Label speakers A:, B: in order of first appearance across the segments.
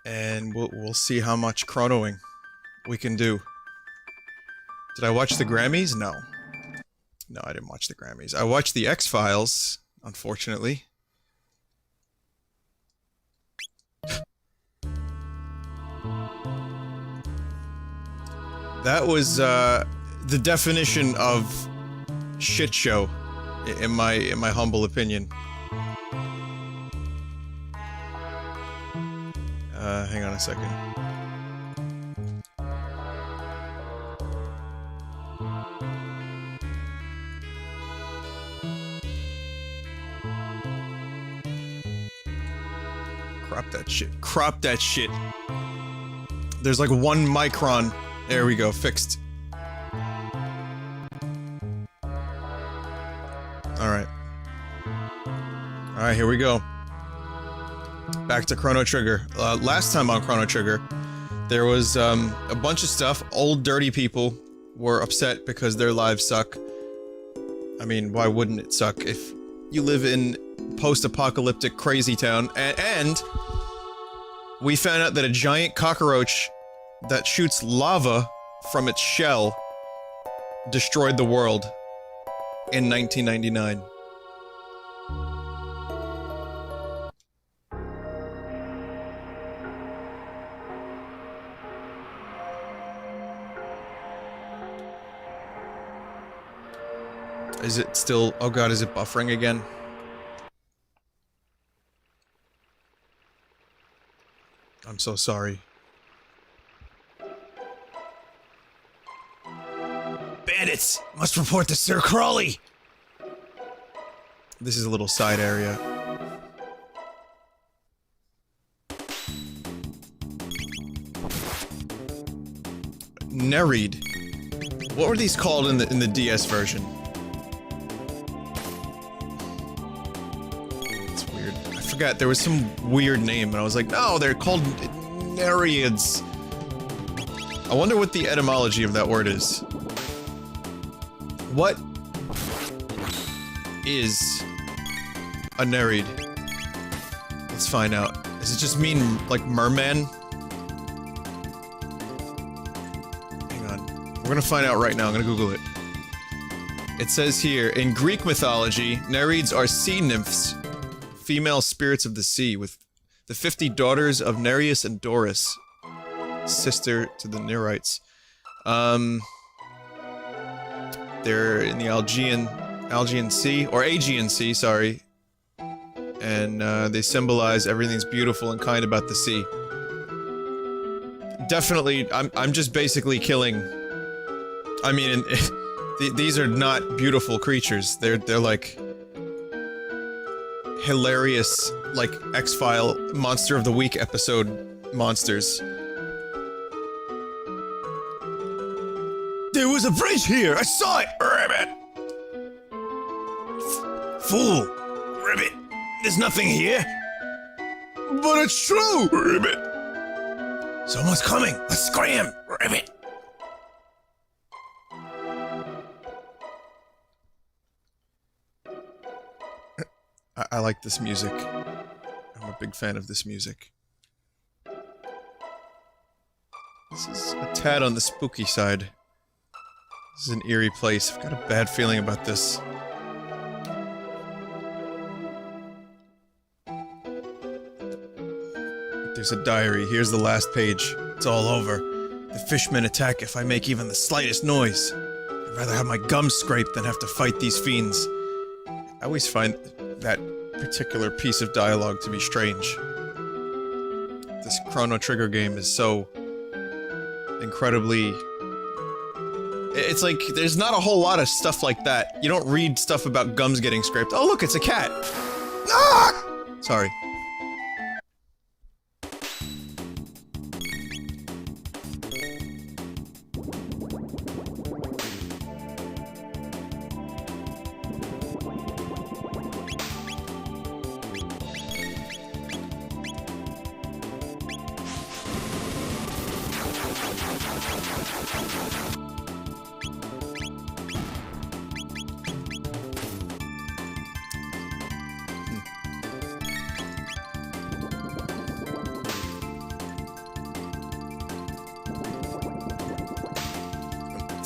A: And we'll see how much chronoing we can do. Did I watch the Grammys? No. No, I didn't watch the Grammys. I watched the X-Files, unfortunately. That was, the definition of shit show, in my humble opinion. Hang on a second. Crop that shit. Crop that shit. There's like 1 micron. There we go, fixed. Alright. Alright, here we go. Back to Chrono Trigger. Last time on Chrono Trigger, there was, a bunch of stuff. Old dirty people were upset because their lives suck. I mean, why wouldn't it suck if you live in post-apocalyptic crazy town? And we found out that a giant cockroach that shoots lava from its shell destroyed the world in 1999. Is it still— oh god, is it buffering again? I'm so sorry. Bandits! Must report to Sir Crawley! This is a little side area. Nereid. What were these called in the DS version? It's weird. I forgot, there was some weird name, and I was like, no, they're called Nereids. I wonder what the etymology of that word is. What is a Nereid? Let's find out. Does it just mean, like, merman? Hang on. We're gonna find out right now. I'm gonna Google it. It says here, in Greek mythology, Nereids are sea nymphs, female spirits of the sea, with the 50 daughters of Nereus and Doris, sister to the Nereids. They're in the Aegean Sea, or Aegean Sea, sorry. And, they symbolize everything's beautiful and kind about the sea. Definitely, I'm just basically killing— I mean, these are not beautiful creatures. They're like— hilarious, like, X-File Monster of the Week episode monsters. There was a bridge here! I saw it! Ribbit! Fool! Ribbit! There's nothing here! But it's true! Ribbit! Someone's coming! Let's scram! Ribbit! I like this music. I'm a big fan of this music. This is a tad on the spooky side. This is an eerie place. I've got a bad feeling about this. There's a diary. Here's the last page. It's all over. The fishmen attack if I make even the slightest noise. I'd rather have my gums scraped than have to fight these fiends. I always find that particular piece of dialogue to be strange. This Chrono Trigger game is so incredibly— it's like, there's not a whole lot of stuff like that. You don't read stuff about gums getting scraped. Oh look, it's a cat! Ah! Sorry.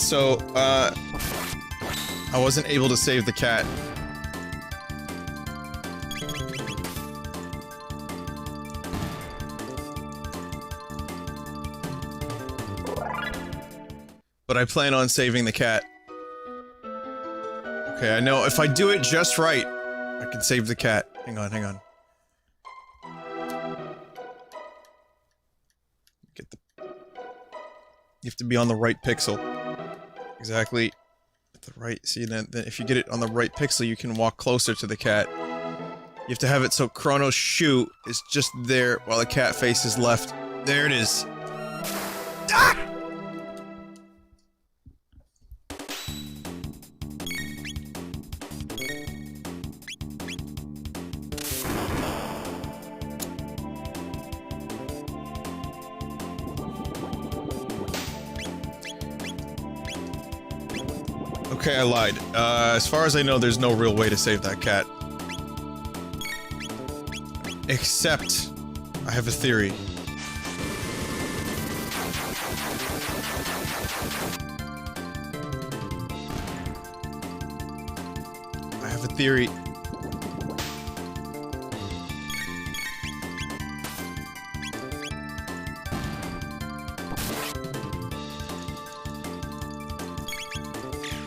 A: So, I wasn't able to save the cat. But I plan on saving the cat. Okay, I know if I do it just right, I can save the cat. Hang on, hang on. Get the... You have to be on the right pixel. Exactly. At the right... See, then if you get it on the right pixel, you can walk closer to the cat. You have to have it so Chrono's shoe is just there while the cat face is left. There it is. Ah! Okay, I lied. As far as I know, there's no real way to save that cat. Except, I have a theory. I have a theory.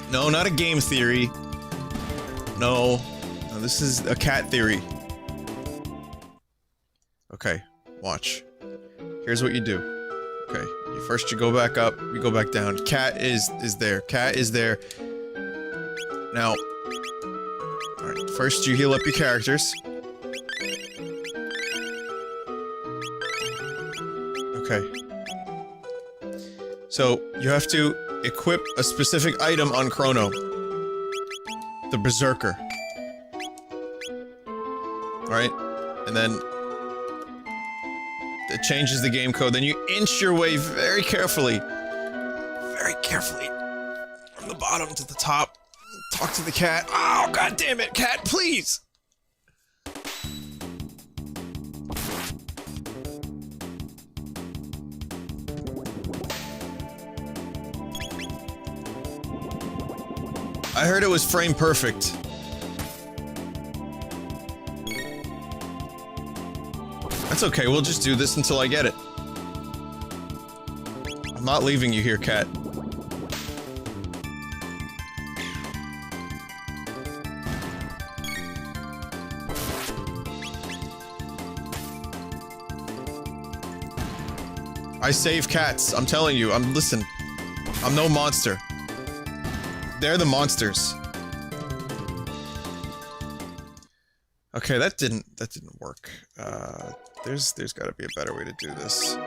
A: No, not a game theory. No. No, this is a cat theory. Okay, watch. Here's what you do. Okay, first you go back up, you go back down. Cat is there. Cat is there. Now... Alright, first you heal up your characters. Okay. So, you have to equip a specific item on Chrono. The Berserker. Alright? And then... it changes the game code, then you inch your way very carefully from the bottom to the top. Talk to the cat. Oh, god damn it, cat, please! I heard it was frame perfect. That's okay, we'll just do this until I get it. I'm not leaving you here, cat. I save cats, I'm telling you, listen. I'm no monster. They're the monsters. Okay, that didn't work. There's gotta be a better way to do this.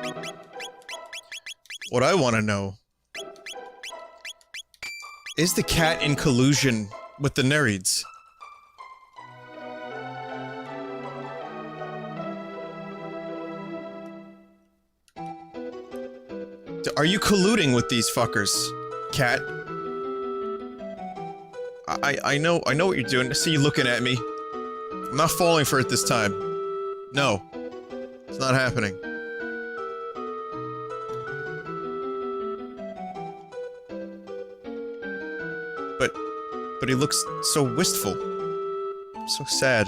A: What I want to know is the cat in collusion with the Nereids? Are you colluding with these fuckers, cat? I know what you're doing. I see you looking at me. I'm not falling for it this time. No. It's not happening. But he looks so wistful. So sad.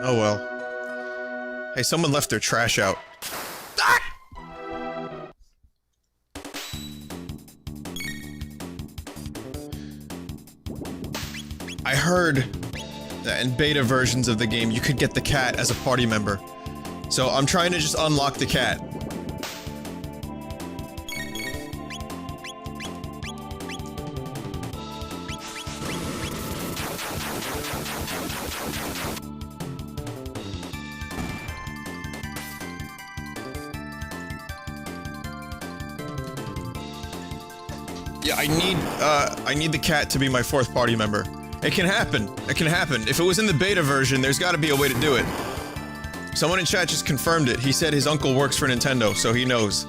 A: Oh well. Hey, someone left their trash out. I heard that in beta versions of the game, you could get the cat as a party member. So I'm trying to just unlock the cat. Yeah, I need the cat to be my fourth party member. It can happen. It can happen. If it was in the beta version, there's gotta be a way to do it. Someone in chat just confirmed it. He said his uncle works for Nintendo, so he knows.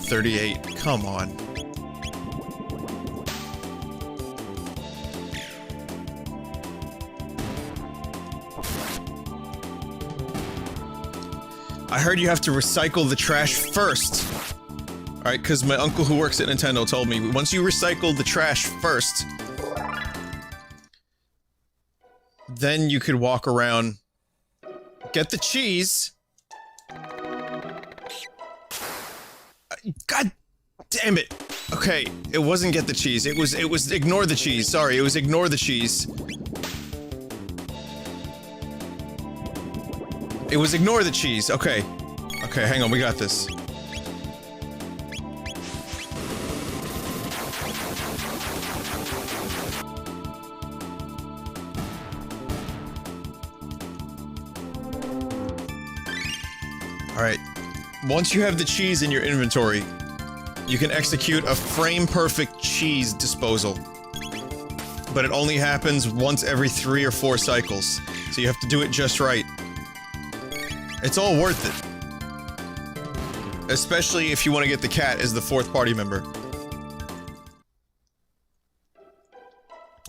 A: $38. Come on. I heard you have to recycle the trash first. Alright, because my uncle who works at Nintendo told me, once you recycle the trash first, then you could walk around, get the cheese. God damn it. Okay, it wasn't get the cheese, it was ignore the cheese, sorry, it was ignore the cheese. It was ignore the cheese, okay. Okay, hang on, we got this. Alright. Once you have the cheese in your inventory, you can execute a frame-perfect cheese disposal. But it only happens once every 3 or 4 cycles, so you have to do it just right. It's all worth it. Especially if you want to get the cat as the 4th party member.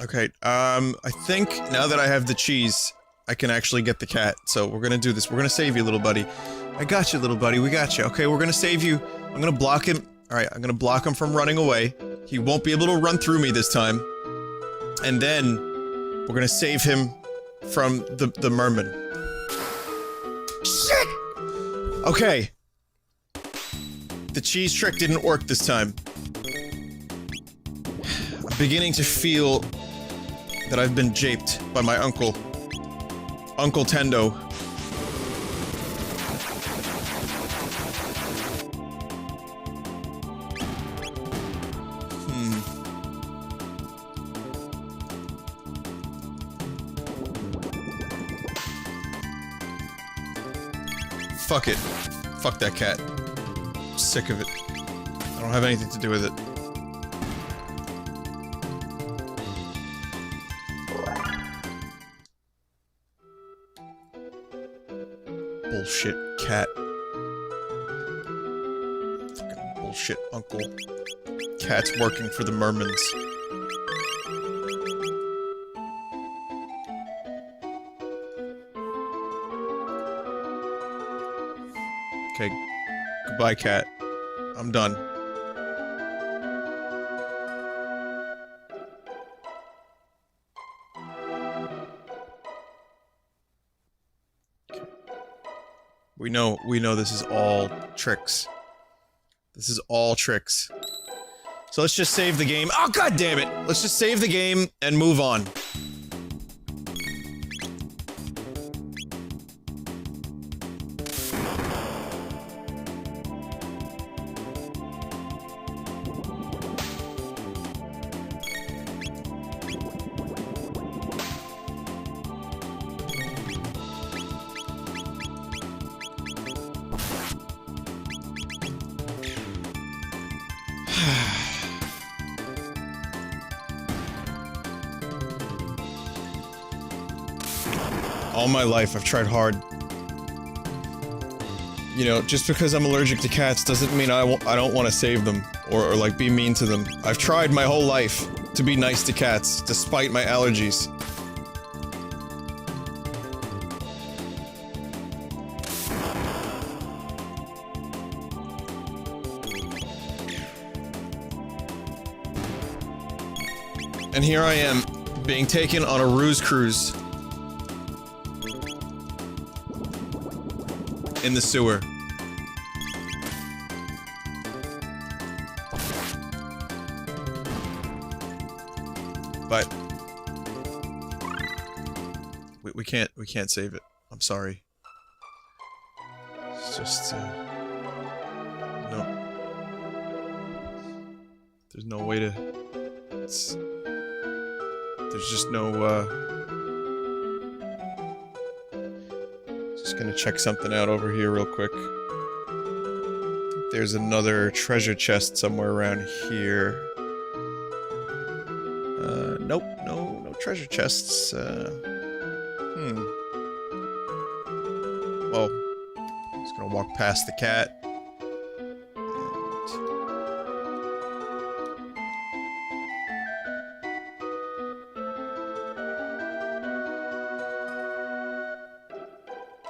A: Okay, I think now that I have the cheese, I can actually get the cat, so we're gonna do this. We're gonna save you, little buddy. I got you, little buddy, we got you. Okay, we're gonna save you. I'm gonna block him. Alright, I'm gonna block him from running away. He won't be able to run through me this time. And then, we're gonna save him from the merman. Shit! Okay. The cheese trick didn't work this time. I'm beginning to feel that I've been japed by my uncle. Uncle Tendo. Fuck it. Fuck that cat. I'm sick of it. I don't have anything to do with it. Bullshit cat. Fucking bullshit uncle. Cat's working for the mermans. Okay, goodbye, cat. I'm done. We know this is all tricks. This is all tricks. So let's just save the game. Oh, god damn it! Let's just save the game and move on. All my life, I've tried hard. You know, just because I'm allergic to cats doesn't mean I don't want to save them, or like, be mean to them. I've tried my whole life to be nice to cats, despite my allergies. And here I am, being taken on a ruse cruise. In the sewer. But we can't save it. I'm sorry. It's just no. There's no way to there's just no Just gonna check something out over here real quick. There's another treasure chest somewhere around here. Nope, no treasure chests. Well, just gonna walk past the cat.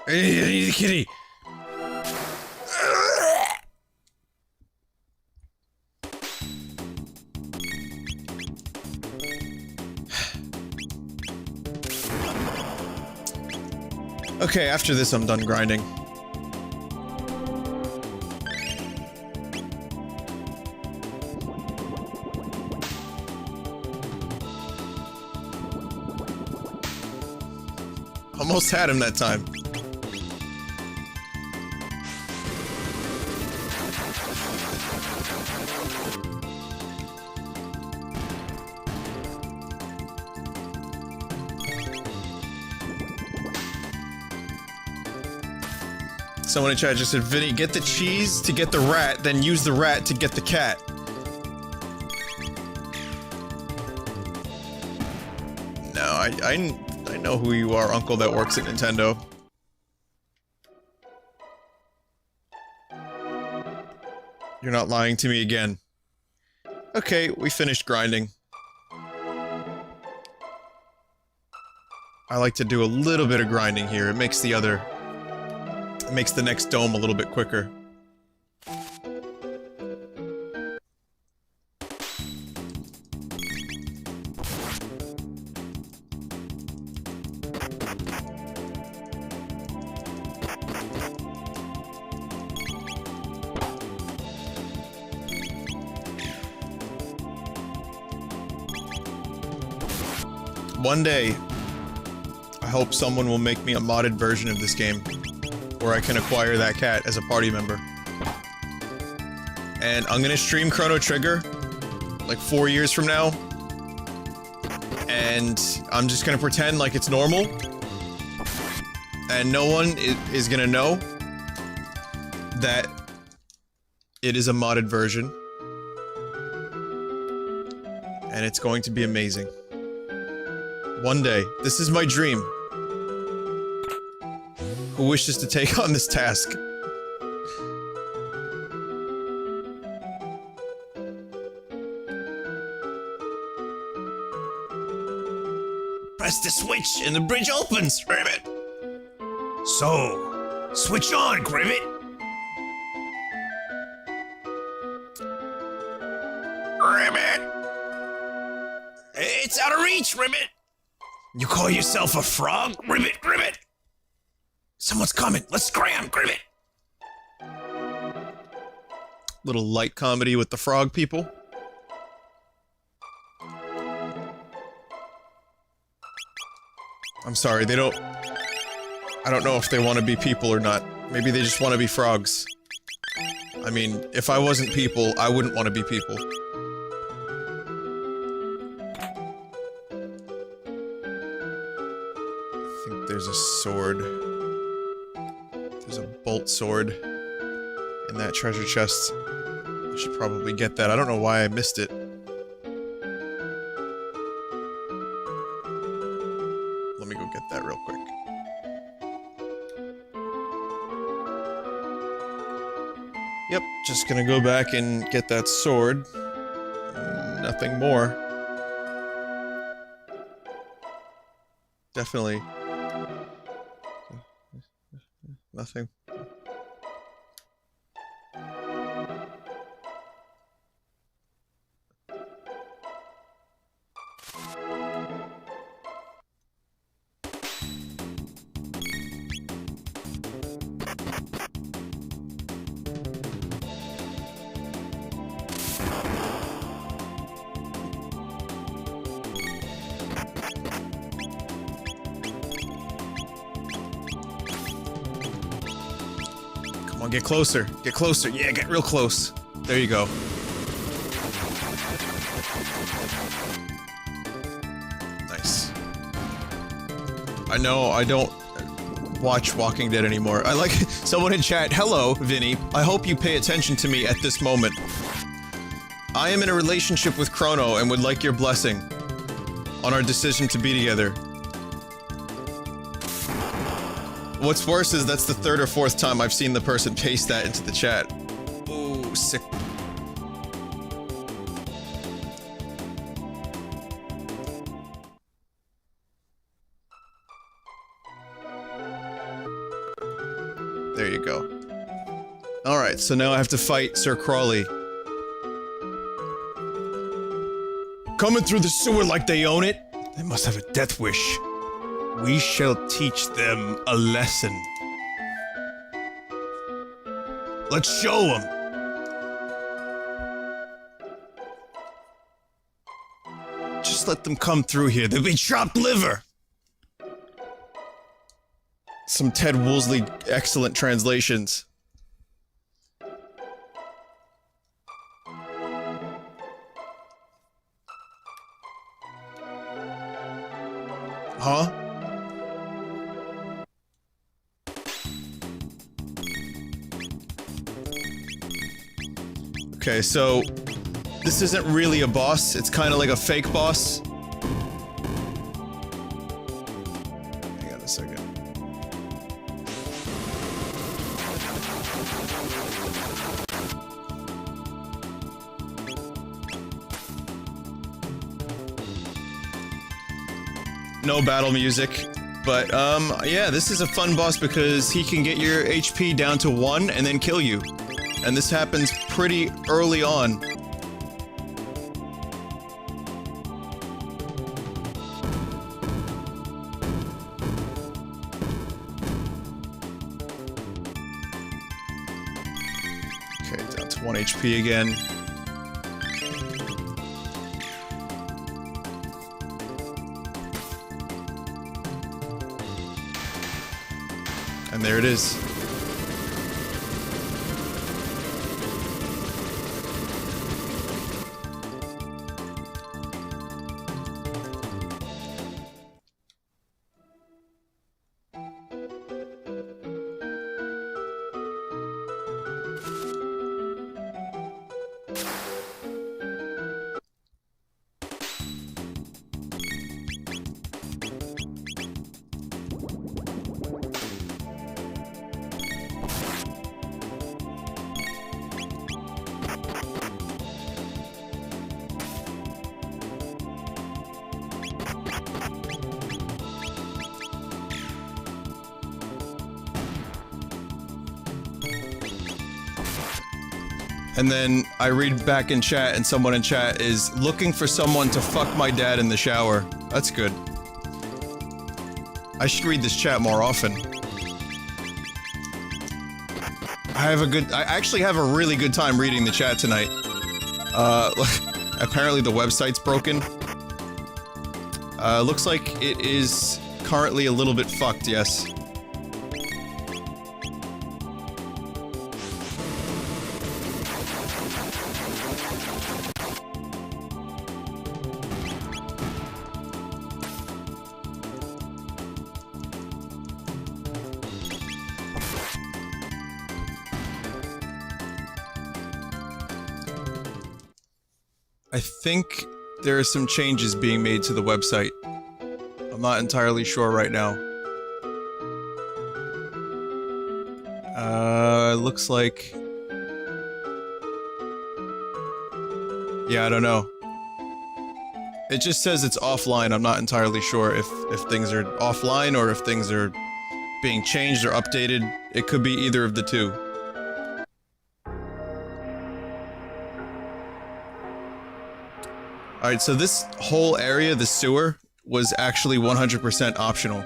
A: Hey, I need a kitty! Okay, after this I'm done grinding. Almost had him that time. Someone in chat just said, Vinny, get the cheese to get the rat, then use the rat to get the cat. No, I know who you are, uncle that works at Nintendo. You're not lying to me again. Okay, we finished grinding. I like to do a little bit of grinding here. It makes the other... It makes the next dome a little bit quicker. One day, I hope someone will make me a modded version of this game, where I can acquire that cat as a party member. And I'm gonna stream Chrono Trigger, like 4 years from now, and I'm just gonna pretend like it's normal, and no one is gonna know that it is a modded version, and it's going to be amazing. One day. This is my dream. Who wishes to take on this task?
B: Press the switch and the bridge opens, Gribbit! So, switch on, Gribbit! Gribbit! It's out of reach, Ribbit! You call yourself a frog? Ribbit, Gribbit! Someone's coming! Let's scram, Gribbit!
A: Little light comedy with the frog people. I'm sorry, they don't... I don't know if they want to be people or not. Maybe they just want to be frogs. I mean, if I wasn't people, I wouldn't want to be people. I think there's a sword. There's a bolt sword in that treasure chest. I should probably get that. I don't know why I missed it. Let me go get that real quick. Yep, just gonna go back and get that sword. Nothing more. Definitely. Nothing. Come on, get closer. Get closer. Yeah, get real close. There you go. Nice. I know I don't watch Walking Dead anymore. I like someone in chat. Hello, Vinny. I hope you pay attention to me at this moment. I am in a relationship with Chrono and would like your blessing on our decision to be together. What's worse is that's the third or fourth time I've seen the person paste that into the chat. Ooh, sick. There you go. Alright, so now I have to fight Sir Crawley. Coming through the sewer like they own it? They must have a death wish. We shall teach them a lesson. Let's show them. Just let them come through here. They'll be chopped liver. Some Ted Woolsey excellent translations. Huh? Okay, so this isn't really a boss, it's kind of like a fake boss. Hang on a second. No battle music, but yeah, this is a fun boss because he can get your HP down to 1 and then kill you. And this happens pretty early on. Okay, down to 1 HP again. And there it is. And then I read back in chat and someone in chat is looking for someone to fuck my dad in the shower. That's good. I should read this chat more often. I actually have a really good time reading the chat tonight. Apparently the website's broken. Looks like it is currently a little bit fucked, yes. I think there are some changes being made to the website. I'm not entirely sure right now. Looks like... Yeah, I don't know. It just says it's offline. I'm not entirely sure if things are offline or if things are being changed or updated. It could be either of the two. Alright, so this whole area, the sewer, was actually 100% optional.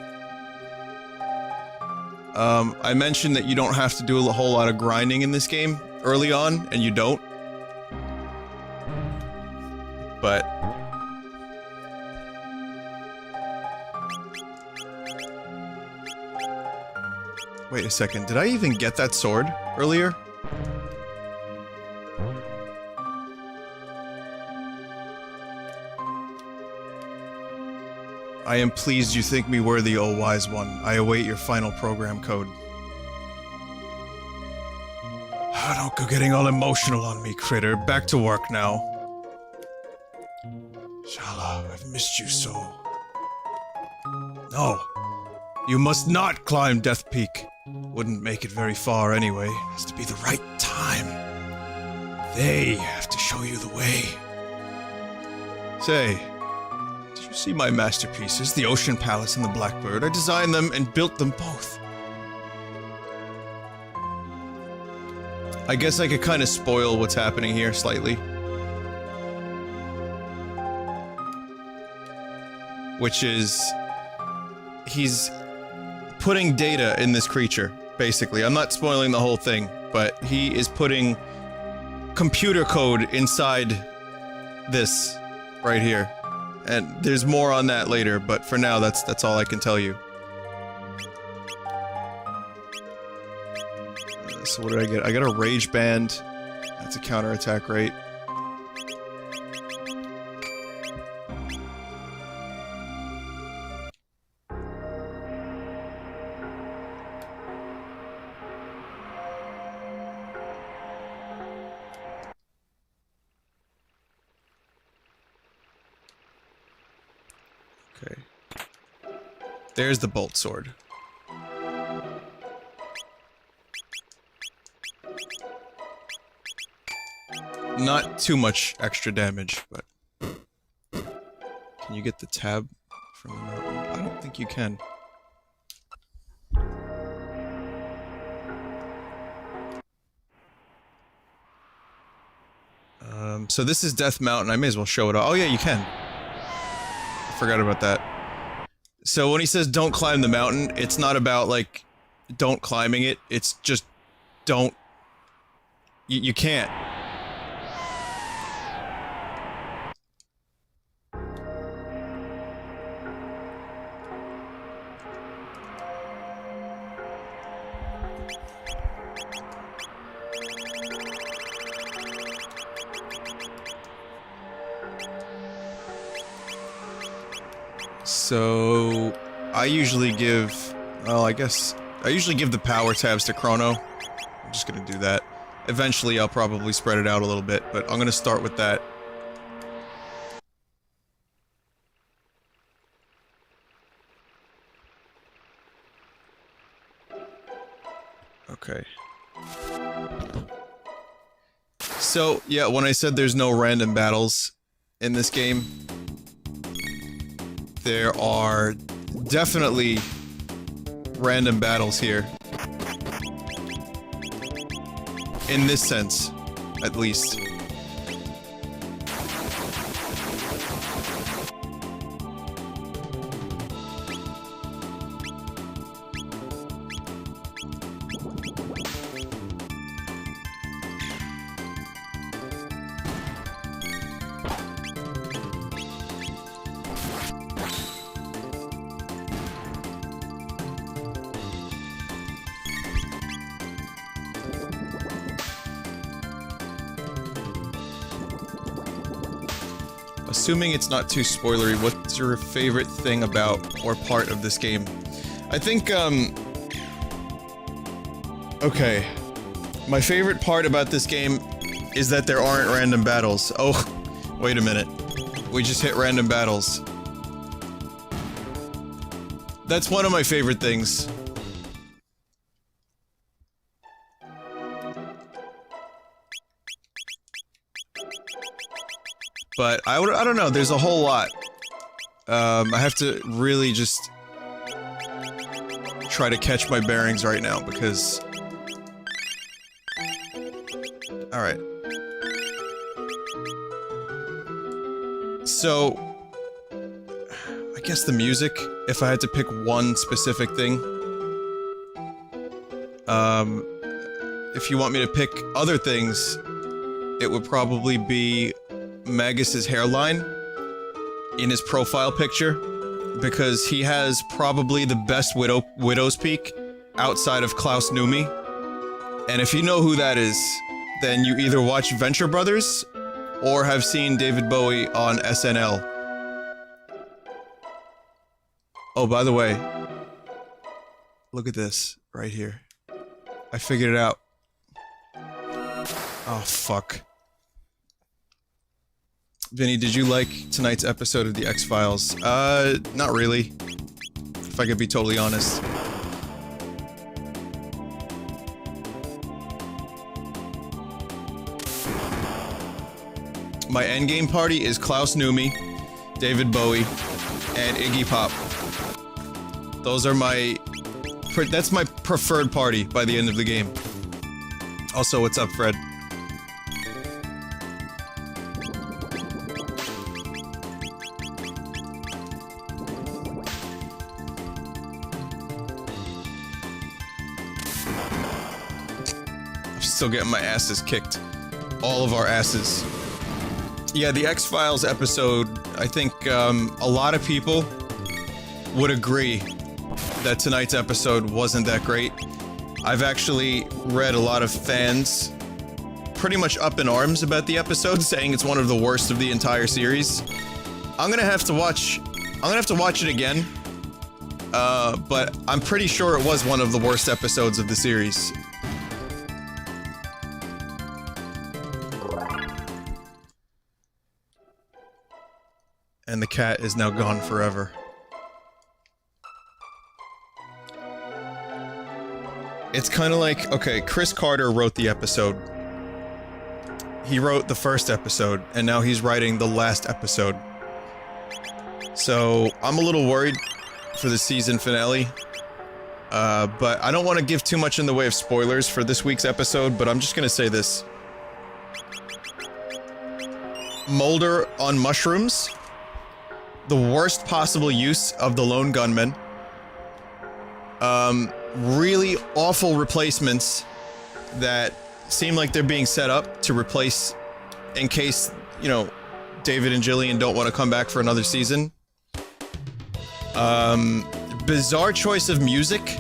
A: I mentioned that you don't have to do a whole lot of grinding in this game early on, and you don't. But... Wait a second, did I even get that sword earlier? I am pleased you think me worthy, O wise one. I await your final program code. Oh, don't go getting all emotional on me, critter. Back to work now. Shala, I've missed you so. No. You must not climb Death Peak. Wouldn't make it very far anyway. Has to be the right time. They have to show you the way. Say... See my masterpieces, the Ocean Palace and the Blackbird. I designed them and built them both. I guess I could kind of spoil what's happening here slightly. Which is... he's putting data in this creature, basically. I'm not spoiling the whole thing, but he is putting computer code inside this right here. And there's more on that later, but for now, that's all I can tell you. So what did I get? I got a rage band. That's a counterattack rate. Okay. There's the bolt sword. Not too much extra damage, but... Can you get the tab from the mountain? I don't think you can. So this is Death Mountain. I may as well show it all. Oh yeah, you can. I forgot about that. So when he says don't climb the mountain, it's not about, like, don't climbing it. It's just don't... You can't. So, I usually give, well, I guess, I usually give the power tabs to Chrono. I'm just gonna do that. Eventually, I'll probably spread it out a little bit, but I'm gonna start with that. Okay. So, yeah, when I said there's no random battles in this game, there are definitely random battles here. In this sense, at least. Assuming it's not too spoilery, what's your favorite thing about or part of this game? I think, okay. My favorite part about this game is that there aren't random battles. Oh, wait a minute. We just hit random battles. That's one of my favorite things. But I don't know, there's a whole lot. I have to really just try to catch my bearings right now, because... Alright. So... I guess the music, if I had to pick one specific thing. If you want me to pick other things, it would probably be Magus's hairline in his profile picture, because he has probably the best widow's peak outside of Klaus Numi. And if you know who that is, then you either watch Venture Brothers or have seen David Bowie on SNL. Oh, by the way, look at this right here. I figured it out. Oh, fuck. Vinny, did you like tonight's episode of The X-Files? Not really. If I could be totally honest. My endgame party is Klaus Numi, David Bowie, and Iggy Pop. Those are my... That's my preferred party by the end of the game. Also, what's up, Fred? still getting my asses kicked. All of our asses. Yeah, the X-Files episode, I think a lot of people would agree that tonight's episode wasn't that great. I've actually read a lot of fans pretty much up in arms about the episode, saying it's one of the worst of the entire series. I'm gonna have to watch it again. But I'm pretty sure it was one of the worst episodes of the series. And the cat is now gone forever. It's kind of like, okay, Chris Carter wrote the episode. He wrote the first episode, and now he's writing the last episode. So, I'm a little worried for the season finale. But I don't want to give too much in the way of spoilers for this week's episode, but I'm just gonna say this. Mulder on mushrooms. The worst possible use of the lone gunman. Really awful replacements that seem like they're being set up to replace in case, you know, David and Jillian don't want to come back for another season. Bizarre choice of music.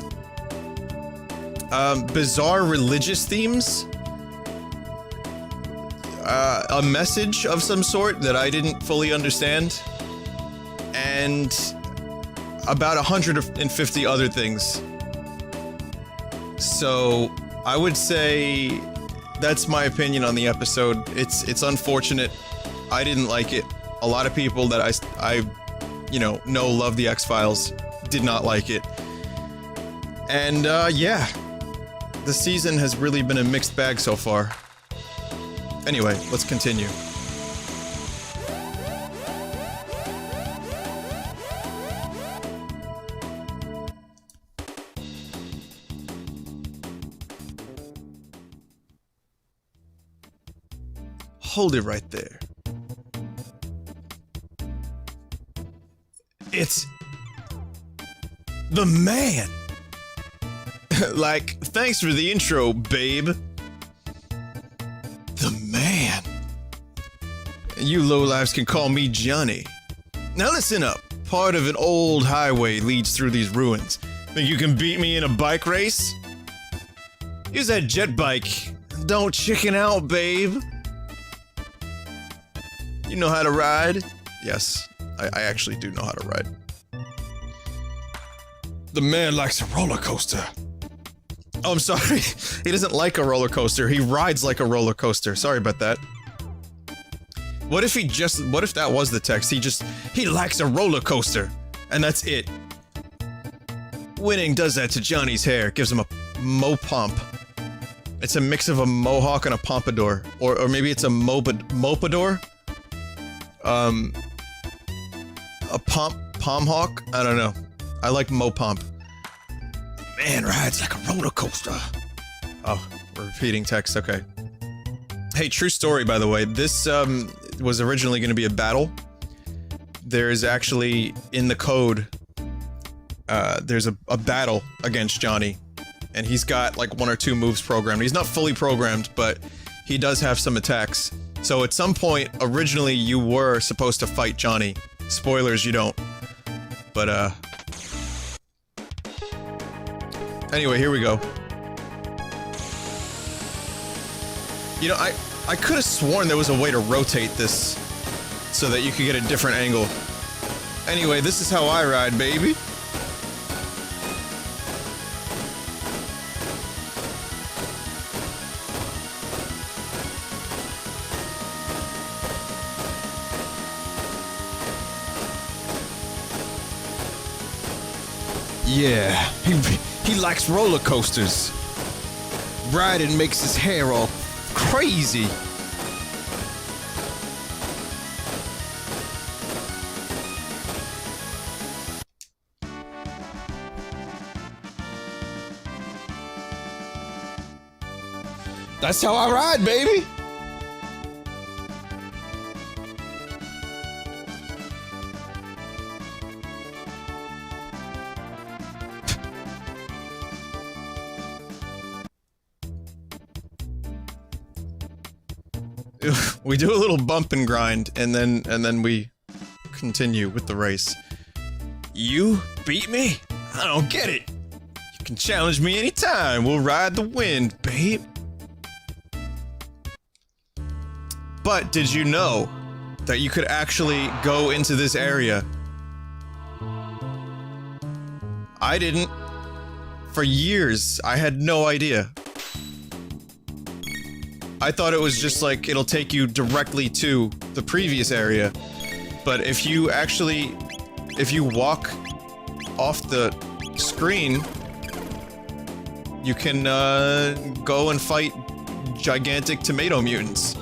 A: Bizarre religious themes. A message of some sort that I didn't fully understand. And about 150 other things. So, I would say that's my opinion on the episode. It's unfortunate. I didn't like it. A lot of people that I you know love the X-Files did not like it. And yeah. The season has really been a mixed bag so far. Anyway, let's continue. Hold it right there. It's the man. Like, thanks for the intro, babe. The man. You lowlifes can call me Johnny. Now listen up. Part of an old highway leads through these ruins. Think you can beat me in a bike race? Use that jet bike. Don't chicken out, babe. You know how to ride? Yes, I actually do know how to ride. The man likes a roller coaster. Oh, I'm sorry. He doesn't like a roller coaster. He rides like a roller coaster. Sorry about that. What if that was the text? He likes a roller coaster. And that's it. Winning does that to Johnny's hair. Gives him a mo-pomp. It's a mix of a mohawk and a pompadour. Or maybe it's a mopador? A pomhawk? I don't know. I like mo-pomp. Man rides like a roller coaster. Oh, we're repeating text, okay. Hey, true story, by the way. This, was originally going to be a battle. There's actually, in the code, there's a battle against Johnny. And he's got, like, 1 or 2 moves programmed. He's not fully programmed, but he does have some attacks. So at some point, originally, you were supposed to fight Johnny. Spoilers, you don't. But, anyway, here we go. You know, I could have sworn there was a way to rotate this so that you could get a different angle. Anyway, this is how I ride, baby. Yeah, he likes roller coasters. Riding makes his hair all crazy. That's how I ride, baby. we do a little bump and grind, and then we continue with the race. You beat me? I don't get it. You can challenge me anytime. We'll ride the wind, babe. But did you know that you could actually go into this area? I didn't. For years, I had no idea. I thought it was just like, it'll take you directly to the previous area. But if you actually, if you walk off the screen, you can, go and fight gigantic tomato mutants.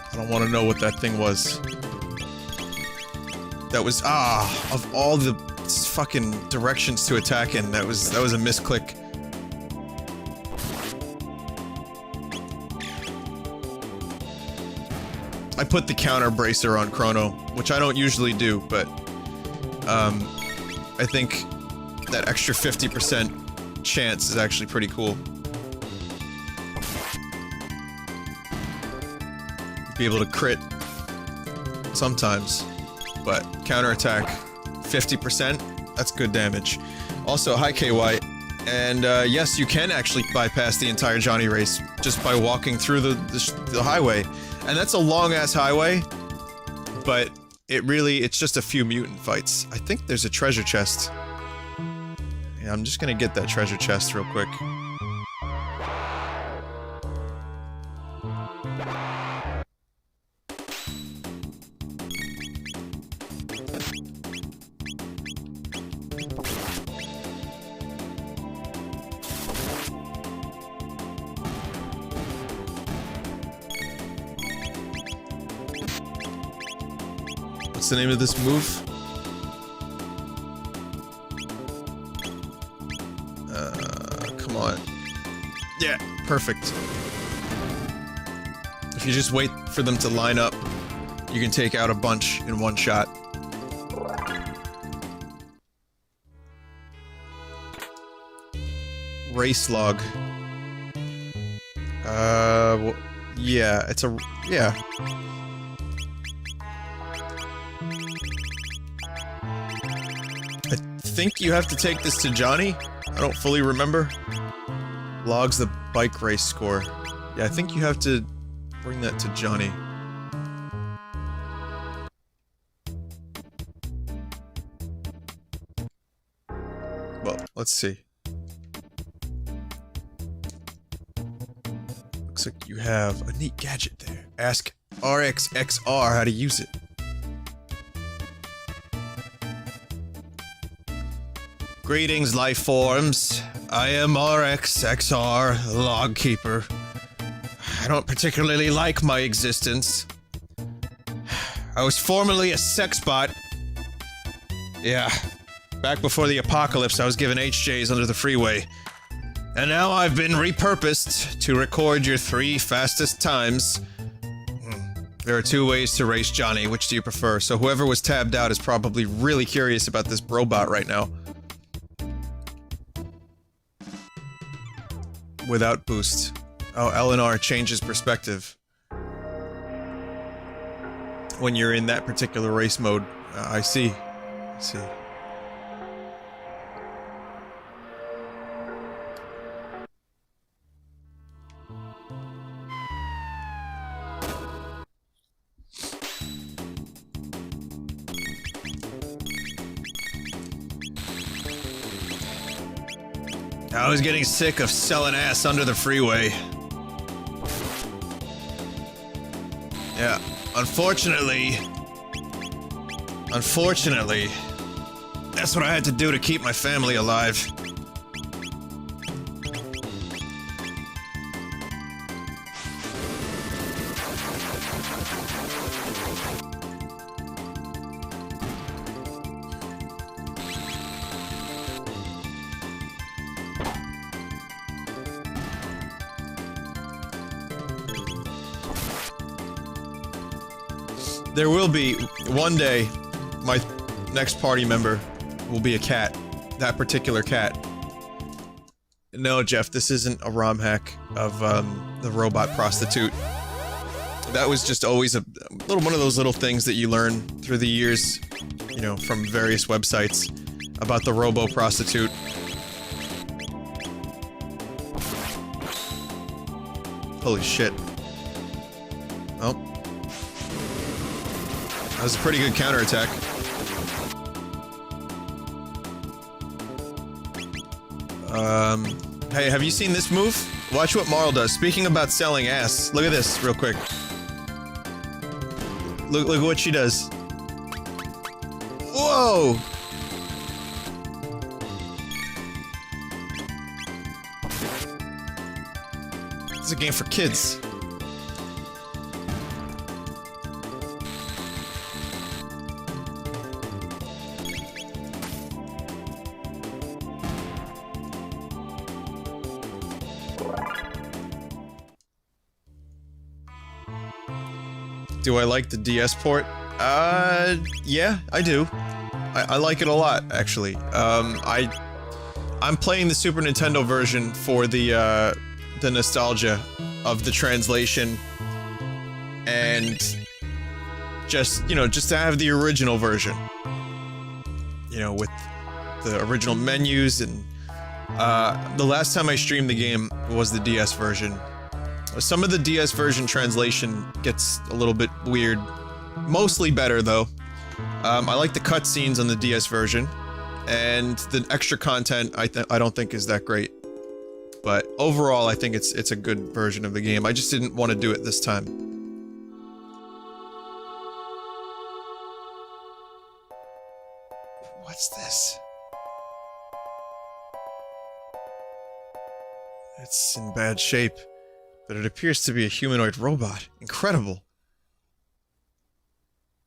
A: I don't want to know what that thing was. That was, of all the fucking directions to attack in, that was a misclick. I put the counter bracer on Chrono, which I don't usually do, but, I think that extra 50% chance is actually pretty cool. Be able to crit sometimes, but counterattack 50%, that's good damage. Also, hi KY, and yes, you can actually bypass the entire Johnny race just by walking through the highway. And that's a long-ass highway, but it's just a few mutant fights. I think there's a treasure chest. Yeah, I'm just gonna get that treasure chest real quick. What's the name of this move? Come on. Yeah, perfect. If you just wait for them to line up, you can take out a bunch in one shot. Race log. Yeah, it's a... yeah. I think you have to take this to Johnny? I don't fully remember. Logs the bike race score. Yeah, I think you have to bring that to Johnny. Well, let's see. Looks like you have a neat gadget there. Ask RXXR how to use it. Greetings, life forms. I am RXXR, the log keeper. I don't particularly like my existence. I was formerly a sex bot. Yeah, back before the apocalypse, I was given HJs under the freeway. And now I've been repurposed to record your 3 fastest times. There are 2 ways to race Johnny. Which do you prefer? So whoever was tabbed out is probably really curious about this robot right now. Without boost. Oh, LNR changes perspective. When you're in that particular race mode. I see. I see. I was getting sick of selling ass under the freeway. Yeah, unfortunately, that's what I had to do to keep my family alive. There will be, one day, my next party member will be a cat. That particular cat. No, Jeff, this isn't a ROM hack of, the robot prostitute. That was just always a little one of those little things that you learn through the years, you know, from various websites about the robo prostitute. Holy shit. Oh. That was a pretty good counterattack. Hey, have you seen this move? Watch what Marl does. Speaking about selling ass, look at this real quick. Look at what she does. Whoa! This is a game for kids. Do I like the DS port? Yeah, I do. I like it a lot, actually. I'm playing the Super Nintendo version for the nostalgia of the translation, and just, you know, just to have the original version. You know, with the original menus, and, the last time I streamed the game was the DS version. Some of the DS version translation gets a little bit weird. Mostly better, though. I like the cutscenes on the DS version, and the extra content I don't think is that great. But overall, I think it's a good version of the game. I just didn't want to do it this time. What's this? It's in bad shape. But it appears to be a humanoid robot. Incredible.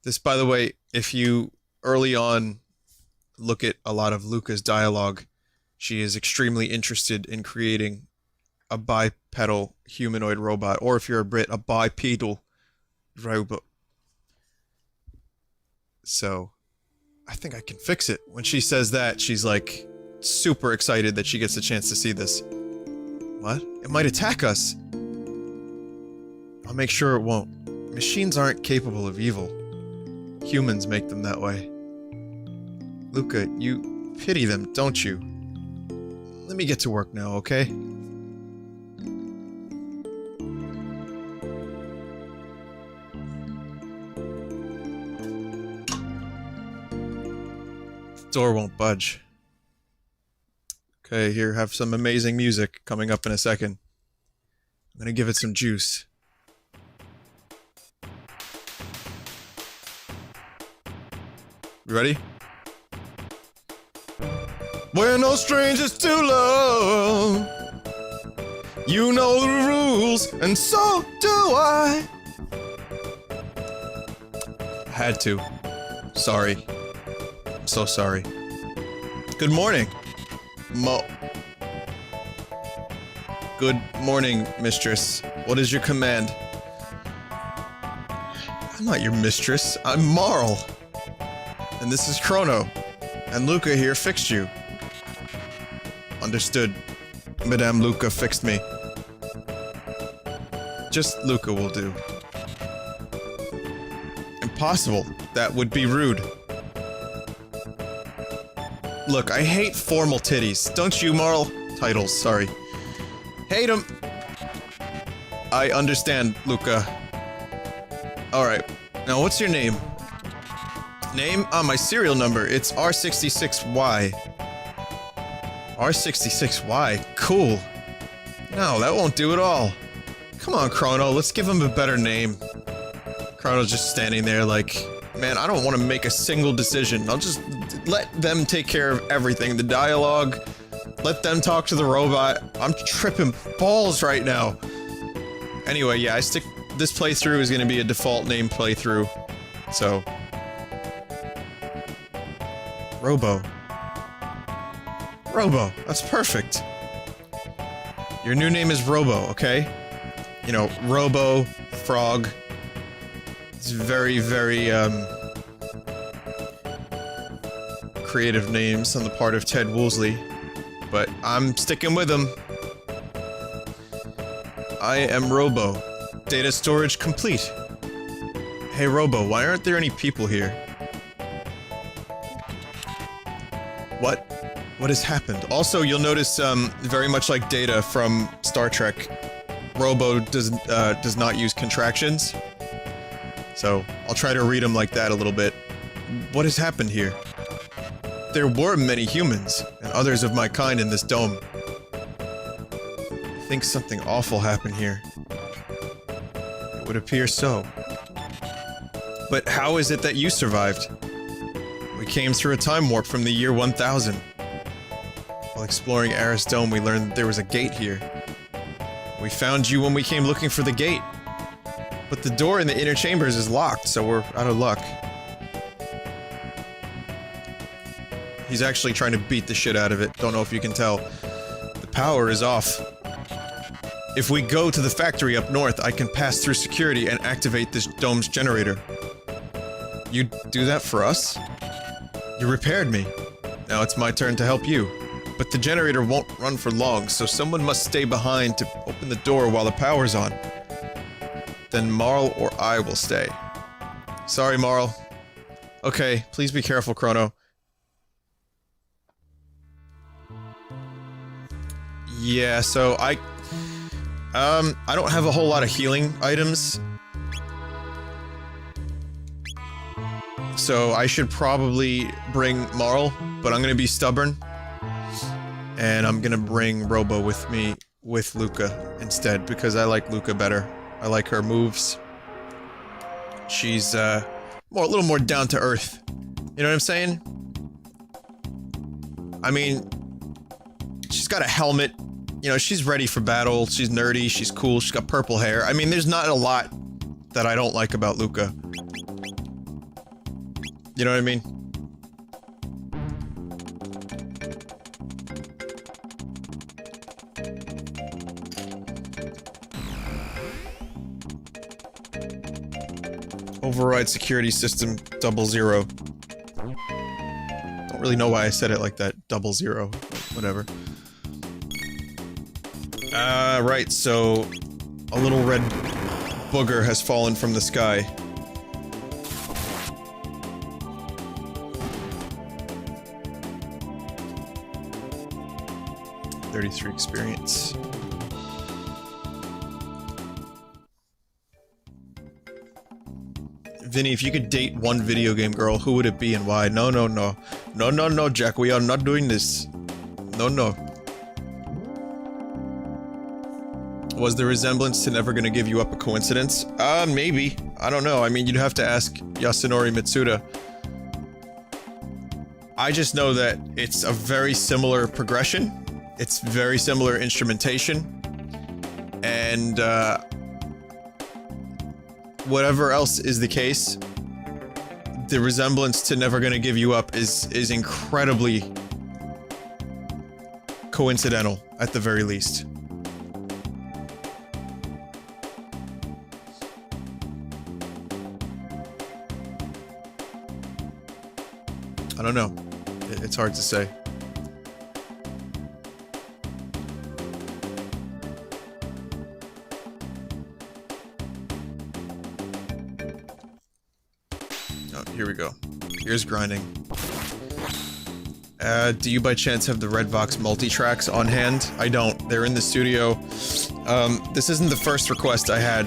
A: This, by the way, if you early on look at a lot of Luca's dialogue, she is extremely interested in creating a bipedal humanoid robot, or if you're a Brit, a bipedal robot. So, I think I can fix it. When she says that, she's like super excited that she gets a chance to see this. What? It might attack us. I'll make sure it won't. Machines aren't capable of evil. Humans make them that way. Luca, you pity them, don't you? Let me get to work now, okay? The door won't budge. Okay, here, have some amazing music coming up in a second. I'm gonna give it some juice. You ready? We're no strangers to love. You know the rules, and so do I. Had to. Sorry. I'm so sorry. Good morning. Good morning, mistress. What is your command? I'm not your mistress. I'm Marl. And this is Chrono. And Luca here fixed you. Understood. Madame Luca fixed me. Just Luca will do. Impossible. That would be rude. Look, I hate formal titties. Don't you, Marl? Titles, sorry. Hate 'em. I understand, Luca. Alright. Now, what's your name? Name? My serial number. It's R66Y. R66Y? Cool. No, that won't do at all. Come on, Chrono, let's give him a better name. Chrono's just standing there like, man, I don't want to make a single decision. I'll just let them take care of everything. The dialogue, let them talk to the robot. I'm tripping balls right now. Anyway, yeah, this playthrough is going to be a default name playthrough. So... Robo. Robo, that's perfect. Your new name is Robo, okay? You know, Robo, Frog. It's very, very, creative names on the part of Ted Woolsey, but I'm sticking with him. I am Robo. Data storage complete. Hey Robo, why aren't there any people here? What? What has happened? Also, you'll notice, very much like Data from Star Trek, Robo does not use contractions. So, I'll try to read them like that a little bit. What has happened here? There were many humans, and others of my kind in this dome. I think something awful happened here. It would appear so. But how is it that you survived? We came through a time warp from the year 1000. While exploring Aris Dome, we learned that there was a gate here. We found you when we came looking for the gate. But the door in the inner chambers is locked, so we're out of luck. He's actually trying to beat the shit out of it. Don't know if you can tell. The power is off. If we go to the factory up north, I can pass through security and activate this dome's generator. You do that for us? You repaired me. Now it's my turn to help you. But the generator won't run for long, so someone must stay behind to open the door while the power's on. Then Marl or I will stay. Sorry, Marl. Okay, please be careful, Chrono. Yeah, so I don't have a whole lot of healing items. So I should probably bring Marl, but I'm gonna be stubborn. And I'm gonna bring Robo with me, with Luca, instead, because I like Luca better. I like her moves. She's, a little more down to earth. You know what I'm saying? I mean, she's got a helmet. You know, she's ready for battle, she's nerdy, she's cool, she's got purple hair. I mean, there's not a lot that I don't like about Luca. You know what I mean? Override security system 00. Don't really know why I said it like that, 00, whatever. Right, so a little red booger has fallen from the sky. .33 experience. Vinny, if you could date one video game girl, who would it be and why? No, no, no. No, no, no, Jack, we are not doing this. No, no. Was the resemblance to Never Gonna Give You Up a coincidence? Maybe. I don't know. I mean, you'd have to ask Yasunori Mitsuda. I just know that it's a very similar progression. It's very similar instrumentation. And, whatever else is the case, the resemblance to Never Gonna Give You Up is incredibly coincidental, at the very least. I don't know. It's hard to say. Oh, here we go. Here's grinding. Do you by chance have the Red Vox multi-tracks on hand? I don't. They're in the studio. This isn't the first request I had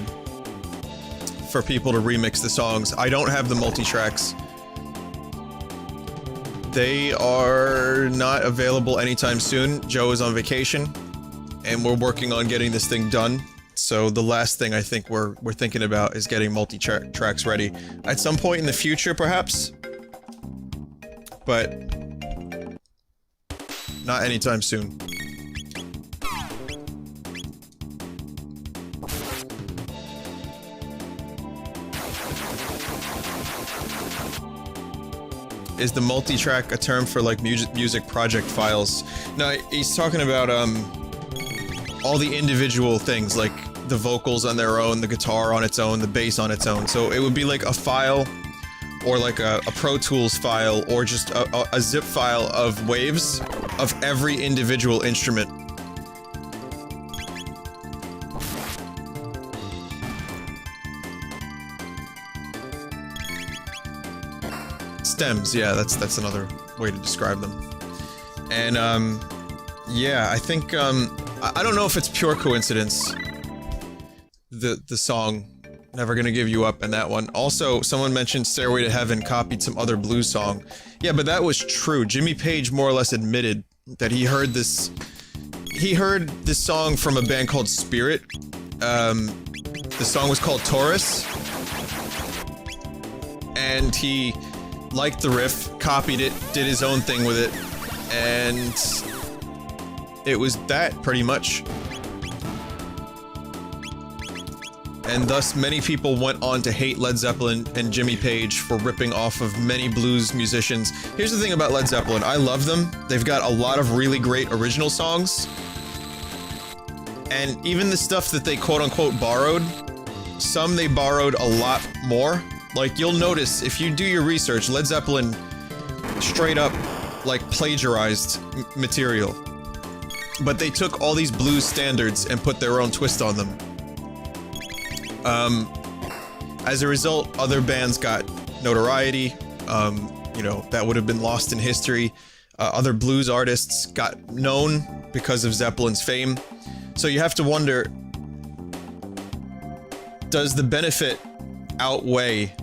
A: for people to remix the songs. I don't have the multi-tracks. They are not available anytime soon. Joe is on vacation, and we're working on getting this thing done. So the last thing I think we're thinking about is getting multi-tracks ready. At some point in the future, perhaps? But not anytime soon. Is the multi-track a term for, like, music project files? No, he's talking about, all the individual things, like, the vocals on their own, the guitar on its own, the bass on its own. So it would be like a file, or like a Pro Tools file, or just a zip file of waves of every individual instrument. Stems, yeah, that's another way to describe them. And, yeah, I think, I don't know if it's pure coincidence, the song Never Gonna Give You Up and that one. Also, someone mentioned Stairway to Heaven copied some other blues song. Yeah, but that was true. Jimmy Page more or less admitted that he heard this song from a band called Spirit. The song was called Taurus. And he liked the riff, copied it, did his own thing with it, and it was that, pretty much. And thus, many people went on to hate Led Zeppelin and Jimmy Page for ripping off of many blues musicians. Here's the thing about Led Zeppelin, I love them. They've got a lot of really great original songs. And even the stuff that they quote-unquote borrowed, some they borrowed a lot more. Like, you'll notice, if you do your research, Led Zeppelin straight up, like, plagiarized material. But they took all these blues standards and put their own twist on them. As a result, other bands got notoriety, you know, that would have been lost in history. Other blues artists got known because of Zeppelin's fame. So you have to wonder, does the benefit outweigh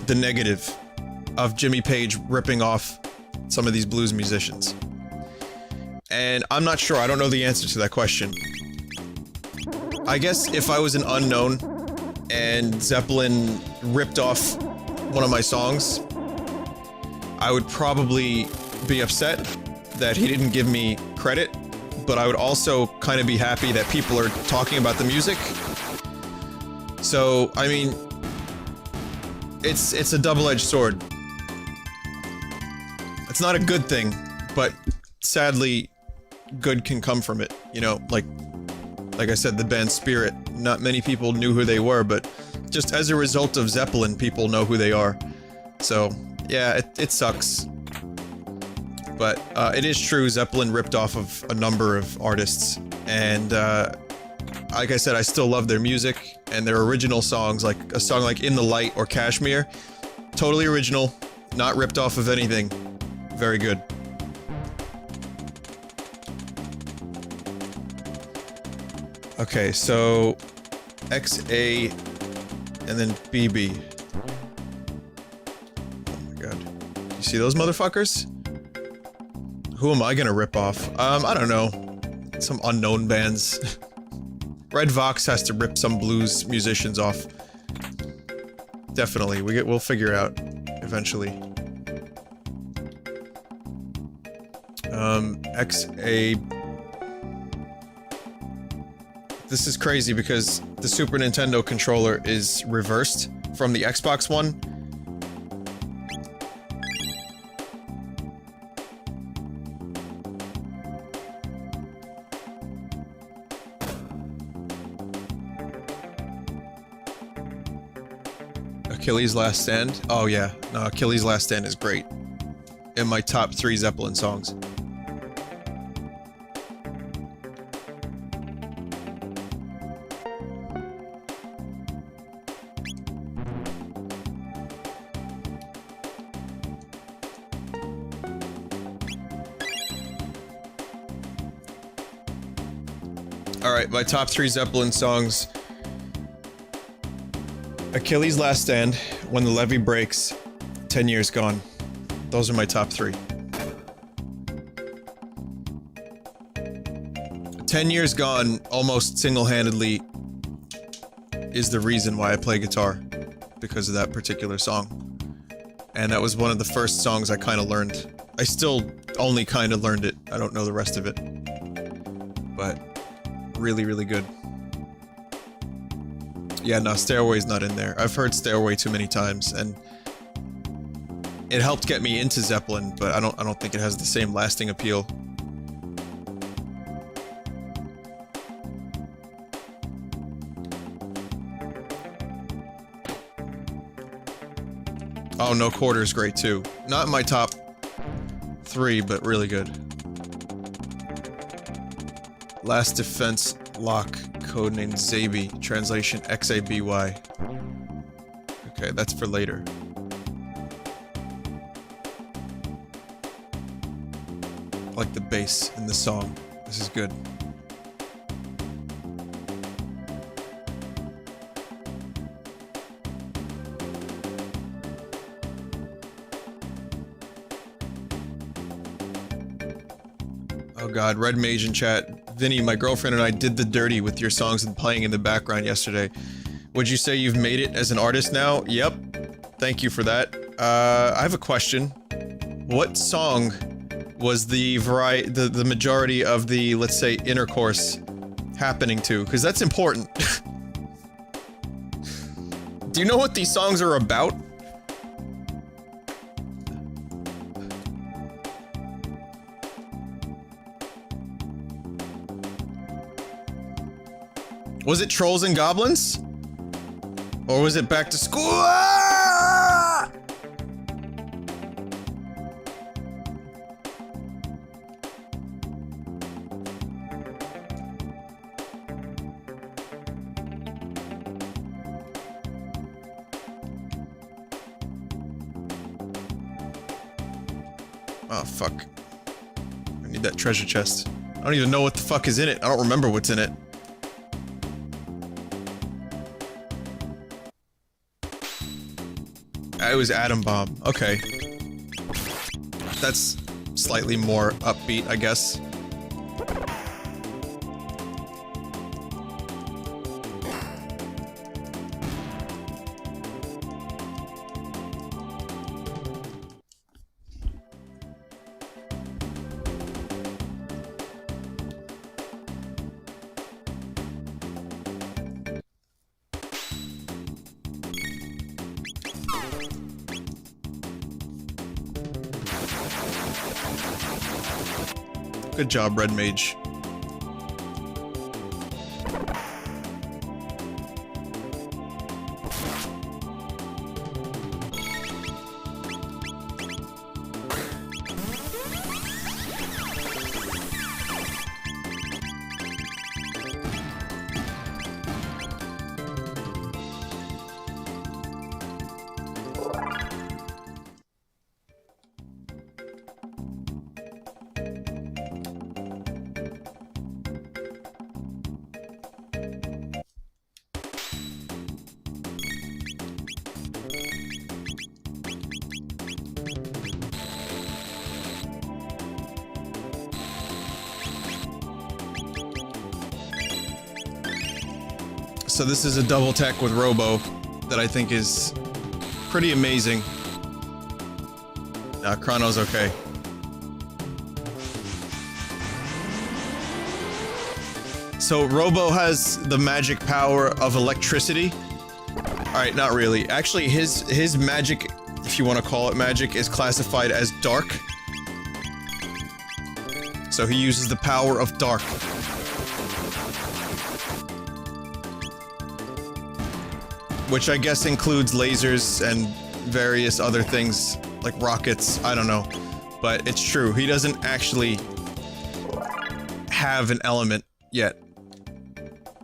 A: the negative of Jimmy Page ripping off some of these blues musicians? And I'm not sure, I don't know the answer to that question. I guess if I was an unknown and Zeppelin ripped off one of my songs, I would probably be upset that he didn't give me credit, but I would also kind of be happy that people are talking about the music. So, I mean, it's a double-edged sword. It's not a good thing, but sadly, good can come from it. You know, like I said, the band Spirit, not many people knew who they were, but just as a result of Zeppelin, people know who they are. So, yeah, it sucks. But it is true, Zeppelin ripped off of a number of artists, and like I said, I still love their music and their original songs, like a song like In the Light or Kashmir. Totally original, not ripped off of anything. Very good. Okay, so XA and then BB. Oh my god. You see those motherfuckers? Who am I gonna rip off? I don't know. Some unknown bands. Red Vox has to rip some blues musicians off. Definitely. We'll figure it out eventually. XA. This is crazy because the Super Nintendo controller is reversed from the Xbox One. Achilles' Last Stand? Oh yeah, no, Achilles' Last Stand is great. In my top 3 Zeppelin songs. Alright, my top 3 Zeppelin songs. Achilles' Last Stand, When the Levee Breaks, 10 Years Gone. Those are my top 3. 10 Years Gone almost single-handedly is the reason why I play guitar, because of that particular song. And that was one of the first songs I kind of learned. I still only kind of learned it. I don't know the rest of it. But really, really good. Yeah, no, Stairway's not in there. I've heard Stairway too many times, and it helped get me into Zeppelin, but I don't think it has the same lasting appeal. Oh, No Quarter's great too. Not in my top 3, but really good. Last Defense Lock, codenamed Zaby, translation XABY. Okay, that's for later. I like the bass in the song. This is good. Oh god, Red Mage in chat. Vinny, my girlfriend and I did the dirty with your songs and playing in the background yesterday. Would you say you've made it as an artist now? Yep. Thank you for that. I have a question. What song was the majority of the, let's say, intercourse happening to? Because that's important. Do you know what these songs are about? Was it Trolls and Goblins? Or was it Back to School? Ah! Oh, fuck. I need that treasure chest. I don't even know what the fuck is in it. I don't remember what's in it. It was Atom Bomb. Okay. That's slightly more upbeat, I guess. Good job, Red Mage. So this is a double tech with Robo that I think is pretty amazing. Nah, Chrono's okay. So Robo has the magic power of electricity. Alright, not really. Actually, his magic, if you want to call it magic, is classified as dark. So he uses the power of dark. Which I guess includes lasers and various other things, like rockets, I don't know. But it's true, he doesn't actually have an element yet.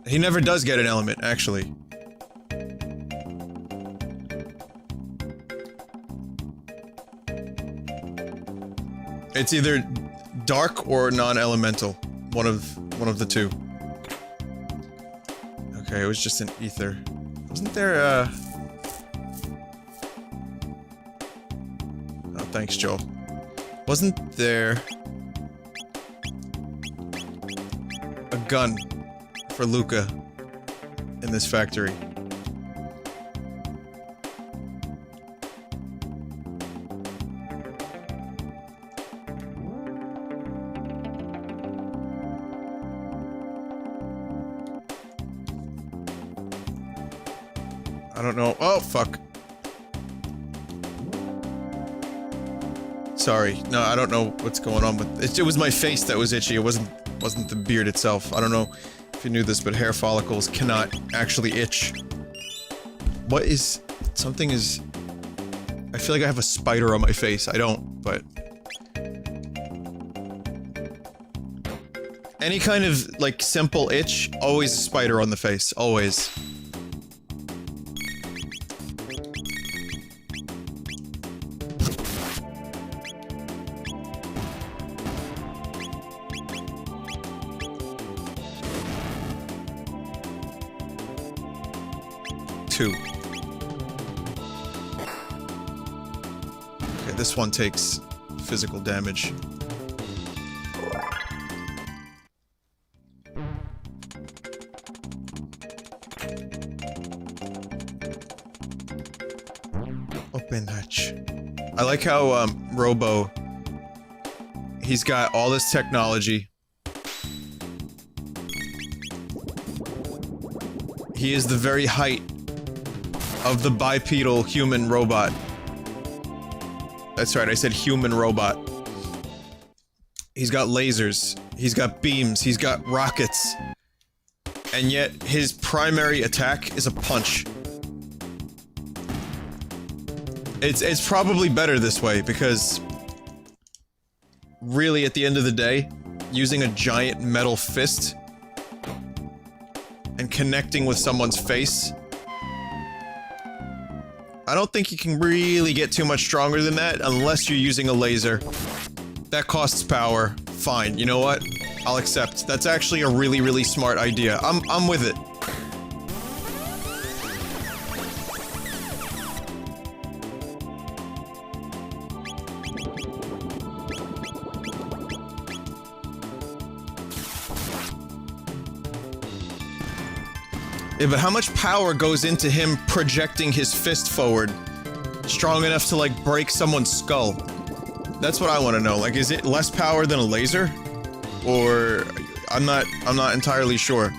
A: He never does get an element, actually. It's either dark or non-elemental. One of the two. Okay, it was just an ether. Wasn't there Oh, thanks, Joel. Wasn't there a gun for Luca in this factory? I don't know. Oh, fuck. Sorry. No, I don't know what's going on with it. It was my face that was itchy. It wasn't the beard itself. I don't know if you knew this, but hair follicles cannot actually itch. What is... Something is I feel like I have a spider on my face. I don't, but... Any kind of, like, simple itch, always a spider on the face. Always. Two. Okay, this one takes physical damage. Open hatch. I like how, Robo... He's got all this technology. He is the very height of the bipedal human robot. That's right, I said human robot. He's got lasers, he's got beams, he's got rockets. And yet, his primary attack is a punch. It's probably better this way, because... really, at the end of the day, using a giant metal fist and connecting with someone's face, I don't think you can really get too much stronger than that unless you're using a laser. That costs power. Fine, you know what? I'll accept. That's actually a really, really smart idea. I'm with it. Yeah, but how much power goes into him projecting his fist forward? Strong enough to, like, break someone's skull? That's what I want to know. Like, is it less power than a laser? Or... I'm not entirely sure.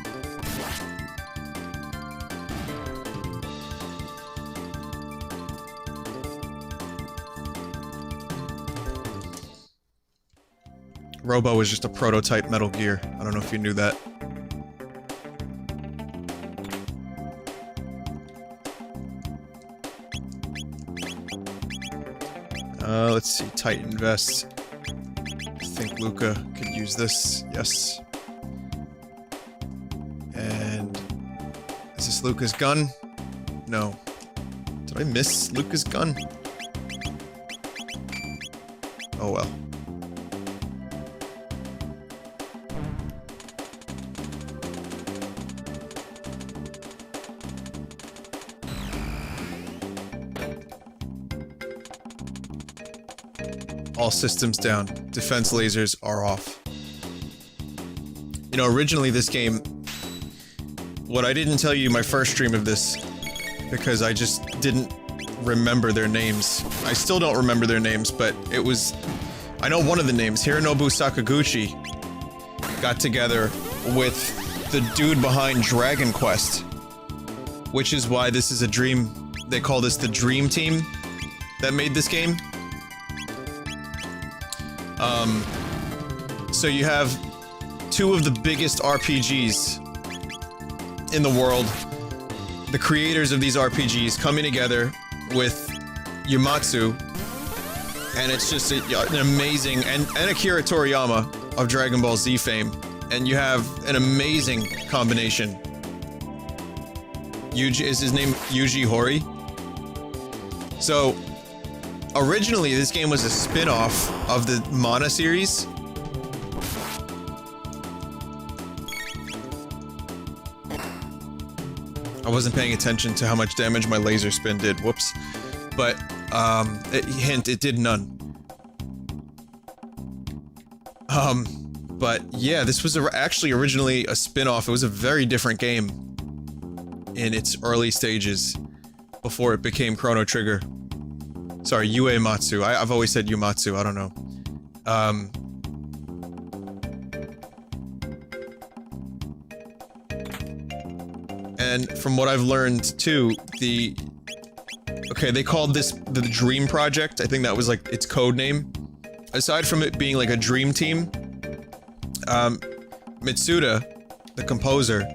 A: Robo is just a prototype Metal Gear. I don't know if you knew that. Let's see, Titan Vest. I think Luca could use this, yes. And... is this Luca's gun? No. Did I miss Luca's gun? Oh well. All systems down. Defense lasers are off. You know, originally this game... what I didn't tell you my first stream of this, because I just didn't remember their names. I still don't remember their names, but it was... I know one of the names, Hironobu Sakaguchi, got together with the dude behind Dragon Quest. Which is why this is a dream... they call this the Dream Team that made this game. So you have two of the biggest RPGs in the world. The creators of these RPGs coming together with Yumatsu, and it's just an amazing, and Akira Toriyama of Dragon Ball Z fame, and you have an amazing combination. Yuji, is his name Yuji Horii? So, originally this game was a spin-off of the Mana series. I wasn't paying attention to how much damage my laser spin did, whoops. But, hint, it did none. But yeah, this was actually originally a spin-off. It was a very different game in its early stages before it became Chrono Trigger. Sorry, Uematsu. I've always said Yumatsu, I don't know. And from what I've learned, too, okay, they called this the Dream Project. I think that was, like, its code name. Aside from it being, like, a dream team, Mitsuda, the composer,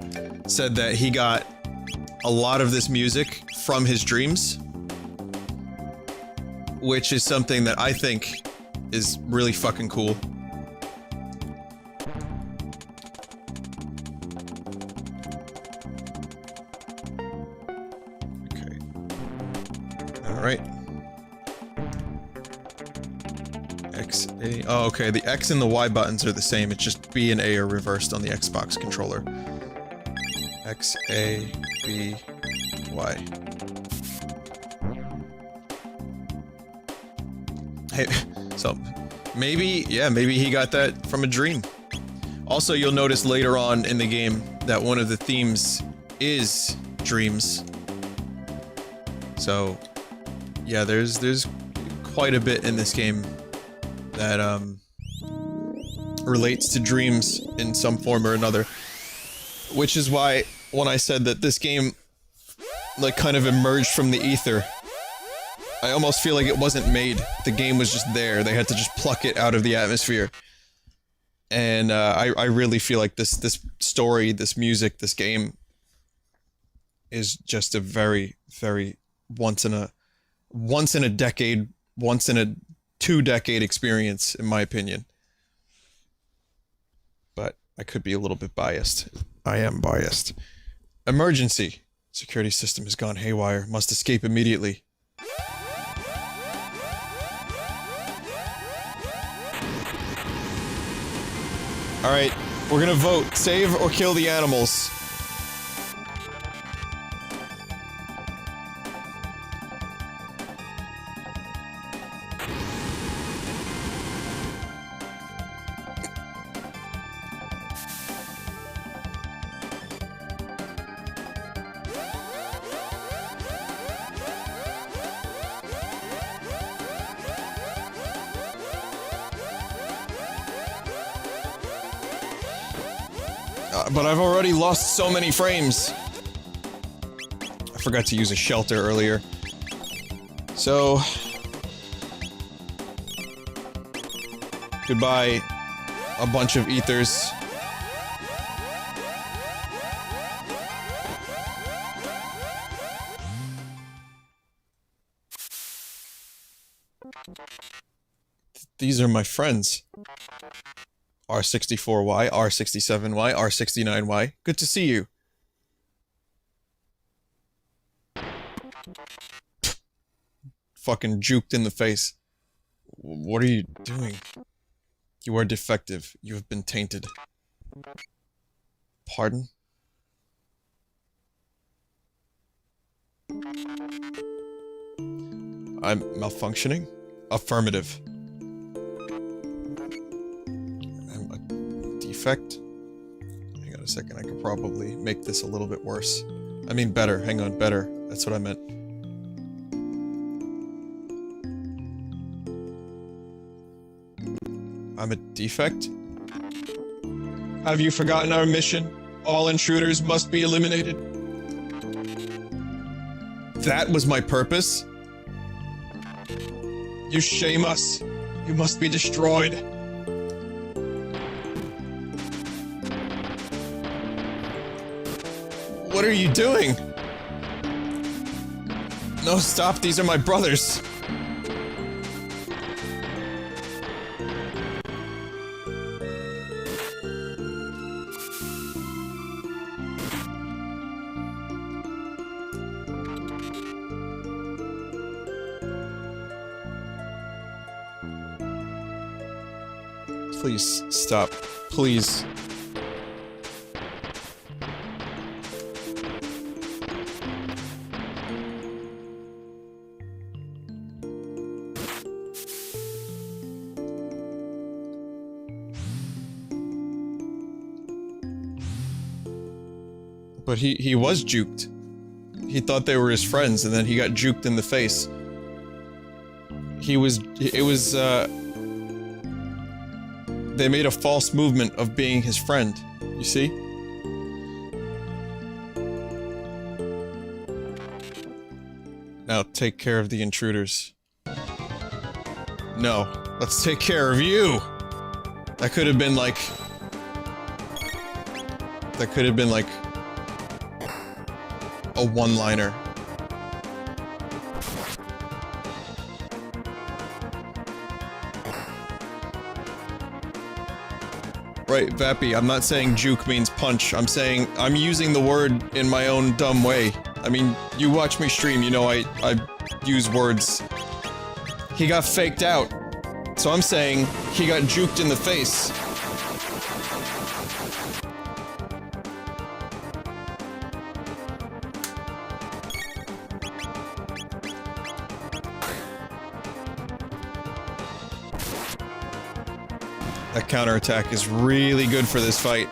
A: said that he got a lot of this music from his dreams. which is something that I think is really fucking cool. Okay. Alright. X, A... Oh, okay, the X and the Y buttons are the same, it's just B and A are reversed on the Xbox controller. X, A, B, Y. Hey, so, maybe, yeah, maybe he got that from a dream. Also, you'll notice later on in the game that one of the themes is dreams. So, yeah, there's quite a bit in this game that, relates to dreams in some form or another. Which is why, when I said that this game, like, kind of emerged from the ether, I almost feel like it wasn't made. The game was just there. They had to just pluck it out of the atmosphere. And, I really feel like this story, this music, this game is just a very, very once in a decade, once in a 2-decade experience, in my opinion. But I could be a little bit biased. I am biased. Emergency. Security system has gone haywire. Must escape immediately. Alright, we're gonna vote. Save or kill the animals. But I've already lost so many frames. I forgot to use a shelter earlier. So... goodbye, a bunch of ethers. These are my friends. R64Y, R67Y, R69Y. Good to see you. Fucking juked in the face. What are you doing? You are defective. You have been tainted. Pardon? I'm malfunctioning? Affirmative. Defect. Hang on a second, I could probably make this a little bit worse. I mean better, hang on, better. That's what I meant. I'm a defect? Have you forgotten our mission? All intruders must be eliminated. That was my purpose? You shame us. You must be destroyed. What are you doing? No, stop, these are my brothers. Please, stop. Please. But he was juked. He thought they were his friends, and then he got juked in the face. They made a false movement of being his friend, you see? Now take care of the intruders. No, let's take care of you! That could have been like... That could have been like... a one-liner. Right, Vappy, I'm not saying juke means punch. I'm saying I'm using the word in my own dumb way. I mean, you watch me stream, you know I use words. He got faked out. So I'm saying he got juked in the face. That counterattack is really good for this fight.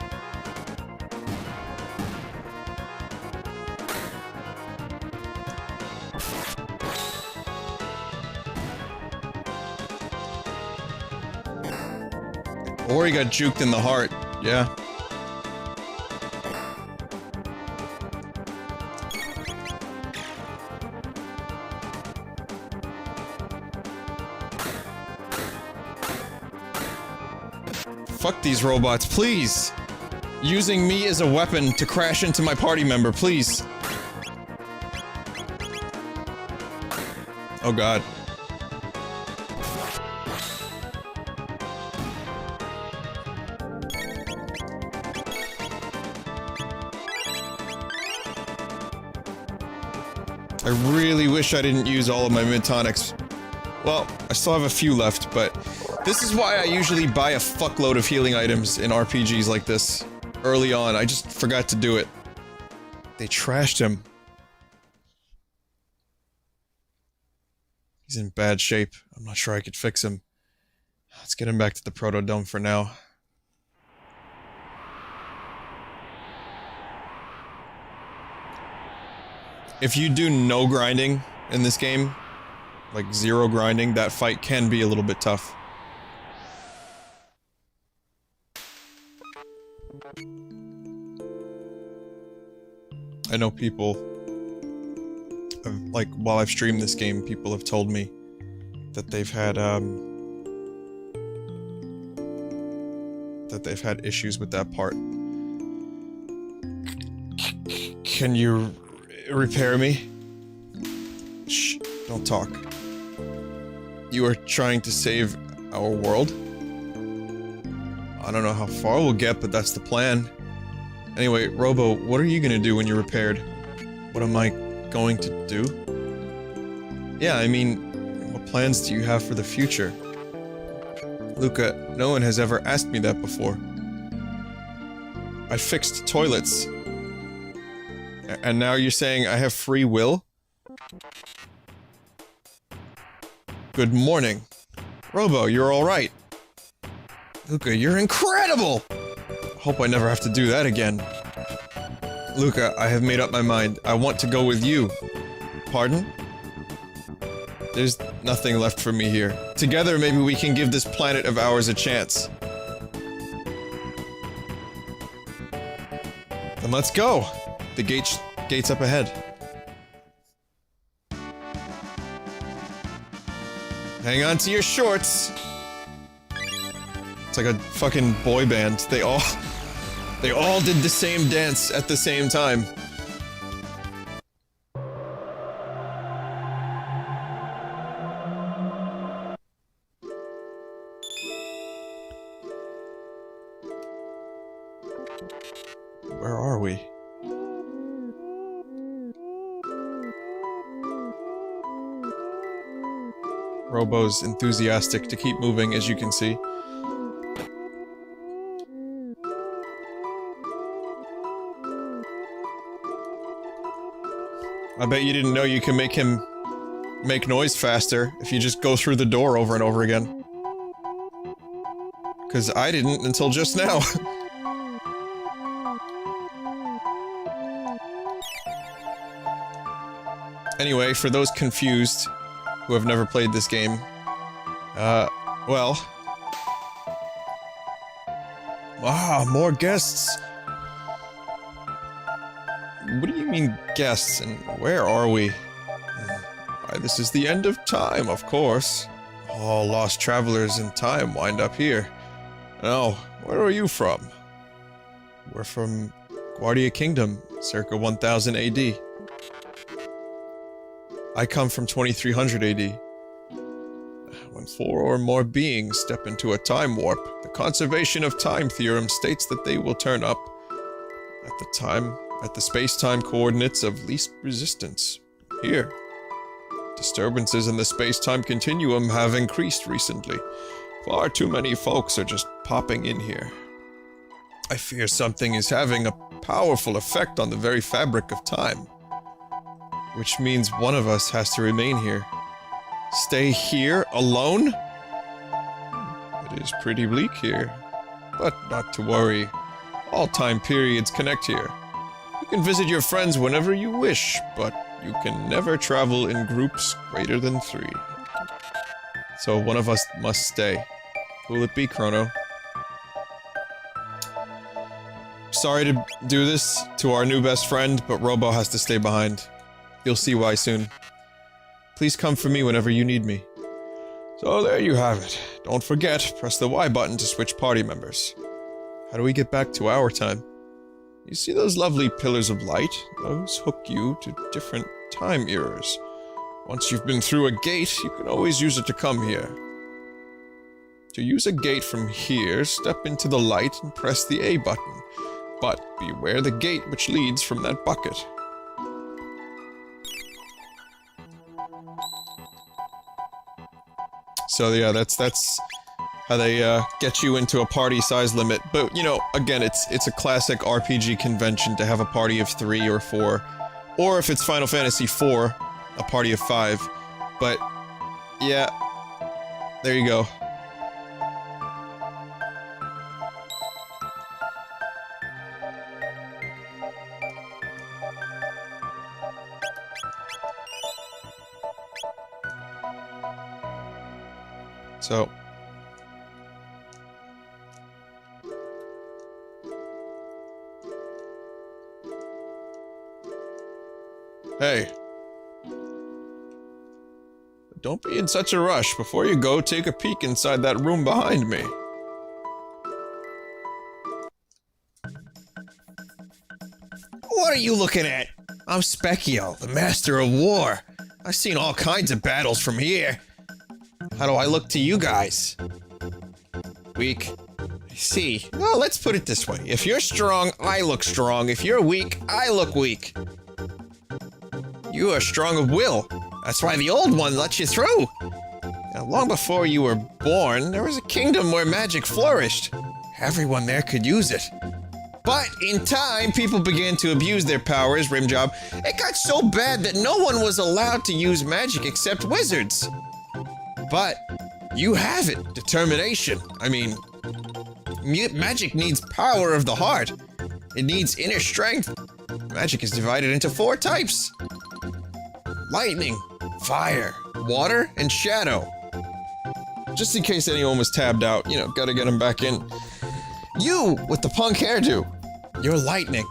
A: Or he got juked in the heart, yeah. Fuck these robots, please! Using me as a weapon to crash into my party member, please! Oh god. I really wish I didn't use all of my mid-tonics. Well, I still have a few left, but this is why I usually buy a fuckload of healing items in RPGs like this. Early on, I just forgot to do it. They trashed him. He's in bad shape. I'm not sure I could fix him. Let's get him back to the Proto-Dome for now. If you do no grinding in this game, like zero grinding, that fight can be a little bit tough. I know people, like, while I've streamed this game, people have told me that they've had issues with that part. Can you repair me? Shh, don't talk. You are trying to save our world? I don't know how far we'll get, but that's the plan. Anyway, Robo, what are you gonna do when you're repaired? What am I going to do? Yeah, I mean, what plans do you have for the future? Luca, no one has ever asked me that before. I fixed toilets. And now you're saying I have free will? Good morning. Robo, you're alright. Luca, you're incredible! Hope I never have to do that again. Luca, I have made up my mind. I want to go with you. Pardon? There's nothing left for me here. Together, maybe we can give this planet of ours a chance. Then let's go! The gate's up ahead. Hang on to your shorts! It's like a fucking boy band. They all did the same dance at the same time. Where are we? Robo's enthusiastic to keep moving, as you can see. I bet you didn't know you can make him make noise faster if you just go through the door over and over again. 'Cause I didn't until just now. Anyway, for those confused who have never played this game, well... Ah, more guests! What do you mean, guests, and where are we? Why, this is the end of time, of course. All lost travelers in time wind up here. Now, where are you from? We're from Guardia Kingdom, circa 1000 AD. I come from 2300 AD. When When 4 or more beings step into a time warp, the conservation of time theorem states that they will turn up at the space-time coordinates of least resistance. Here. Disturbances in the space-time continuum have increased recently. Far too many folks are just popping in here. I fear something is having a powerful effect on the very fabric of time. Which means one of us has to remain here. Stay here alone? It is pretty bleak here. But not to worry. All time periods connect here. You can visit your friends whenever you wish, but you can never travel in groups greater than 3. So one of us must stay. Who will it be, Chrono? Sorry to do this to our new best friend, but Robo has to stay behind. You'll see why soon. Please come for me whenever you need me. So there you have it. Don't forget, press the Y button to switch party members. How do we get back to our time? You see those lovely pillars of light? Those hook you to different time eras. Once you've been through a gate, you can always use it to come here. To use a gate from here, step into the light and press the A button. But beware the gate which leads from that bucket. So yeah, that's how they get you into a party size limit. But you know, again, it's a classic RPG convention to have a party of 3 or 4, or if it's Final Fantasy IV, a party of 5. But yeah, there you go. So hey, don't be in such a rush. Before you go, take a peek inside that room behind me.
B: What are you looking at? I'm Specchio, the master of war. I've seen all kinds of battles from here. How do I look to you guys? Weak. I see. Well, let's put it this way. If you're strong, I look strong. If you're weak, I look weak. You are strong of will. That's why the old one let you through. Now, long before you were born, there was a kingdom where magic flourished. Everyone there could use it. But in time, people began to abuse their powers, Rimjob. It got so bad that no one was allowed to use magic except wizards. But you have it. Determination. I mean, magic needs power of the heart. It needs inner strength. Magic is divided into 4 types. Lightning, fire, water, and shadow. Just in case anyone was tabbed out, you know, gotta get them back in. You, with the punk hairdo, you're lightning.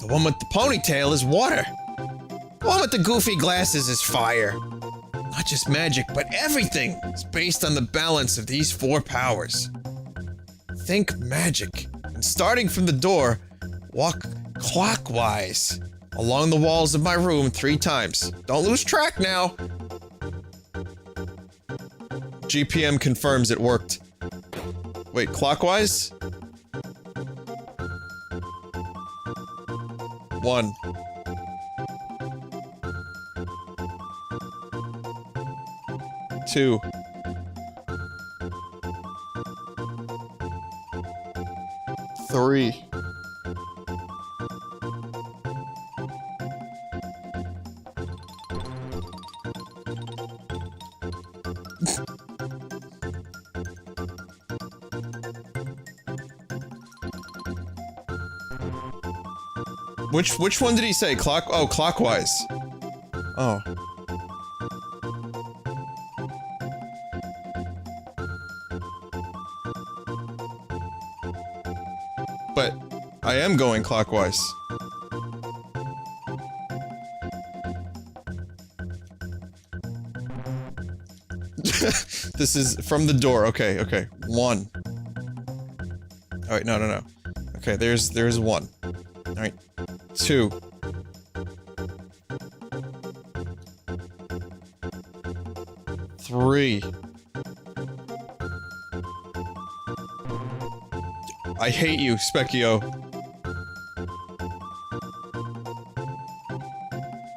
B: The one with the ponytail is water. The one with the goofy glasses is fire. Not just magic, but everything is based on the balance of these 4 powers. Think magic, and starting from the door, walk clockwise along the walls of my room 3 times. Don't lose track now. GPM confirms it worked. Wait, clockwise? 1. 2. 3. 'Which one did he say? Oh, clockwise. Oh. But I am going clockwise. This is from the door. Okay, okay. 1. Alright, no. Okay, there's 1. Alright. 2. 3.
A: 3. I hate you, Specchio.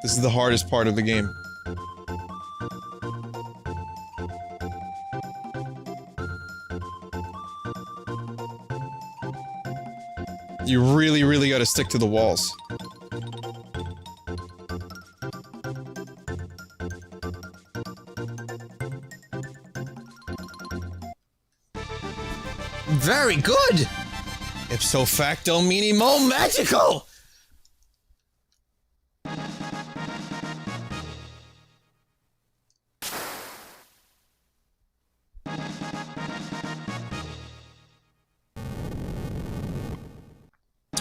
A: This is the hardest part of the game. You really, really gotta stick to the walls.
B: Very good! Ipso facto minimo magical!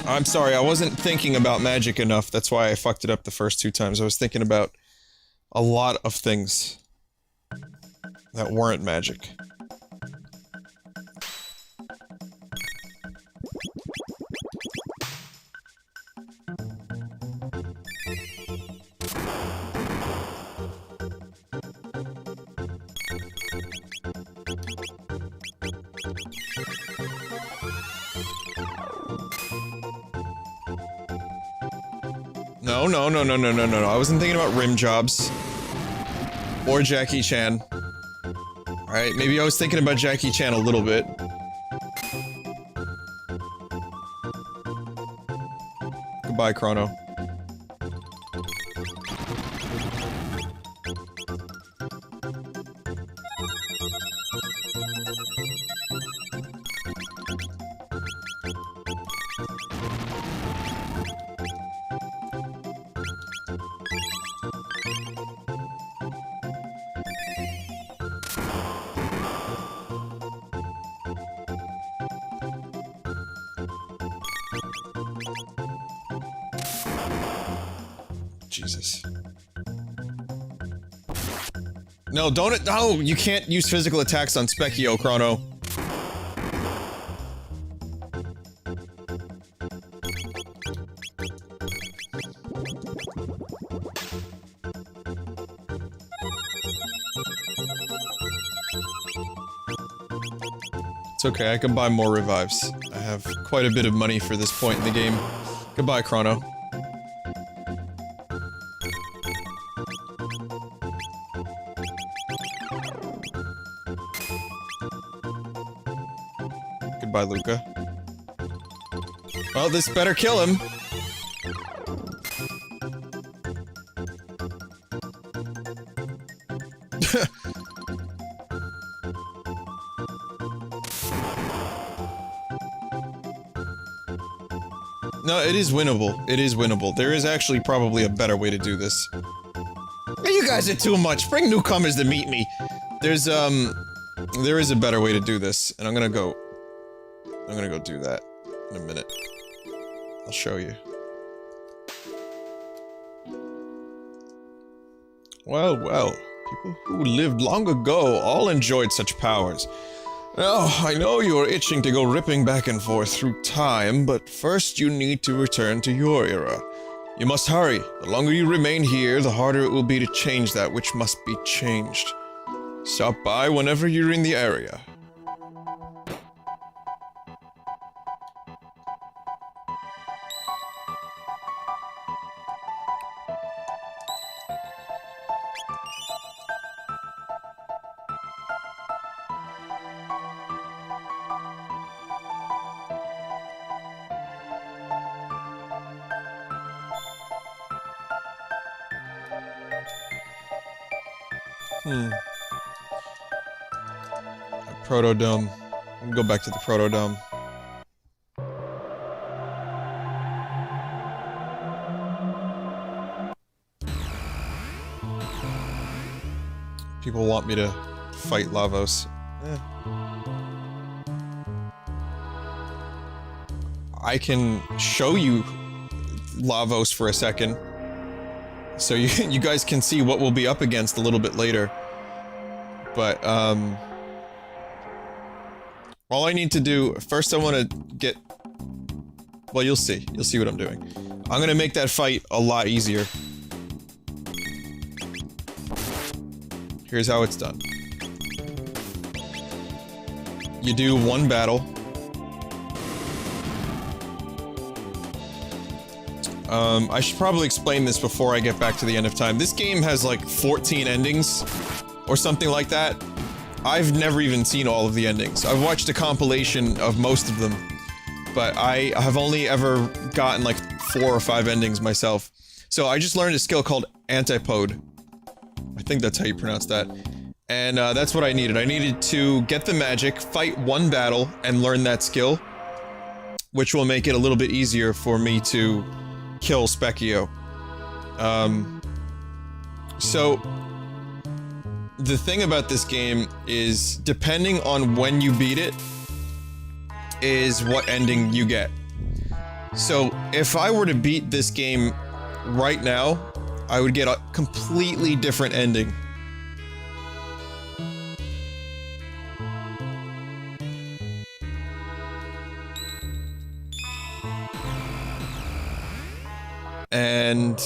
A: I'm sorry, I wasn't thinking about magic enough. That's why I fucked it up the first 2 times. I was thinking about a lot of things that weren't magic. No. I wasn't thinking about rim jobs. Or Jackie Chan. Alright, maybe I was thinking about Jackie Chan a little bit. Goodbye, Chrono. Jesus. No, don't- no! You can't use physical attacks on Specchio, Chrono. It's okay, I can buy more revives. I have quite a bit of money for this point in the game. Goodbye, Chrono. Goodbye, Luca. Well, this better kill him. No, it is winnable. It is winnable. There is actually probably a better way to do this. You guys are too much. Bring newcomers to meet me. There is a better way to do this, and I'm gonna go do that in a minute. I'll show you. Well, well. People who lived long ago all enjoyed such powers. Now, I know you are itching to go ripping back and forth through time, but first you need to return to your era. You must hurry. The longer you remain here, the harder it will be to change that which must be changed. Stop by whenever you're in the area. Protodome. We can go back to the Protodome. People want me to fight Lavos. I can show you Lavos for a second. So you guys can see what we'll be up against a little bit later. But, all I need to do, first I want to get... Well, you'll see. You'll see what I'm doing. I'm gonna make that fight a lot easier. Here's how it's done. You do one battle. I should probably explain this before I get back to the end of time. This game has like 14 endings, or something like that. I've never even seen all of the endings. I've watched a compilation of most of them, but I have only ever gotten like 4 or 5 endings myself. So I just learned a skill called Antipode. I think that's how you pronounce that. And that's what I needed. I needed to get the magic, fight one battle, and learn that skill, which will make it a little bit easier for me to kill Specchio. So the thing about this game is, depending on when you beat it, is what ending you get. So if I were to beat this game right now, I would get a completely different ending. And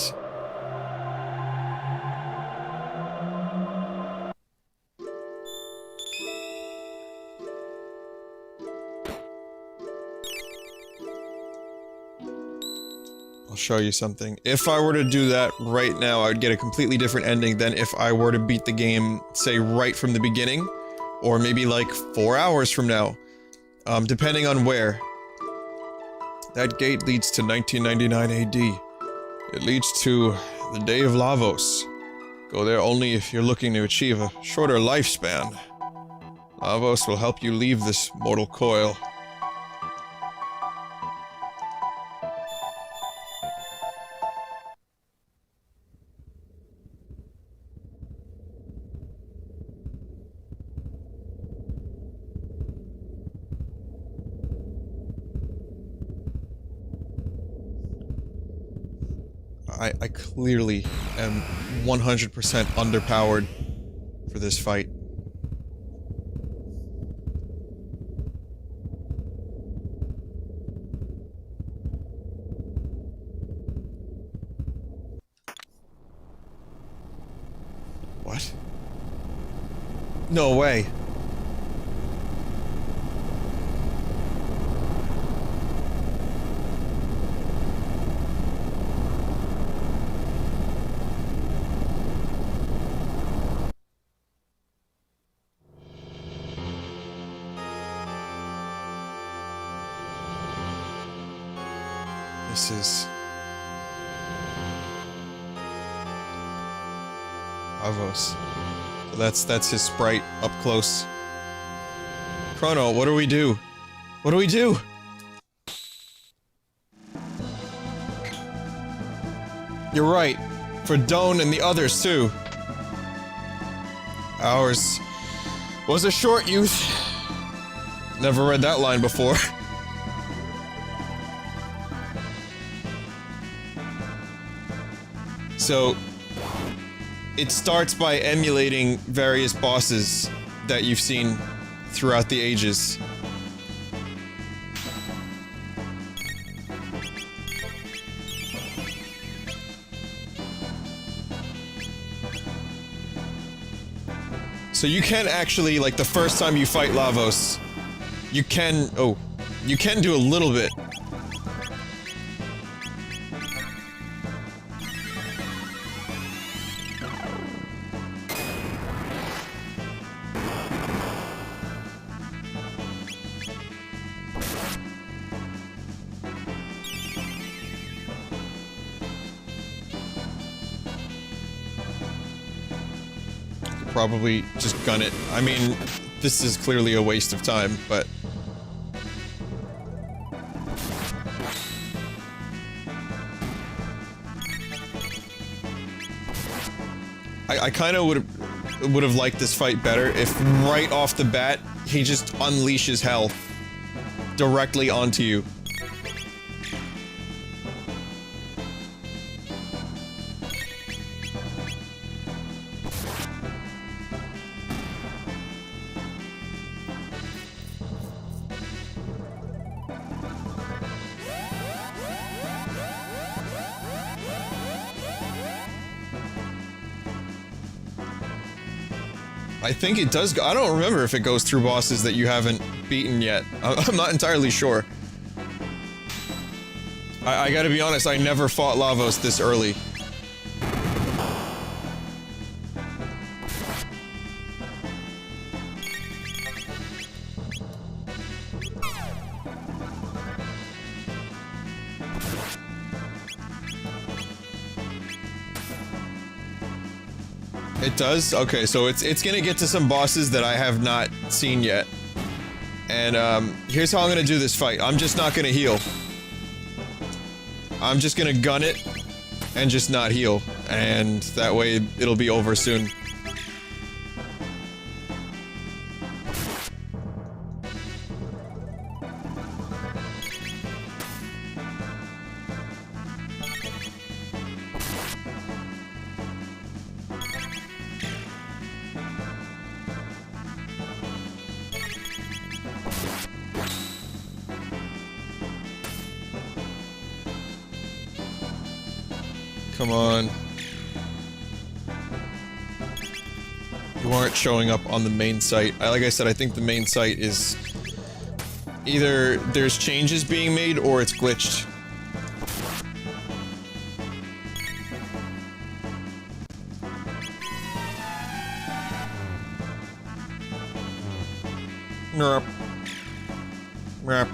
A: I'll show you something. If I were to do that right now, I would get a completely different ending than if I were to beat the game, say, right from the beginning, or maybe like 4 hours from now, depending on where. That gate leads to 1999 AD. It leads to the Day of Lavos. Go there only if you're looking to achieve a shorter lifespan. Lavos will help you leave this mortal coil. I clearly am 100% underpowered for this fight. What? No way. This is... Avos. So that's his sprite up close. Chrono, what do we do? What do we do? You're right. For Doan and the others, too. Ours was a short youth. Never read that line before. So, it starts by emulating various bosses that you've seen throughout the ages. So you can actually, like, the first time you fight Lavos, you can do a little bit. Probably just gun it. I mean, this is clearly a waste of time, but... I kind of would have liked this fight better if right off the bat, he just unleashes health directly onto you. I think it does go- I don't remember if it goes through bosses that you haven't beaten yet. I'm not entirely sure. I gotta be honest, I never fought Lavos this early. It does? Okay, so it's gonna get to some bosses that I have not seen yet. And, here's how I'm gonna do this fight. I'm just not gonna heal. I'm just gonna gun it, and just not heal. And that way, it'll be over soon. Come on. You aren't showing up on the main site. Like I said, I think the main site is... either there's changes being made, or it's glitched. Nerp. Nerp.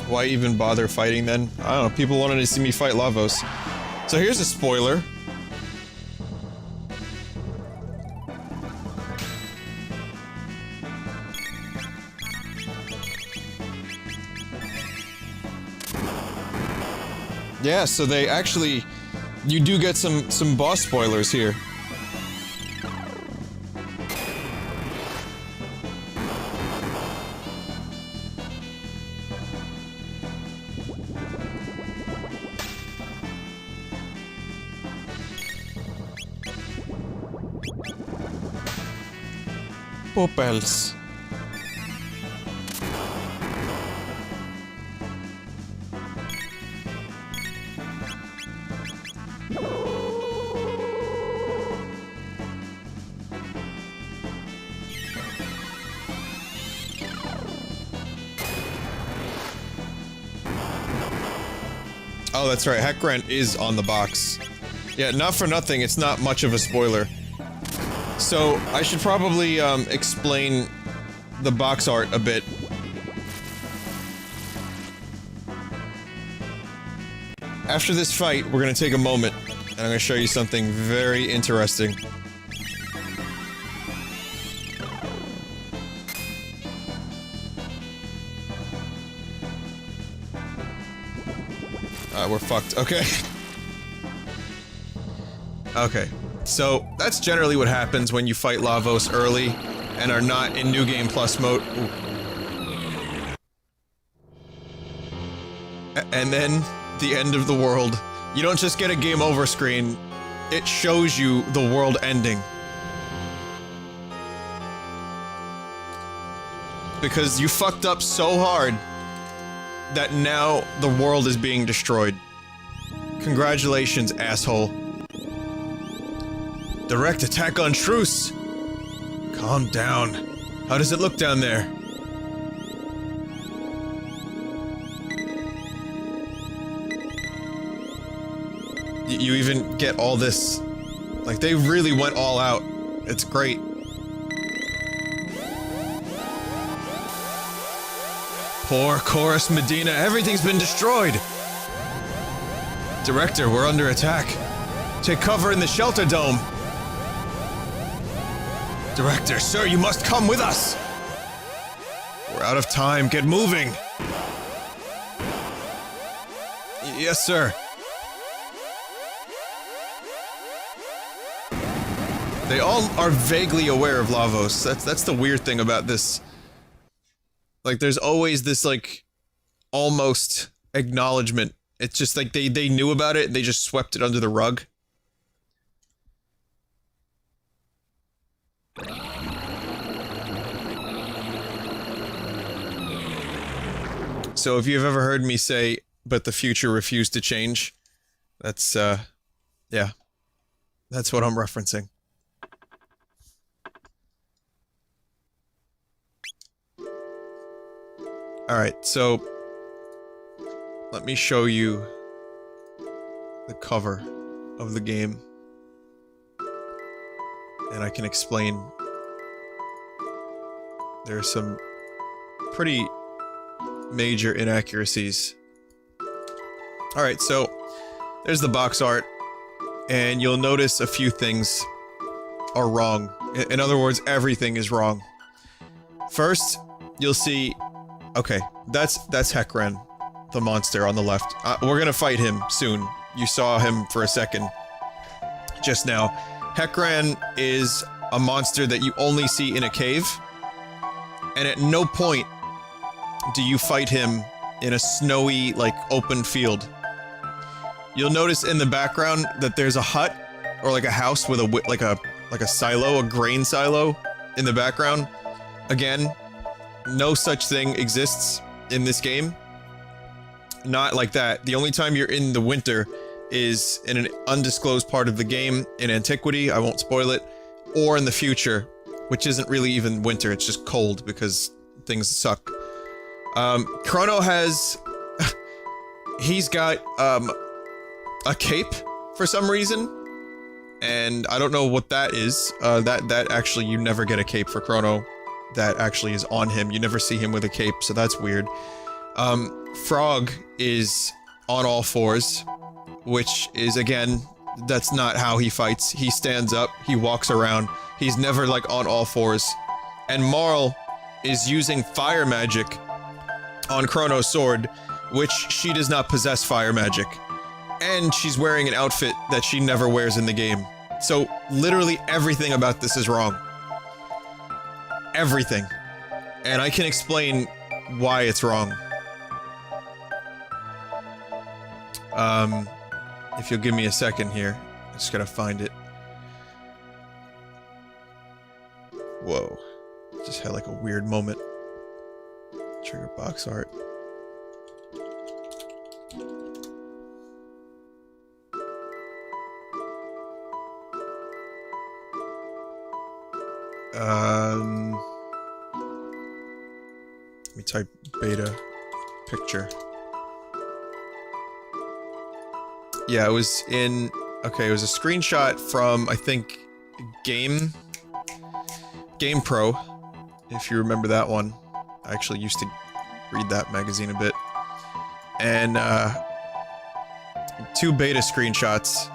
A: Why even bother fighting then? I don't know, people wanted to see me fight Lavos. So here's a spoiler. Yeah, so they actually... you do get some boss spoilers here. Popels. Oh, that's right, Heck Rent is on the box. Yeah, not for nothing, it's not much of a spoiler. So, I should probably, explain the box art a bit. After this fight, we're gonna take a moment, and I'm gonna show you something very interesting. We're fucked. Okay. Okay. So, that's generally what happens when you fight Lavos early and are not in New Game Plus mode. Ooh. And then, the end of the world. You don't just get a game over screen, it shows you the world ending. Because you fucked up so hard that now the world is being destroyed. Congratulations, asshole. Direct attack on truce! Calm down. How does it look down there? You even get all this. Like, they really went all out. It's great. Poor Chorus Medina, everything's been destroyed! Director, we're under attack. Take cover in the shelter dome. Director, sir, you must come with us! We're out of time, get moving! Yes, sir. They all are vaguely aware of Lavos. That's the weird thing about this. Like, there's always this, like, almost acknowledgement. It's just like they knew about it and they just swept it under the rug. So if you've ever heard me say, but the future refused to change, that's Yeah. That's what I'm referencing. Alright, so... let me show you the cover of the game. And I can explain. There are some pretty major inaccuracies. Alright, so there's the box art, and you'll notice a few things are wrong. In other words, everything is wrong. First, you'll see... okay, that's Heckran, the monster on the left. We're gonna fight him soon. You saw him for a second just now. Heckran is a monster that you only see in a cave, and at no point do you fight him in a snowy, like, open field. You'll notice in the background that there's a hut, or like a house with a like a silo, a grain silo in the background. Again, no such thing exists in this game. Not like that. The only time you're in the winter is in an undisclosed part of the game in antiquity, I won't spoil it, or in the future, which isn't really even winter, it's just cold because things suck. Chrono has... he's got, a cape for some reason, and I don't know what that is. That actually, you never get a cape for Chrono. That actually is on him. You never see him with a cape, so that's weird. Frog is on all fours, which is, again, that's not how he fights. He stands up, he walks around, he's never, like, on all fours. And Marl is using fire magic on Chrono's sword, which she does not possess fire magic. And she's wearing an outfit that she never wears in the game. So, literally everything about this is wrong. Everything. And I can explain why it's wrong. If you'll give me a second here. I just gotta find it. Whoa. Just had like a weird moment. Trigger box art. Let me type beta picture. Yeah, it was in... okay, it was a screenshot from, I think, Game Pro, if you remember that one. I actually used to read that magazine a bit. And, two beta screenshots.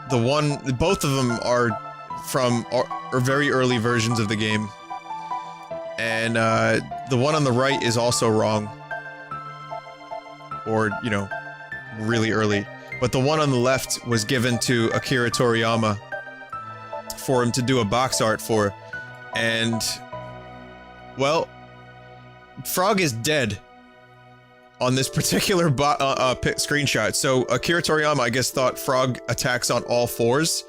A: The one... both of them are from... are very early versions of the game. And, the one on the right is also wrong. Or, you know, really early. But the one on the left was given to Akira Toriyama for him to do a box art for. And, well, Frog is dead on this particular screenshot. So Akira Toriyama, I guess, thought Frog attacks on all fours.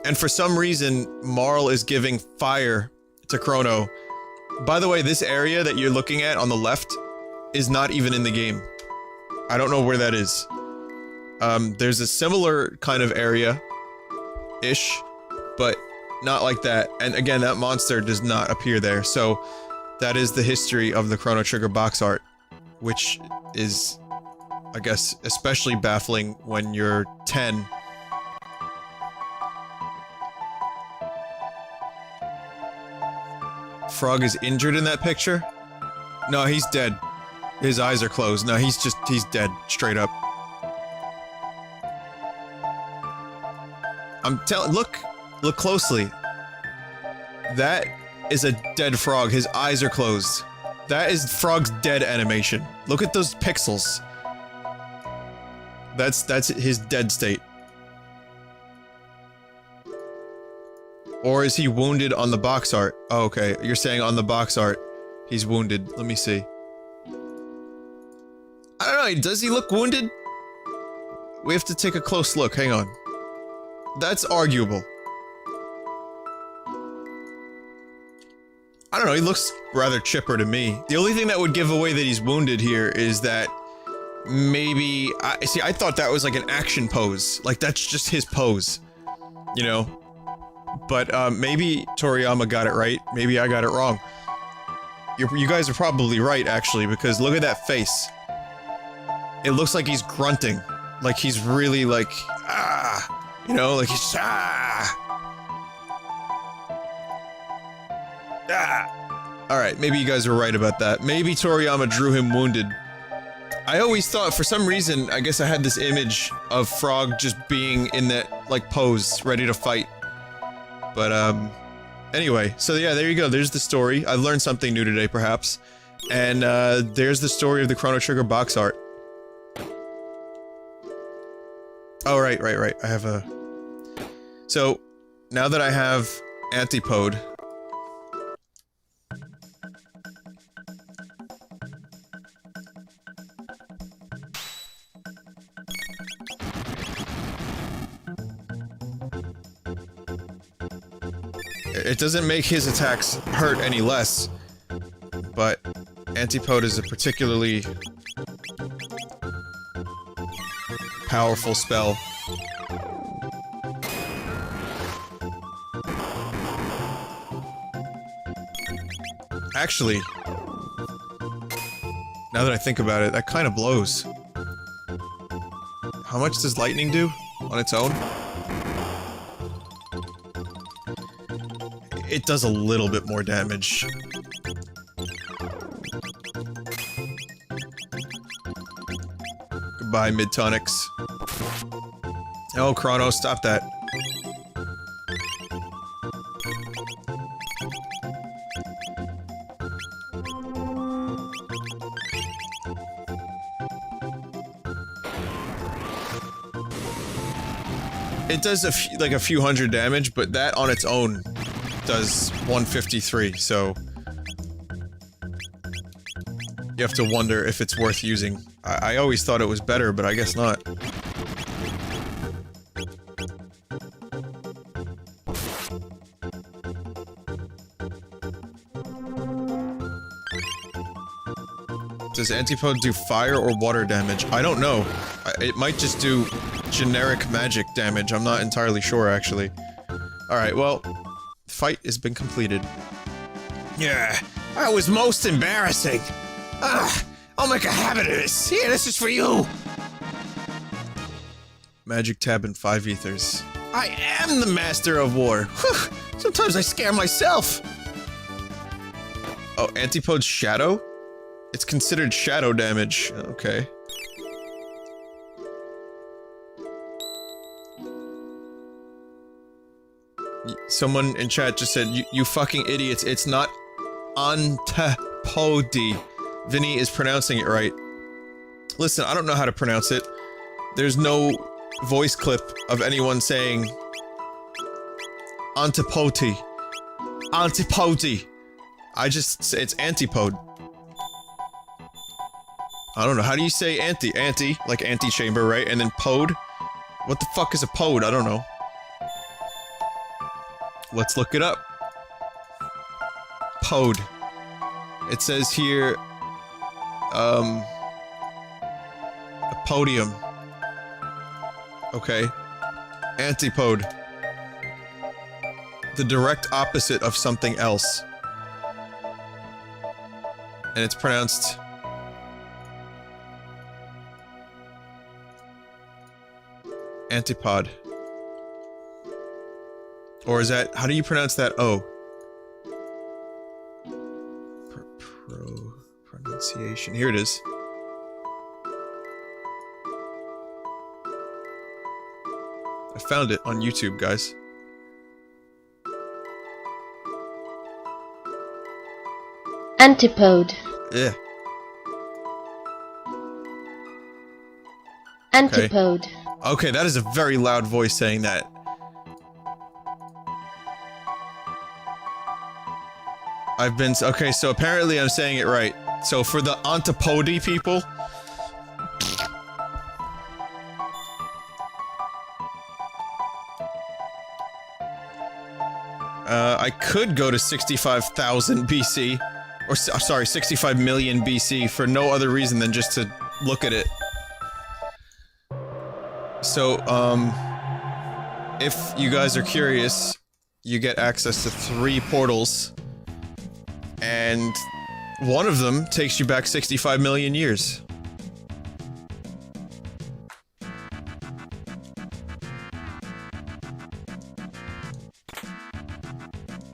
A: And for some reason, Marl is giving fire to Chrono. By the way, this area that you're looking at on the left is not even in the game. I don't know where that is. There's a similar kind of area-ish, but not like that. And again, that monster does not appear there. So that is the history of the Chrono Trigger box art, which is, I guess, especially baffling when you're 10. Frog is injured in that picture? No, he's dead. His eyes are closed. No, he's dead, straight up. Look closely. That is a dead frog. His eyes are closed. That is Frog's dead animation. Look at those pixels. That's his dead state. Or is he wounded on the box art? Oh, okay. You're saying on the box art, he's wounded. Let me see. I don't know, does he look wounded? We have to take a close look, hang on. That's arguable. I don't know, he looks rather chipper to me. The only thing that would give away that he's wounded here is that maybe... see, I thought that was like an action pose. Like, that's just his pose. You know? But, maybe Toriyama got it right. Maybe I got it wrong. You guys are probably right, actually, because look at that face. It looks like he's grunting. Like he's really like, ah! You know, like he's, ah! Ah! Alright, maybe you guys are right about that. Maybe Toriyama drew him wounded. I always thought, for some reason, I guess I had this image of Frog just being in that, like, pose, ready to fight. But, anyway, so yeah, there you go, there's the story. I've learned something new today, perhaps. And, there's the story of the Chrono Trigger box art. Oh, right, I have a... So, now that I have Antipode... It doesn't make his attacks hurt any less, but Antipode is a particularly powerful spell. Actually, now that I think about it, that kind of blows. How much does lightning do on its own? It does a little bit more damage. Goodbye, mid-tonics. Oh, Chrono, stop that. It does a few hundred damage, but that on its own does 153, so you have to wonder if it's worth using. I always thought it was better, but I guess not. Does Antipode do fire or water damage? I don't know. It might just do generic magic damage. I'm not entirely sure, actually. Alright, well, fight has been completed.
B: Yeah, that was most embarrassing. I'll make a habit of this. Here, this is for you.
A: Magic tab and 5 ethers.
B: I am the master of war. Whew, sometimes I scare myself.
A: Oh, Antipode's shadow? It's considered shadow damage. Okay. Someone in chat just said, you fucking idiots, it's not Antipode. Vinny is pronouncing it right. Listen, I don't know how to pronounce it. There's no voice clip of anyone saying Antipode. Antipode. I just say it's Antipode. I don't know, how do you say anti? Anti, like antechamber, right? And then pode? What the fuck is a pode? I don't know. Let's look it up. Pode. It says here, a podium. Okay. Antipode. The direct opposite of something else. And it's pronounced... Antipod. Or is that... how do you pronounce that O? Pronunciation. Here it is. I found it on YouTube, guys.
C: Antipode.
A: Yeah.
C: Antipode.
A: Okay, that is a very loud voice saying that. I've been... okay, so apparently I'm saying it right. So for the Antipode people... I could go to 65,000 BC. Or, sorry, 65 million BC for no other reason than just to look at it. So, if you guys are curious, you get access to 3 portals, and one of them takes you back 65 million years.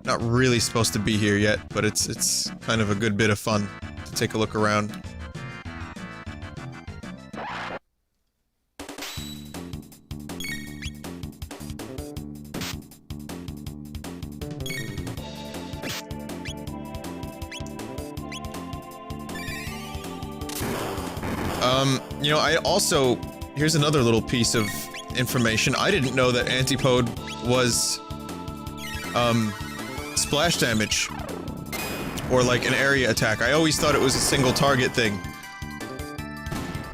A: Not really supposed to be here yet, but it's kind of a good bit of fun to take a look around. You know, I also... Here's another little piece of information. I didn't know that Antipode was, splash damage. Or like an area attack. I always thought it was a single target thing.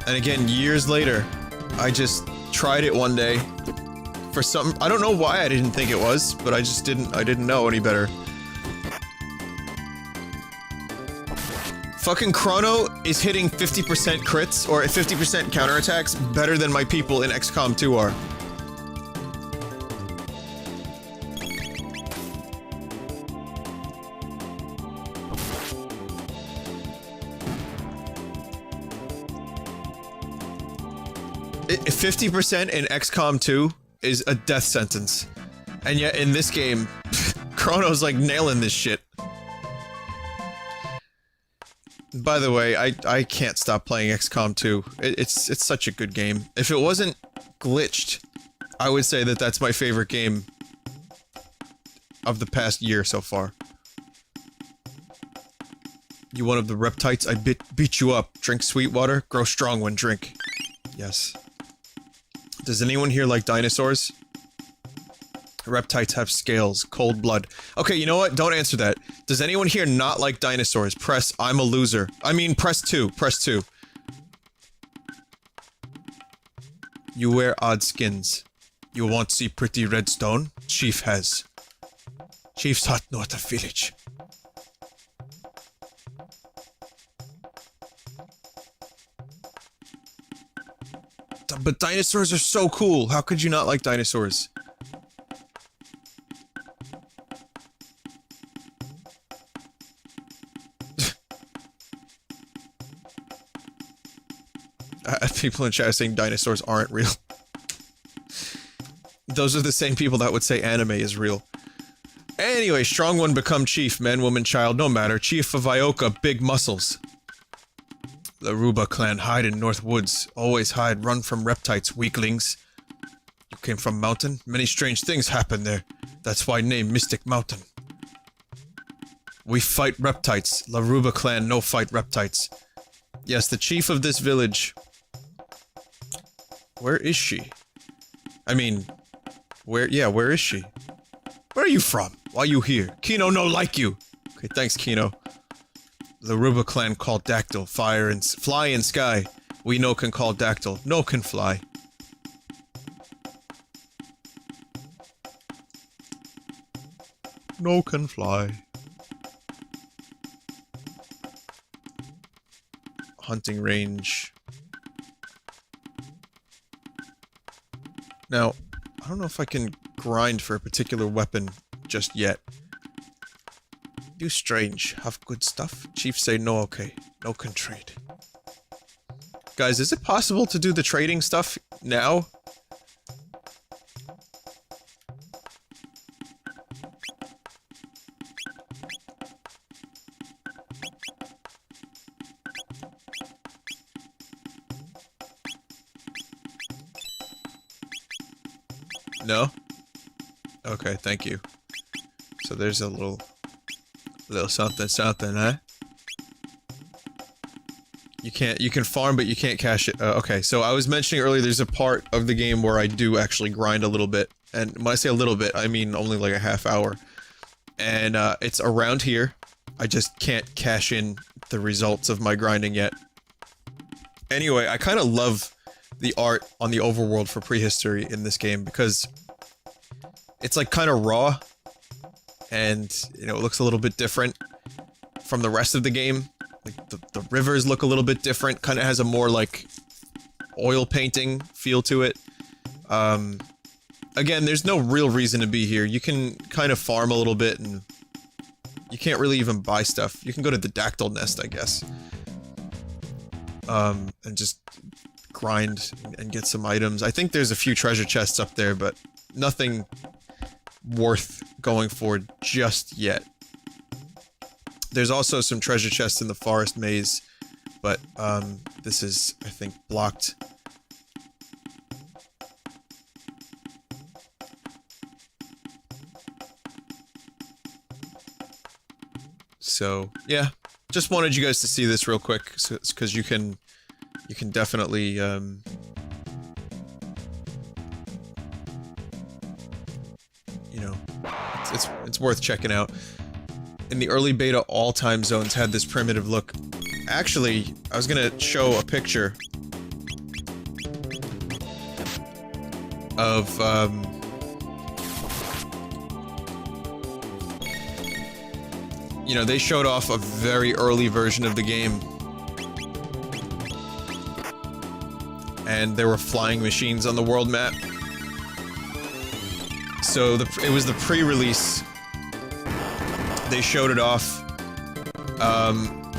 A: And again, years later, I just tried it one day. For some... I don't know why I didn't think it was, but I just didn't... I didn't know any better. Fucking Chrono is hitting 50% crits, or 50% counterattacks, better than my people in XCOM 2 are. If 50% in XCOM 2 is a death sentence. And yet in this game, Chrono's like nailing this shit. By the way, I can't stop playing XCOM 2. It's such a good game. If it wasn't glitched, I would say that that's my favorite game of the past year so far. You one of the reptites? I beat you up. Drink sweet water, grow strong when drink. Yes. Does anyone here like dinosaurs? Reptites have scales, cold blood. Okay, you know what? Don't answer that. Does anyone here not like dinosaurs? Press I'm a loser. I mean, press 2. Press 2. You wear odd skins. You want see pretty red stone? Chief has. Chief's hut north of village. But dinosaurs are so cool. How could you not like dinosaurs? People in chat saying dinosaurs aren't real. Those are the same people that would say anime is real. Anyway, strong one become chief. Man, woman, child, no matter. Chief of Ioka, big muscles. The Ruba clan hide in North Woods. Always hide, run from reptites, weaklings. You came from mountain? Many strange things happen there. That's why name Mystic Mountain. We fight reptites. La Ruba clan no fight reptites. Yes, the chief of this village. Where is she? I mean, where is she? Where are you from? Why you here? Kino no like you! Okay, thanks, Kino. The Ruba clan call Dactyl, fire and fly in sky. We no can call Dactyl, no can fly. No can fly. Hunting range. Now, I don't know if I can grind for a particular weapon just yet. You strange, have good stuff? Chief say no okay, no can trade. Guys, is it possible to do the trading stuff now? No? Okay, thank you. So there's a little something, huh? You can farm, but you can't cash it. Okay, so I was mentioning earlier there's a part of the game where I do actually grind a little bit. And when I say a little bit, I mean only like a half hour. And, it's around here. I just can't cash in the results of my grinding yet. Anyway, I kind of love the art on the overworld for prehistory in this game because it's like kind of raw and, you know, it looks a little bit different from the rest of the game. Like the rivers look a little bit different, kind of has a more like oil painting feel to it. Again, there's no real reason to be here. You can kind of farm a little bit, and you can't really even buy stuff. You can go to the Dactyl Nest, I guess. And just grind and get some items. I think there's a few treasure chests up there, but nothing worth going for just yet. There's also some treasure chests in the forest maze, but this is, I think, blocked. So, yeah, just wanted you guys to see this real quick, because you can definitely, you know, it's worth checking out. In the early beta, all time zones had this primitive look. Actually, I was gonna show a picture of, you know, they showed off a very early version of the game. And there were flying machines on the world map. So it was the pre-release. They showed it off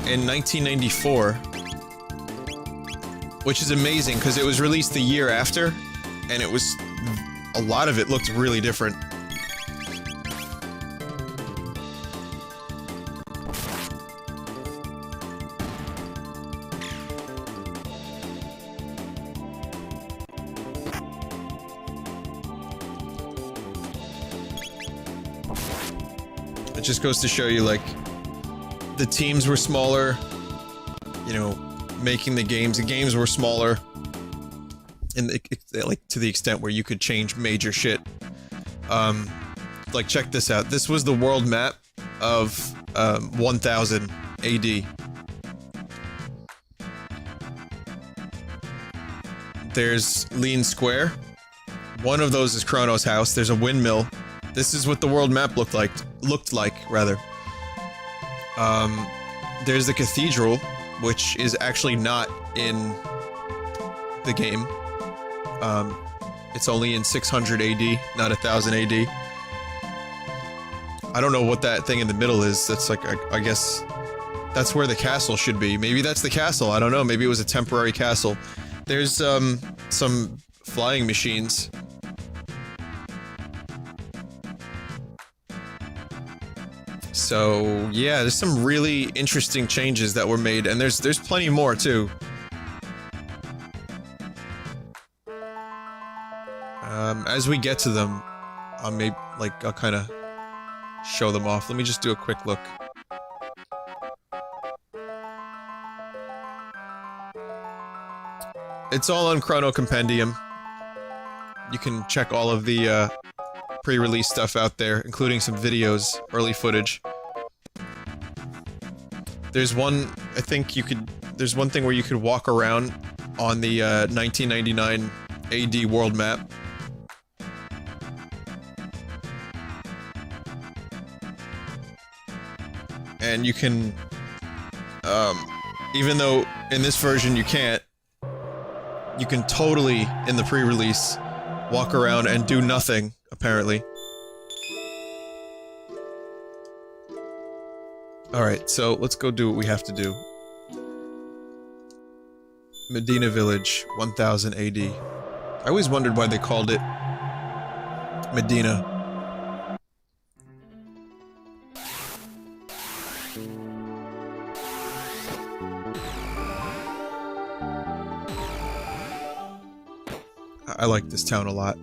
A: in 1994, which is amazing because it was released the year after, and it was, a lot of it looked really different. It just goes to show you, like, the teams were smaller, you know, making the games were smaller, and like, to the extent where you could change major shit. Like, check this out. This was the world map of 1000 AD. There's Lean Square. One of those is Chrono's house. There's a windmill. This is what the world map looked like, rather. There's the cathedral, which is actually not in the game. It's only in 600 AD, not 1000 AD. I don't know what that thing in the middle is. That's like, I guess, that's where the castle should be. Maybe that's the castle, I don't know. Maybe it was a temporary castle. There's, some flying machines. So, yeah, there's some really interesting changes that were made, and there's plenty more, too. As we get to them, I'll kind of show them off. Let me just do a quick look. It's all on Chrono Compendium. You can check all of the, pre-release stuff out there, including some videos, early footage. There's one, I think there's one thing where you could walk around on the 1999 AD world map. And you can, even though in this version you can't, you can totally, in the pre-release, walk around and do nothing, apparently. Alright, so let's go do what we have to do. Medina Village, 1000 AD. I always wondered why they called it Medina. I like this town a lot.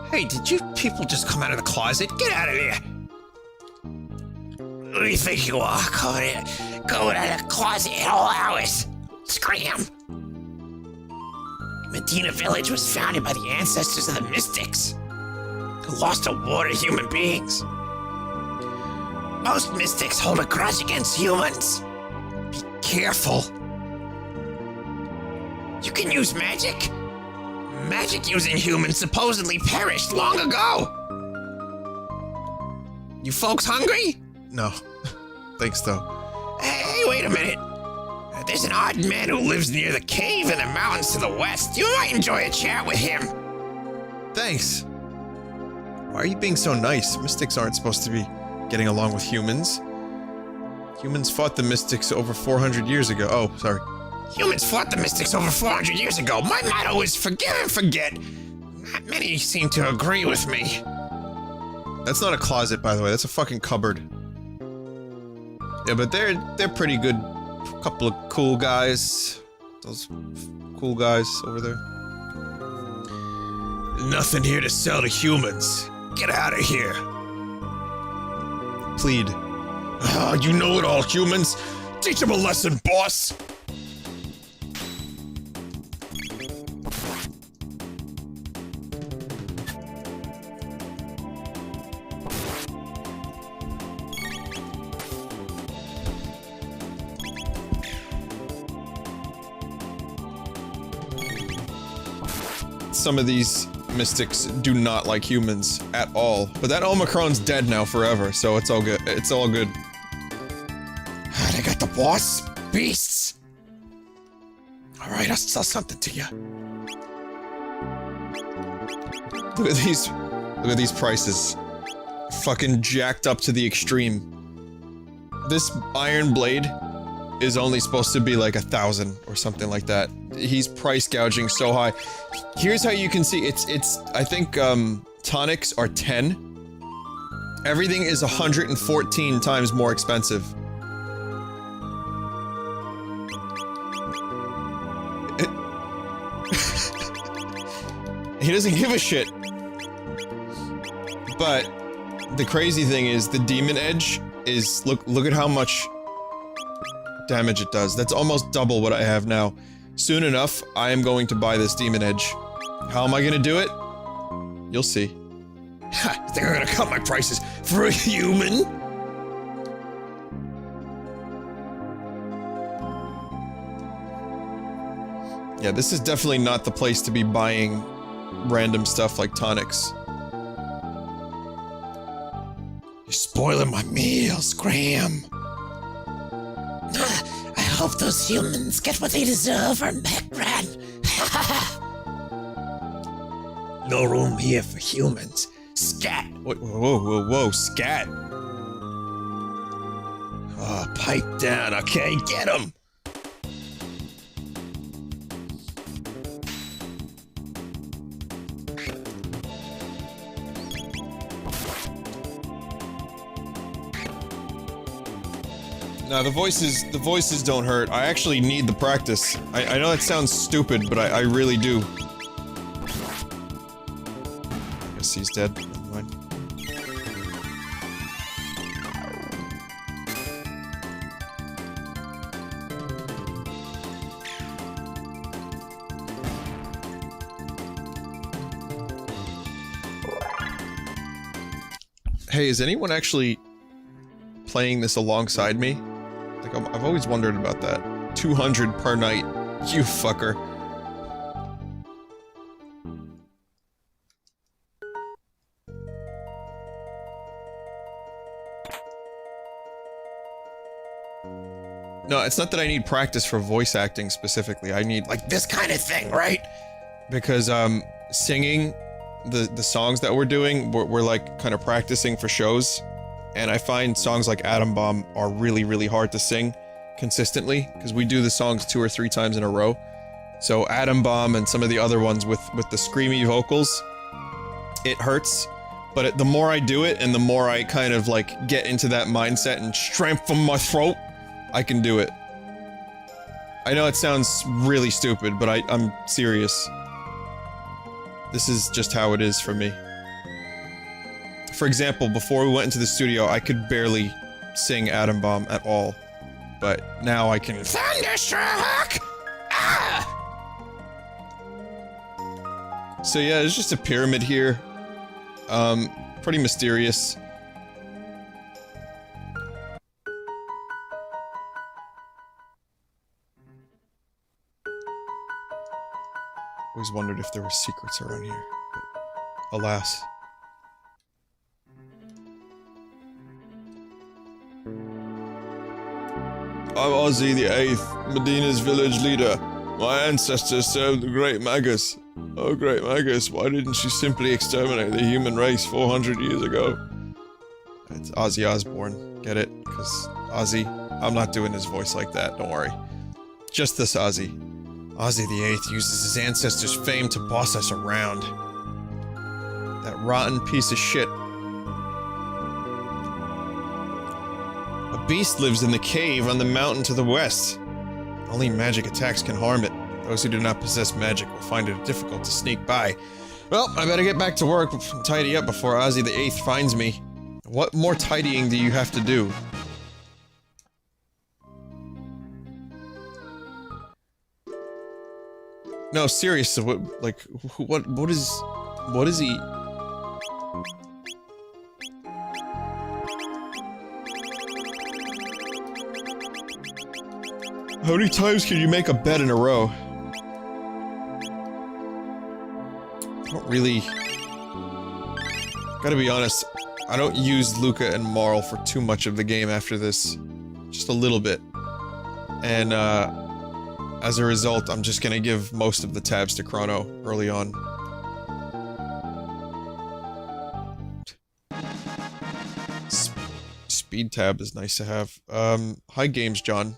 B: Hey, did you people just come out of the closet? Get out of here! Who do you think you are? Going out of the closet at all hours. Scram! Medina Village was founded by the ancestors of the Mystics, who lost a war to human beings. Most Mystics hold a grudge against humans. Be careful. You can use magic. Magic using humans supposedly perished long ago. You folks hungry?
A: No. Thanks, though.
B: Hey, wait a minute. There's an odd man who lives near the cave in the mountains to the west. You might enjoy a chat with him.
A: Thanks. Why are you being so nice? Mystics aren't supposed to be getting along with humans. Humans fought the mystics over 400 years ago. Oh, sorry.
B: Humans fought the mystics over 400 years ago. My motto is forgive and forget. Not many seem to agree with me.
A: That's not a closet, by the way. That's a fucking cupboard. Yeah, but they're pretty good. Couple of cool guys. Those cool guys over there.
B: Nothing here to sell to humans. Get out of here.
A: Plead.
B: Oh, you know it all, humans. Teach them a lesson, boss.
A: Some of these mystics do not like humans at all. But that Omicron's dead now forever, so it's all good. It's all good.
B: They got the boss beasts. Alright, I'll sell something to you.
A: Look at these prices. Fucking jacked up to the extreme. This iron blade is only supposed to be like 1,000 or something like that. He's price gouging so high. Here's how you can see it's I think tonics are 10. Everything is 114 times more expensive. He doesn't give a shit. But the crazy thing is the demon edge is look at how much damage it does. That's almost double what I have now. Soon enough, I am going to buy this demon edge. How am I gonna do it? You'll see.
B: Ha! You think I'm gonna cut my prices for a human?
A: Yeah, this is definitely not the place to be buying random stuff like tonics.
B: You're spoiling my meals, Graham. I hope those humans get what they deserve, or Macran. No room here for humans. Scat!
A: Whoa, whoa, whoa, scat.
B: Oh, pipe down, okay? Get him!
A: No, the voices don't hurt. I actually need the practice. I know that sounds stupid, but I really do. Guess he's dead. Never mind. Hey, is anyone actually playing this alongside me? Like, I've always wondered about that. 200 per night. You fucker. No, it's not that I need practice for voice acting specifically. I need,
B: Like this kind of thing, right?
A: because, singing the songs that we're doing, we're like, kind of practicing for shows. And I find songs like Atom Bomb are really, really hard to sing consistently, because we do the songs 2 or 3 times in a row. So Atom Bomb and some of the other ones with the screamy vocals, it hurts. But the more I do it, and the more I kind of like get into that mindset and strengthen my throat, I can do it. I know it sounds really stupid, but I'm serious. This is just how it is for me. For example, before we went into the studio, I could barely sing Atom Bomb at all. But now I can—
B: Thunderstruck! Ah!
A: So yeah, there's just a pyramid here. Pretty mysterious. Always wondered if there were secrets around here, but alas. I'm Ozzy the Eighth, Medina's village leader. My ancestors served the great Magus. Oh great Magus, why didn't she simply exterminate the human race 400 years ago? It's Ozzy Osbourne, get it? Because Ozzy, I'm not doing his voice like that, don't worry. Just this Ozzy. Ozzy the Eighth uses his ancestors' fame to boss us around. That rotten piece of shit. A beast lives in the cave on the mountain to the west. Only magic attacks can harm it. Those who do not possess magic will find it difficult to sneak by. Well, I better get back to work and tidy up before Ozzy the Eighth finds me. What more tidying do you have to do? No, seriously, what is he? How many times can you make a bed in a row? I don't really... Gotta be honest, I don't use Luca and Marl for too much of the game after this. Just a little bit. And, as a result, I'm just gonna give most of the tabs to Chrono early on. Speed tab is nice to have. Hi Games John.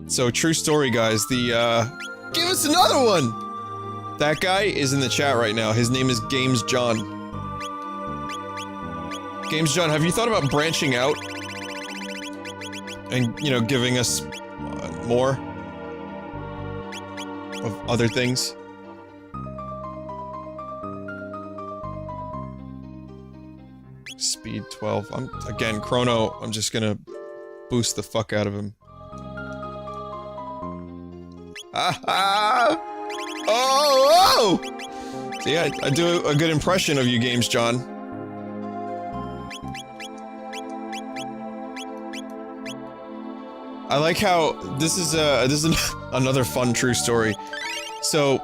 A: So, true story guys, give us another one! That guy is in the chat right now, his name is Games John. Games John, have you thought about branching out? And, you know, giving us more? Of other things? Speed 12. Again, Chrono, I'm just gonna boost the fuck out of him. Ah! Oh! Oh! See, I do a good impression of you, Games John. I like how this is another fun true story. So,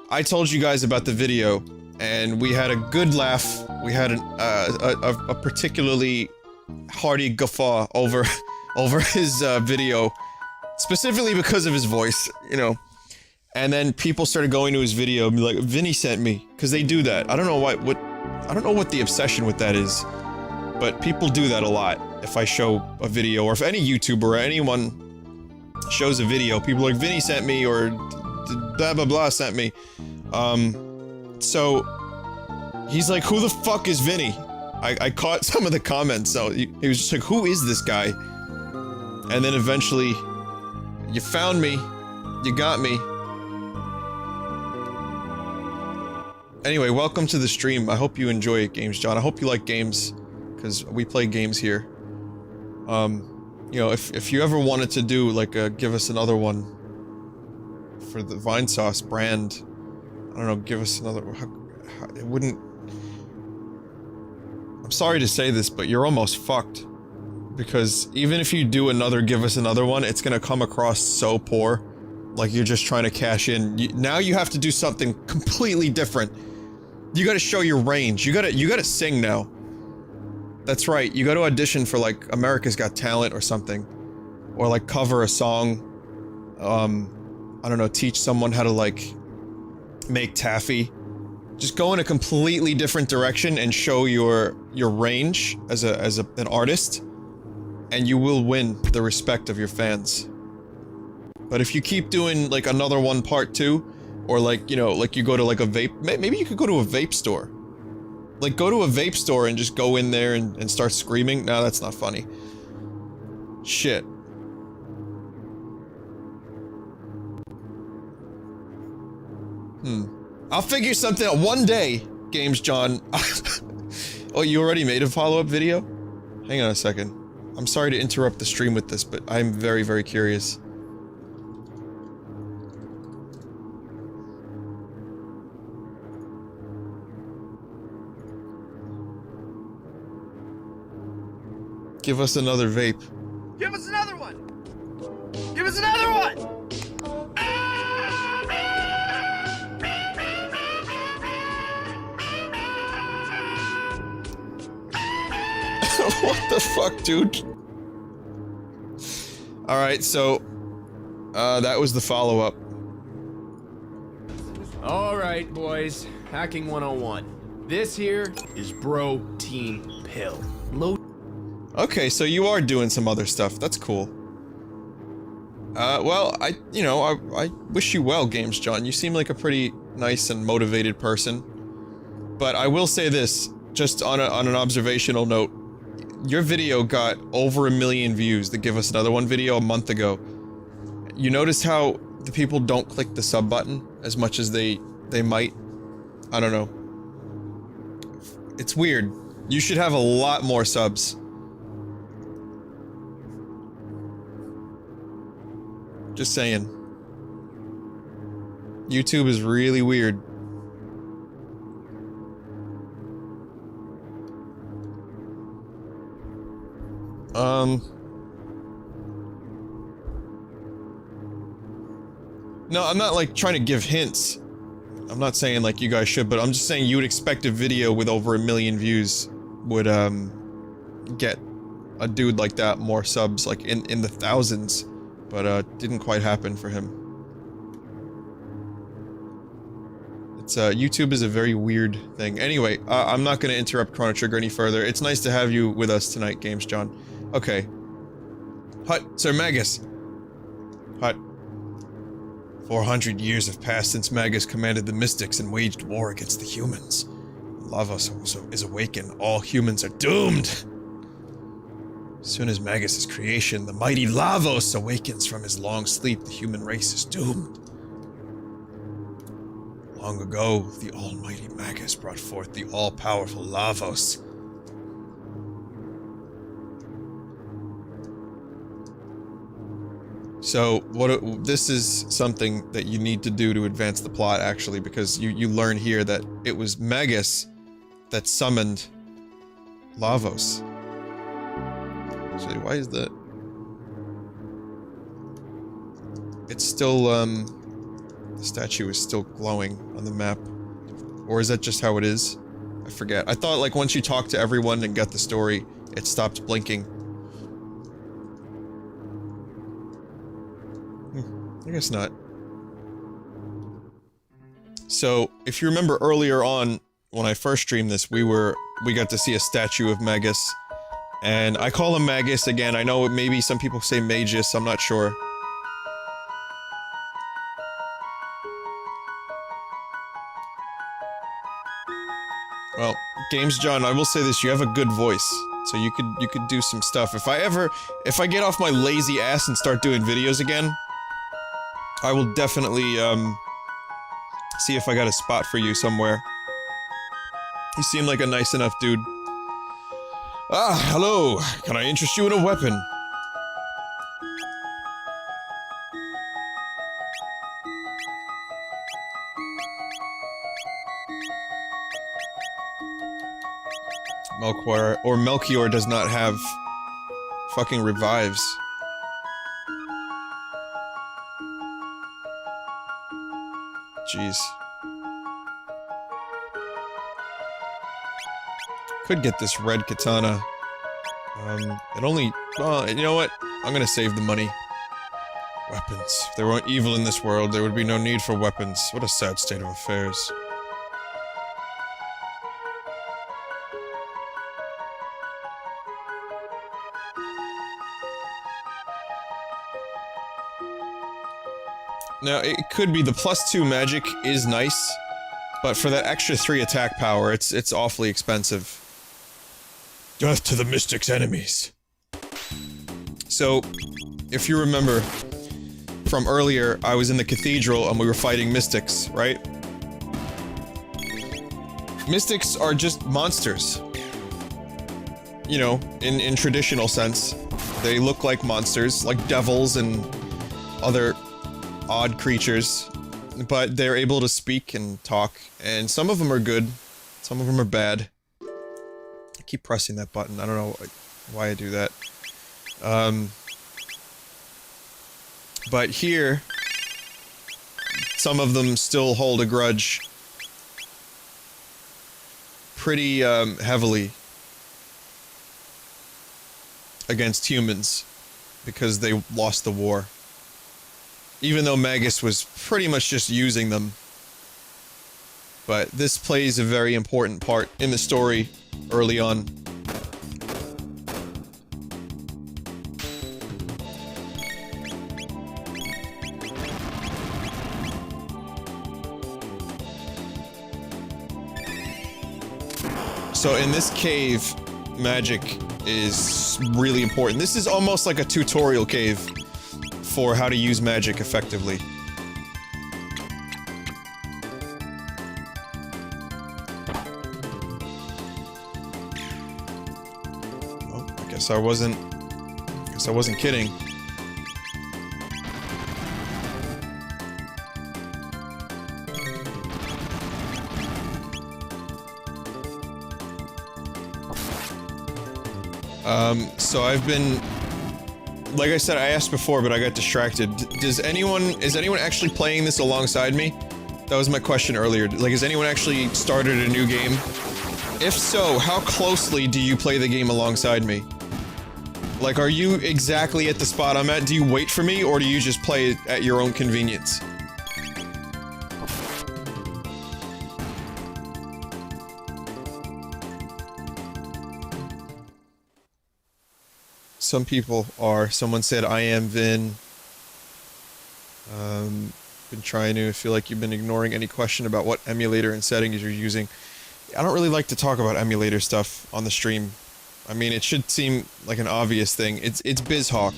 A: I told you guys about the video, and we had a good laugh. We had a particularly hearty guffaw over his video, specifically because of his voice, you know. And then people started going to his video and be like, "Vinny sent me," because they do that. I don't know I don't know what the obsession with that is, but people do that a lot. If I show a video, or if any YouTuber or anyone shows a video, people are like, "Vinny sent me," or blah blah blah sent me. So he's like, "Who the fuck is Vinny?" I caught some of the comments, so he was just like, "Who is this guy?" And then eventually, you found me, you got me. Anyway, welcome to the stream. I hope you enjoy it, Games John. I hope you like games, because we play games here. You know, if you ever wanted to do, like, give us another one for the Vinesauce brand, I don't know, give us another... It wouldn't... I'm sorry to say this, but you're almost fucked. Because even if you do another give us another one, it's gonna come across so poor. Like you're just trying to cash in. Now you have to do something completely different. You gotta show your range. You gotta sing now. That's right, you gotta audition for like America's Got Talent or something. Or like cover a song. I don't know, teach someone how to like make taffy. Just go in a completely different direction and show your range as an artist, and you will win the respect of your fans. But if you keep doing like another one part 2, or like, you know, like you go to like a vape, maybe you could go to a vape store. Like go to a vape store and just go in there and start screaming. No, that's not funny. Shit. I'll figure something out one day, Games John. Oh, you already made a follow-up video? Hang on a second. I'm sorry to interrupt the stream with this, but I'm very, very curious. Give us another vape.
C: Give us another one! Give us another one!
A: What the fuck, dude? Alright, so... that was the follow-up.
C: Alright. Alright, boys. Hacking 101. This here is Bro Team Pill.
A: Okay, so you are doing some other stuff. That's cool. Well, I wish you well, Games John. You seem like a pretty nice and motivated person. But I will say this, just on an observational note. Your video got over 1 million views, the Give Us Another One video a month ago. You notice how the people don't click the sub button as much as they might? I don't know. It's weird. You should have a lot more subs. Just saying. YouTube is really weird. No, I'm not like trying to give hints. I'm not saying like you guys should, but I'm just saying you would expect a video with over 1 million views would get a dude like that more subs, like in the thousands, but didn't quite happen for him. It's YouTube is a very weird thing. Anyway, I'm not gonna interrupt Chrono Trigger any further. It's nice to have you with us tonight, Games John. Okay. Hut, Sir Magus. Hut. 400 years have passed since Magus commanded the mystics and waged war against the humans. Lavos is awakened. All humans are doomed! As soon as Magus' creation, the mighty Lavos awakens from his long sleep, the human race is doomed. Long ago, the almighty Magus brought forth the all-powerful Lavos. So, this is something that you need to do to advance the plot, actually, because you learn here that it was Magus that summoned Lavos. Actually, why is that? It's still, the statue is still glowing on the map. Or is that just how it is? I forget. I thought, like, once you talk to everyone and get the story, it stopped blinking. I guess not. So, if you remember earlier on, when I first streamed this, we got to see a statue of Magus. And I call him Magus again. I know maybe some people say Magus, I'm not sure. Well, Games John, I will say this, you have a good voice. So you could do some stuff. If I get off my lazy ass and start doing videos again, I will definitely, see if I got a spot for you somewhere. You seem like a nice enough dude. Ah, hello. Can I interest you in a weapon? Melchior does not have fucking revives. Jeez. Could get this red katana. It only... Oh, you know what? I'm gonna save the money. Weapons. If there weren't evil in this world, there would be no need for weapons. What a sad state of affairs. Now, it could be the +2 magic is nice, but for that extra 3 attack power, it's awfully expensive. Death to the Mystic's enemies. So, if you remember from earlier, I was in the cathedral and we were fighting Mystics, right? Mystics are just monsters. You know, in traditional sense. They look like monsters, like devils and other odd creatures, but they're able to speak and talk, and some of them are good, some of them are bad. I keep pressing that button, I don't know why I do that. But here, some of them still hold a grudge pretty heavily against humans because they lost the war. Even though Magus was pretty much just using them. but this plays a very important part in the story early on. So in this cave, magic is really important. This is almost like a tutorial cave for how to use magic effectively. Well, I guess I wasn't kidding. So I've been, like I said, I asked before, but I got distracted. Is anyone actually playing this alongside me? That was my question earlier. Like, has anyone actually started a new game? If so, how closely do you play the game alongside me? Like, are you exactly at the spot I'm at? Do you wait for me, or do you just play it at your own convenience? Some people are. Someone said, I am Vin. Been trying to feel like you've been ignoring any question about what emulator and settings you're using. I don't really like to talk about emulator stuff on the stream. I mean, it should seem like an obvious thing. It's BizHawk.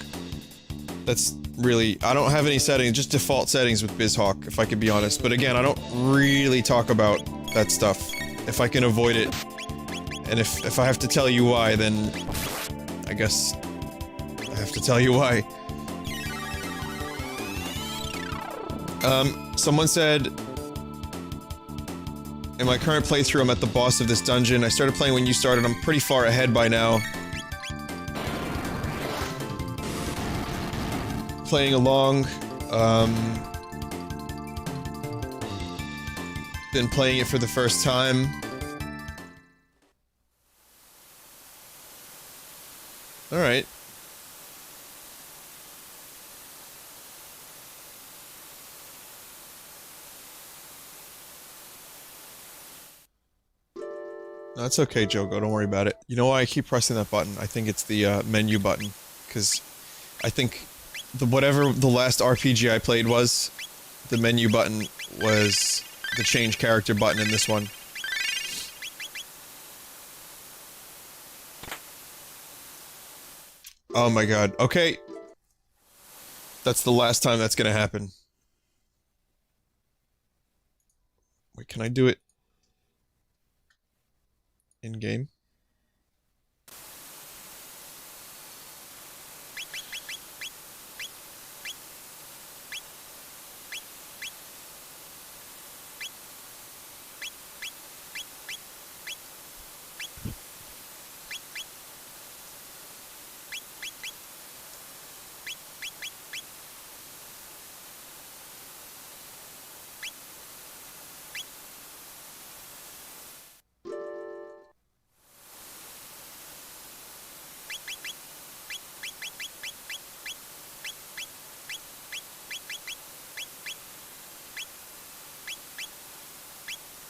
A: That's really... I don't have any settings, just default settings with BizHawk, if I could be honest. But again, I don't really talk about that stuff, if I can avoid it. And if I have to tell you why, then... I guess... I have to tell you why. Someone said... In my current playthrough, I'm at the boss of this dungeon. I started playing when you started. I'm pretty far ahead by now. Playing along. Been playing it for the first time. Alright. No, it's okay, Jogo. Don't worry about it. You know why I keep pressing that button? I think it's the menu button, because I think whatever the last RPG I played was, the menu button was the change character button in this one. Oh my god. Okay. That's the last time that's gonna happen. Wait, can I do it in-game?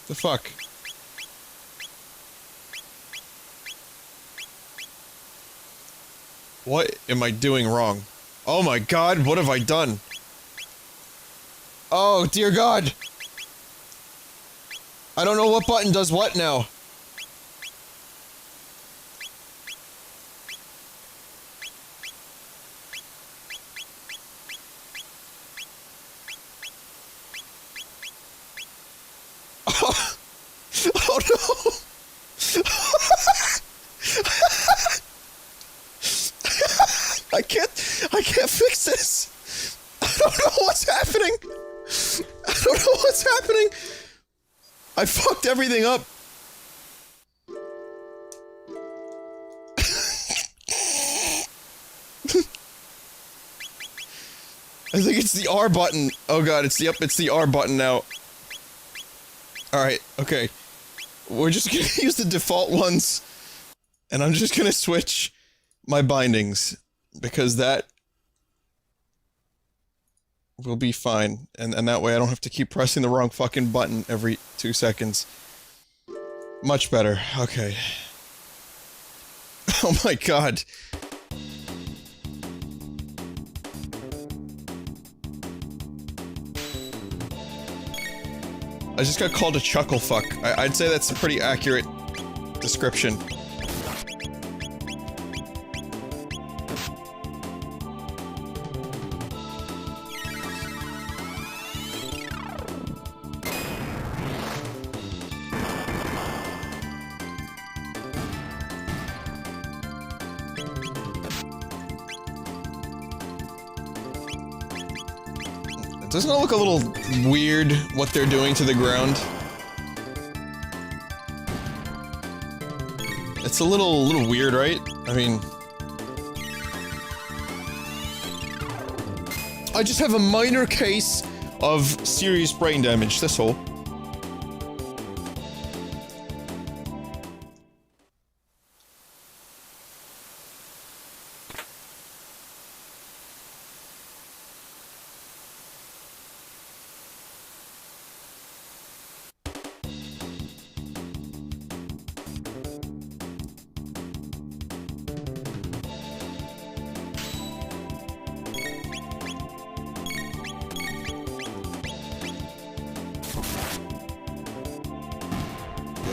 A: The fuck? What am I doing wrong? Oh my god, what have I done? Oh, dear god! I don't know what button does what now. Oh no! I can't fix this! I don't know what's happening! I don't know what's happening! I fucked everything up! I think it's the R button. Oh god, it's the R button now. Alright, okay. We're just gonna use the default ones, and I'm just gonna switch my bindings, because that... we'll be fine. And that way I don't have to keep pressing the wrong fucking button every 2 seconds. Much better. Okay. Oh my god. I just got called a chuckle fuck. I'd say that's a pretty accurate description. Doesn't it look a little weird what they're doing to the ground? It's a little weird, right? I mean... I just have a minor case of serious brain damage, that's all.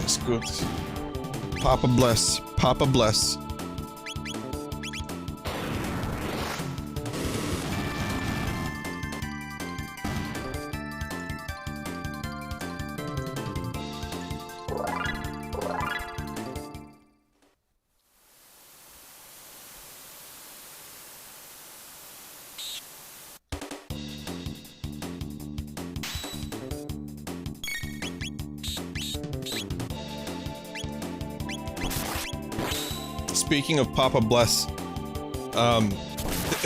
A: Yes, good. Papa bless. Papa bless. Speaking of Papa Bless,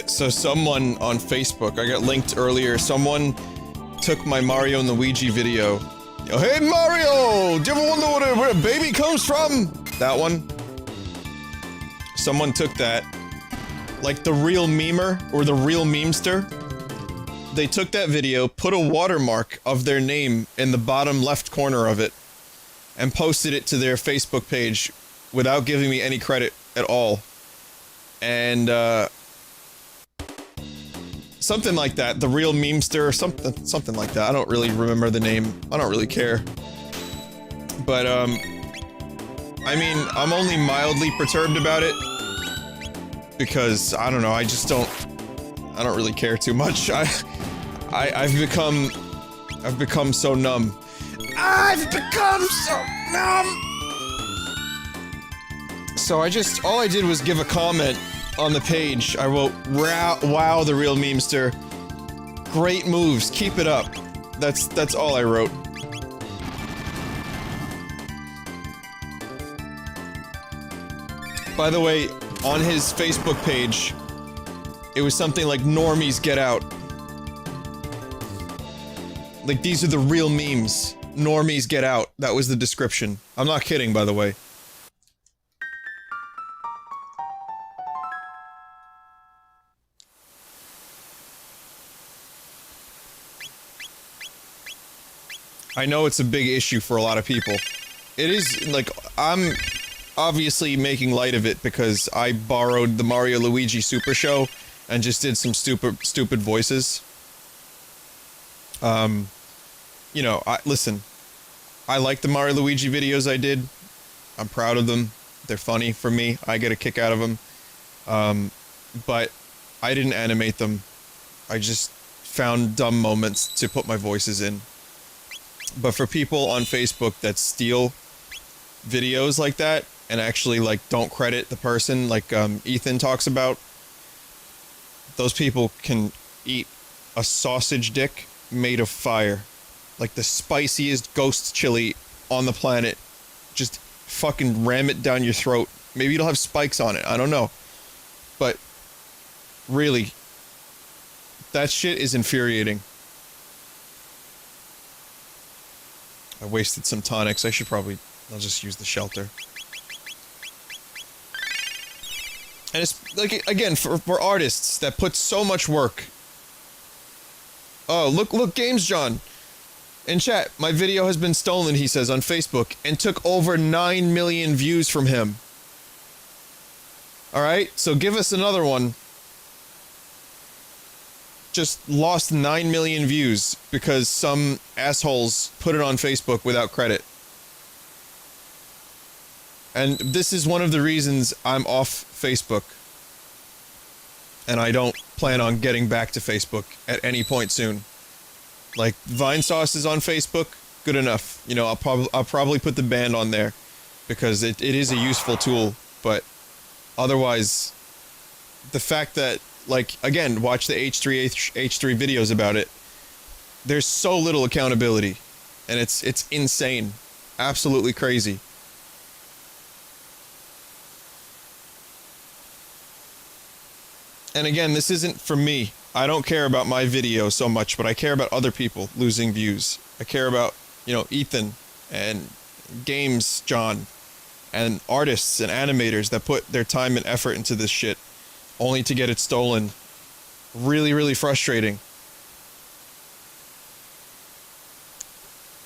A: so someone on Facebook, I got linked earlier, someone took my Mario and Luigi video. Hey Mario! Do you ever wonder where a baby comes from? That one. Someone took that. Like the real memer, or the real memester. They took that video, put a watermark of their name in the bottom left corner of it, and posted it to their Facebook page without giving me any credit at all. And, something like that. The real memester, or something like that. I don't really remember the name. I don't really care. But, I mean, I'm only mildly perturbed about it. Because, I don't know, I don't really care too much. I've become so numb. I've become so numb! So all I did was give a comment on the page. I wrote, wow, the real memester. Great moves, keep it up. That's all I wrote. By the way, on his Facebook page, it was something like normies get out. Like, these are the real memes. Normies get out. That was the description. I'm not kidding, by the way. I know it's a big issue for a lot of people. It is, like, I'm obviously making light of it because I borrowed the Mario Luigi Super Show and just did some stupid voices. You know, listen, I like the Mario Luigi videos I did. I'm proud of them. They're funny for me. I get a kick out of them. But I didn't animate them. I just found dumb moments to put my voices in. But for people on Facebook that steal videos like that and actually, like, don't credit the person, like, Ethan talks about, those people can eat a sausage dick made of fire. Like the spiciest ghost chili on the planet. Just fucking ram it down your throat. Maybe it'll have spikes on it, I don't know. But, really, that shit is infuriating. I wasted some tonics. I'll just use the shelter. And it's, like, again, for artists that put so much work Oh, look, Games John. In chat, my video has been stolen, he says, on Facebook, and took over 9 million views from him. Alright, so give us another one. Just lost 9 million views because some assholes put it on Facebook without credit. And this is one of the reasons I'm off Facebook. And I don't plan on getting back to Facebook at any point soon. Like, Vinesauce is on Facebook, good enough. You know, I'll probably put the band on there because it is a useful tool, but otherwise, the fact that, like, again, watch the H3 videos about it, there's so little accountability, and it's insane. Absolutely crazy. And again, this isn't for me. I don't care about my video so much, but I care about other people losing views. I care about, you know, Ethan and Games John and artists and animators that put their time and effort into this shit only to get it stolen. Really, really frustrating.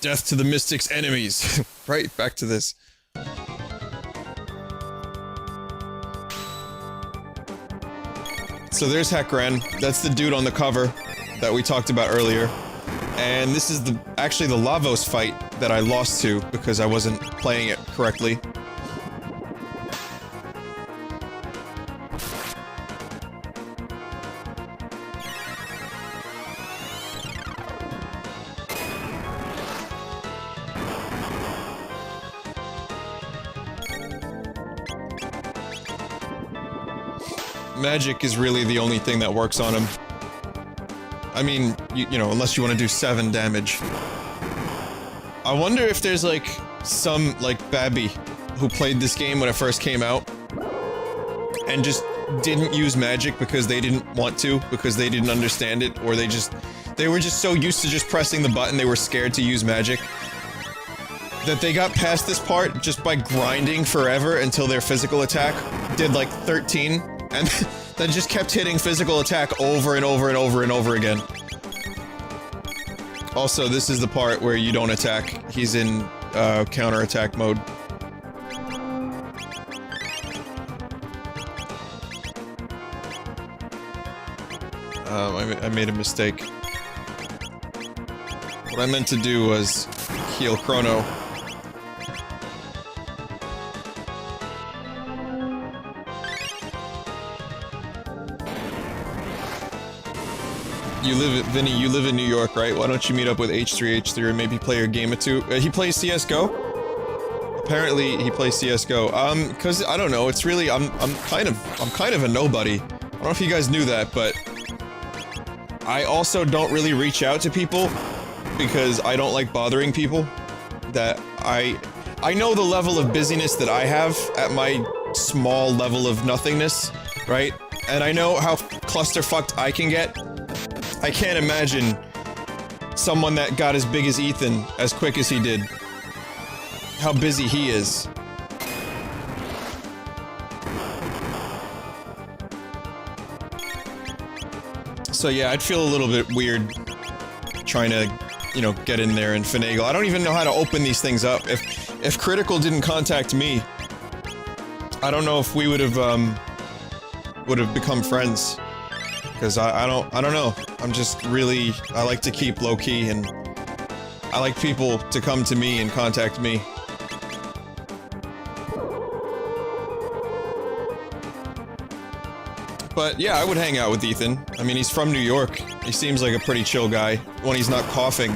A: Death to the Mystic's enemies. Right, back to this. So there's Hekran. That's the dude on the cover that we talked about earlier. And this is actually the Lavos fight that I lost to because I wasn't playing it correctly. Magic is really the only thing that works on him. I mean, you know, unless you want to do 7 damage. I wonder if there's, like, some, like, babby who played this game when it first came out and just didn't use magic because they didn't want to, because they didn't understand it, or they were just so used to just pressing the button they were scared to use magic that they got past this part just by grinding forever until their physical attack did, like, 13. And then just kept hitting physical attack over and over and over and over again. Also, this is the part where you don't attack. He's in, counter-attack mode. I made a mistake. What I meant to do was heal Chrono. Vinny, you live in New York, right? Why don't you meet up with H3 and maybe play a game or two? He plays CS:GO? Apparently, he plays CS:GO. Cause, I don't know, it's really, I'm kind of a nobody. I don't know if you guys knew that, but I also don't really reach out to people because I don't like bothering people. That I know the level of busyness that I have at my small level of nothingness, right? And I know how clusterfucked I can get. I can't imagine someone that got as big as Ethan as quick as he did. How busy he is. So yeah, I'd feel a little bit weird trying to, you know, get in there and finagle. I don't even know how to open these things up. If Critical didn't contact me, I don't know if we would have become friends. Because I don't know. I'm just really, I like to keep low-key, and I like people to come to me and contact me. But yeah, I would hang out with Ethan. I mean, he's from New York. He seems like a pretty chill guy when he's not coughing.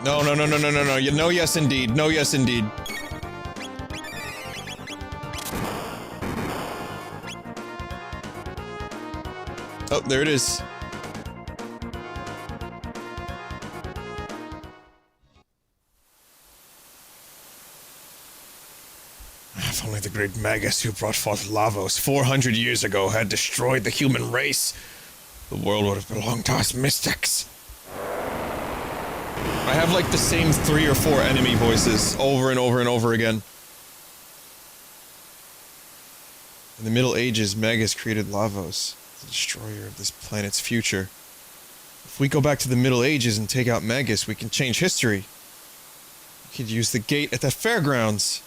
A: No. No, yes, indeed. No, yes, indeed. Oh, there it is.
B: If only the great Magus who brought forth Lavos 400 years ago had destroyed the human race, the world would have belonged to us mystics. I have like the same 3 or 4 enemy voices over and over and over again. In the Middle Ages, Magus created Lavos, the destroyer of this planet's future. If we go back to the Middle Ages and take out Magus, we can change history. We could use the gate at the fairgrounds.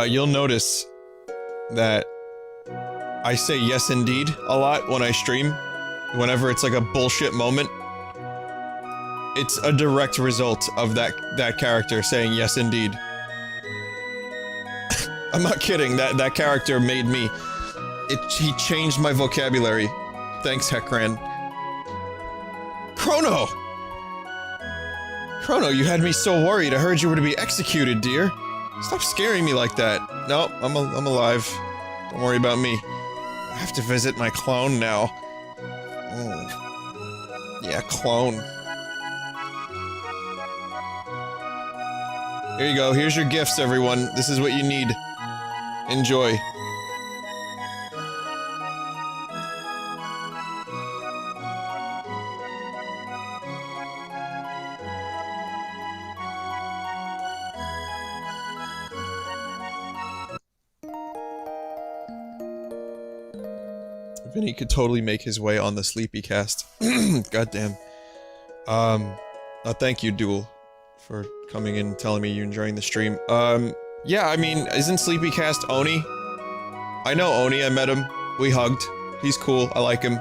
B: You'll notice that I say yes indeed a lot when I stream. Whenever it's like a bullshit moment. It's a direct result of that character saying yes indeed. I'm not kidding, that character made me. He changed my vocabulary. Thanks, Hekran. Chrono! Chrono, you had me so worried. I heard you were to be executed, dear. Stop scaring me like that. No, I'm alive. Don't worry about me. I have to visit my clone now. Yeah, clone. Here you go. Here's your gifts, everyone. This is what you need. Enjoy. Vinny could totally make his way on the Sleepy Cast. Goddamn. Thank you, Duel, for coming in and telling me you're enjoying the stream. Yeah, I mean, isn't Sleepy Cast Oni? I know Oni, I met him. We hugged. He's cool, I like him.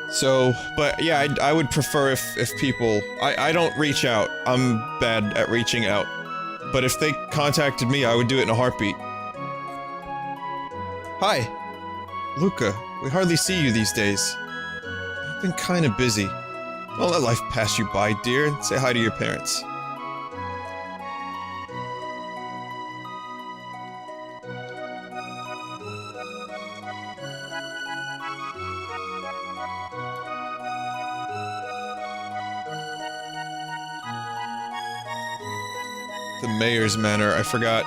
B: So, but yeah, I would prefer if people... I don't reach out. I'm bad at reaching out. But if they contacted me, I would do it in a heartbeat. Hi. Luca, we hardly see you these days. I've been kinda busy. Don't let life pass you by, dear, and say hi to your parents. The Mayor's Manor, I forgot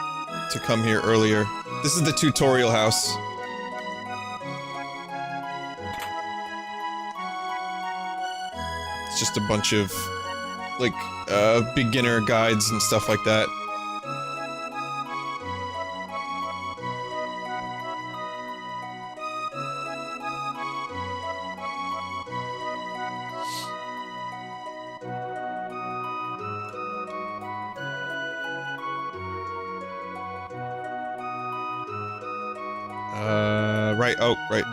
B: to come here earlier. This is the tutorial house. It's just a bunch of, like, beginner guides and stuff like that. Right, oh, right.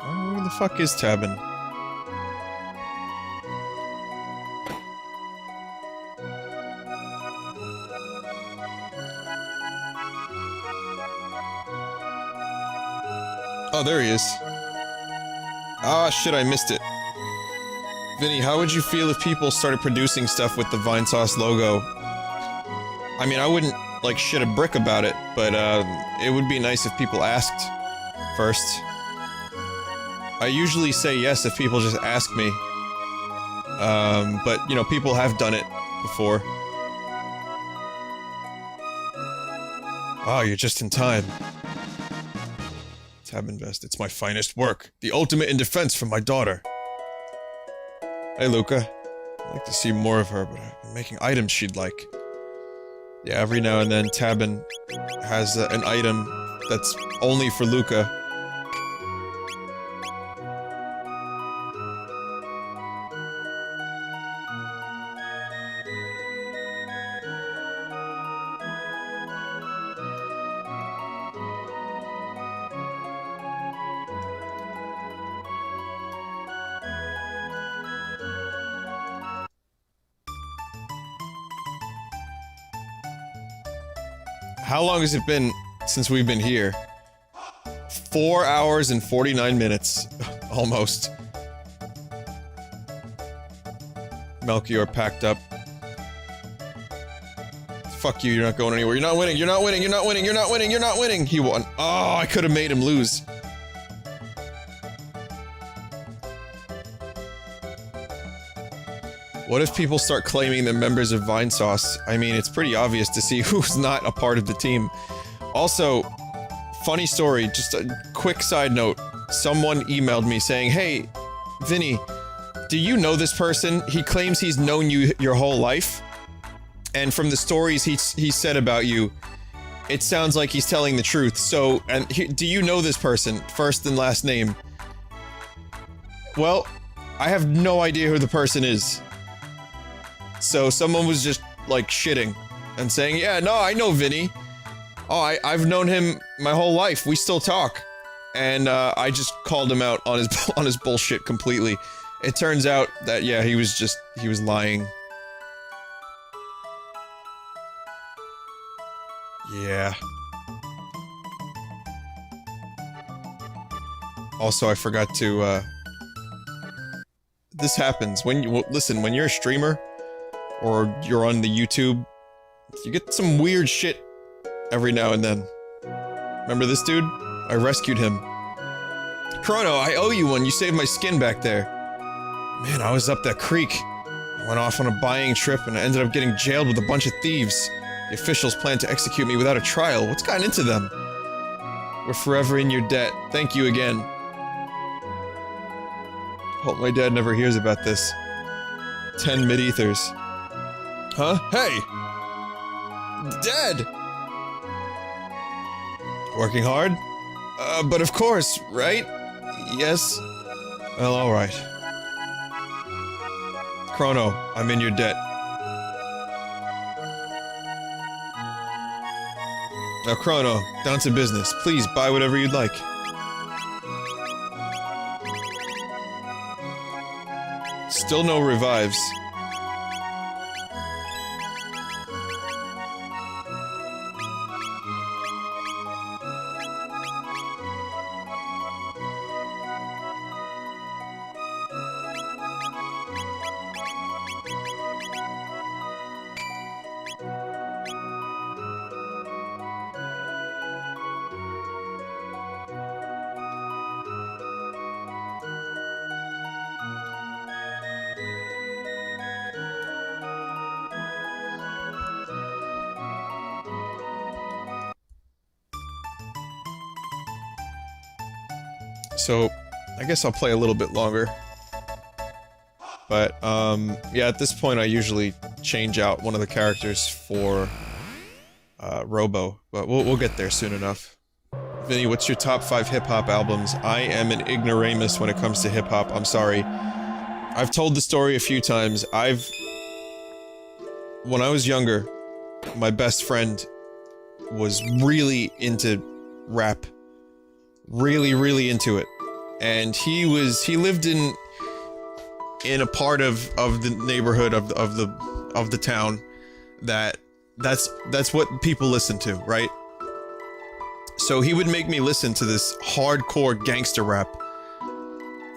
B: Oh, where the fuck is Tabin? Oh, there he is. Ah, shit, I missed it. Vinny, how would you feel if people started producing stuff with the Vinesauce logo? I mean, I wouldn't, like, shit a brick about it, but, it would be nice if people asked first. I usually say yes if people just ask me. But, you know, people have done it before. Ah, you're just in time. Tab Invest, it's my finest work. The ultimate in defense for my daughter. Hey, Luca. I'd like to see more of her, but I've been making items she'd like. Yeah, every now and then Tabin has an item that's only for Luca.
A: How long has it been since we've been here? 4 hours and 49 minutes. Almost. Melchior packed up. Fuck you, you're not going anywhere. You're not winning, you're not winning, you're not winning, you're not winning, you're not winning! He won. Oh, I could have made him lose. What if people start claiming they're members of Vinesauce? I mean, it's pretty obvious to see who's not a part of the team. Also, funny story, just a quick side note. Someone emailed me saying, hey, Vinny, do you know this person? He claims he's known you your whole life. And from the stories he said about you, it sounds like he's telling the truth. So, do you know this person? First and last name. Well, I have no idea who the person is. So someone was just, like, shitting and saying, yeah, no, I know Vinny. Oh, I've known him my whole life. We still talk. And, I just called him out on his bullshit completely. It turns out that, yeah, he was lying. Yeah. Also, I forgot to, this happens when listen, when you're a streamer, or you're on the YouTube, you get some weird shit every now and then. Remember this dude? I rescued him. Chrono, I owe you one, you saved my skin back there. Man, I was up that creek. I went off on a buying trip and I ended up getting jailed with a bunch of thieves. The officials plan to execute me without a trial. What's gotten into them? We're forever in your debt. Thank you again. Hope my dad never hears about this. 10 mid-ethers. Huh? Hey! Dad! Working hard? But of course, right? Yes? Well, alright. Chrono, I'm in your debt. Now, Chrono, down to business. Please, buy whatever you'd like. Still no revives. So, I guess I'll play a little bit longer. But, yeah, at this point I usually change out one of the characters for, Robo. But we'll get there soon enough. Vinny, what's your top 5 hip-hop albums? I am an ignoramus when it comes to hip-hop, I'm sorry. I've told the story a few times. When I was younger, my best friend was really into rap. Really, really into it. And he lived in a part of the neighborhood of the town that's what people listen to, right? So he would make me listen to this hardcore gangster rap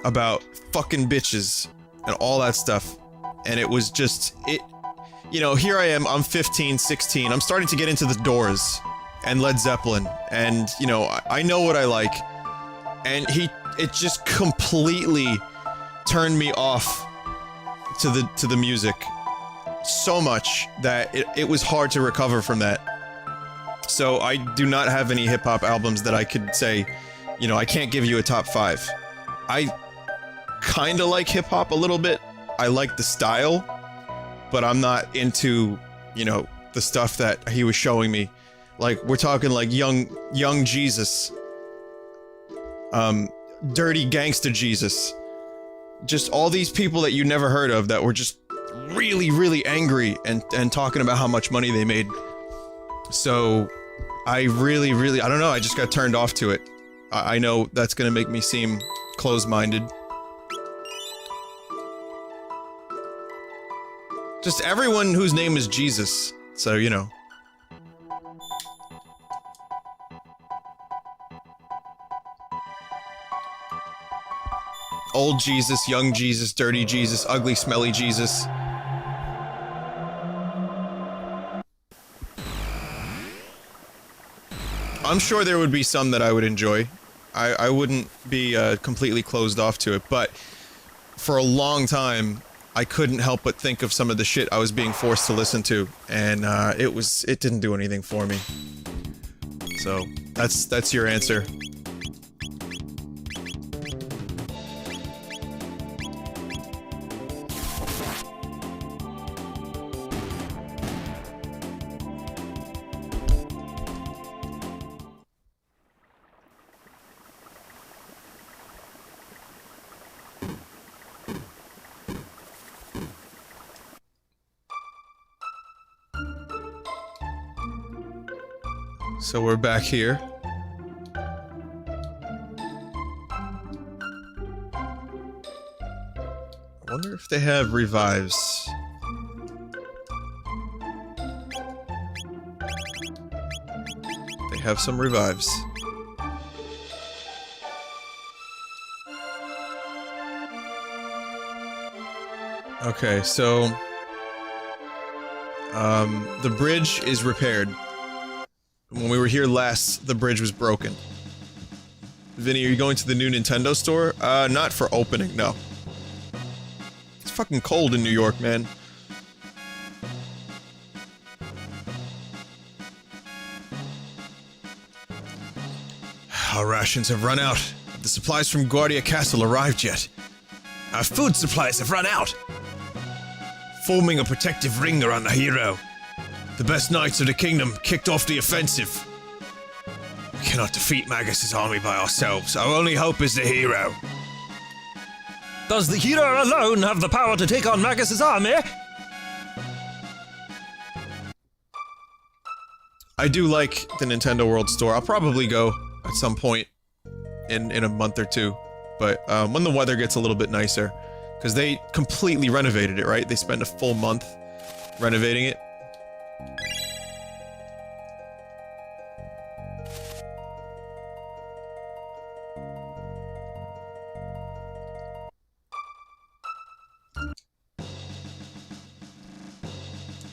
A: about fucking bitches and all that stuff. And it was just, you know, here I am, I'm 15, 16, I'm starting to get into the Doors and Led Zeppelin, and, you know, I know what I like. And it just completely turned me off to the music so much that it was hard to recover from that. So I do not have any hip-hop albums that I could say, you know, I can't give you a top 5. I kinda like hip-hop a little bit. I like the style, but I'm not into, you know, the stuff that he was showing me. Like, we're talking like young Jesus. Dirty Gangsta Jesus. Just all these people that you never heard of that were just really, really angry and talking about how much money they made. So, I really, I don't know, I just got turned off to it. I know that's gonna make me seem closed-minded. Just everyone whose name is Jesus, so, you know. Old Jesus, young Jesus, dirty Jesus, ugly, smelly Jesus. I'm sure there would be some that I would enjoy. I wouldn't be completely closed off to it, but for a long time, I couldn't help but think of some of the shit I was being forced to listen to, and it didn't do anything for me. So, that's your answer. So we're back here. I wonder if they have revives. They have some revives. Okay, so the bridge is repaired. When we were here last, the bridge was broken. Vinny, are you going to the new Nintendo store? Not for opening, no. It's fucking cold in New York, man. Our rations have run out. The supplies from Guardia Castle arrived yet. Our food supplies have run out. Forming a protective ring around the hero. The best knights of the kingdom kicked off the offensive. We cannot defeat Magus's army by ourselves. Our only hope is the hero.
B: Does the hero alone have the power to take on Magus's army?
A: I do like the Nintendo World Store. I'll probably go at some point in a month or two. But when the weather gets a little bit nicer. Because they completely renovated it, right? They spent a full month renovating it.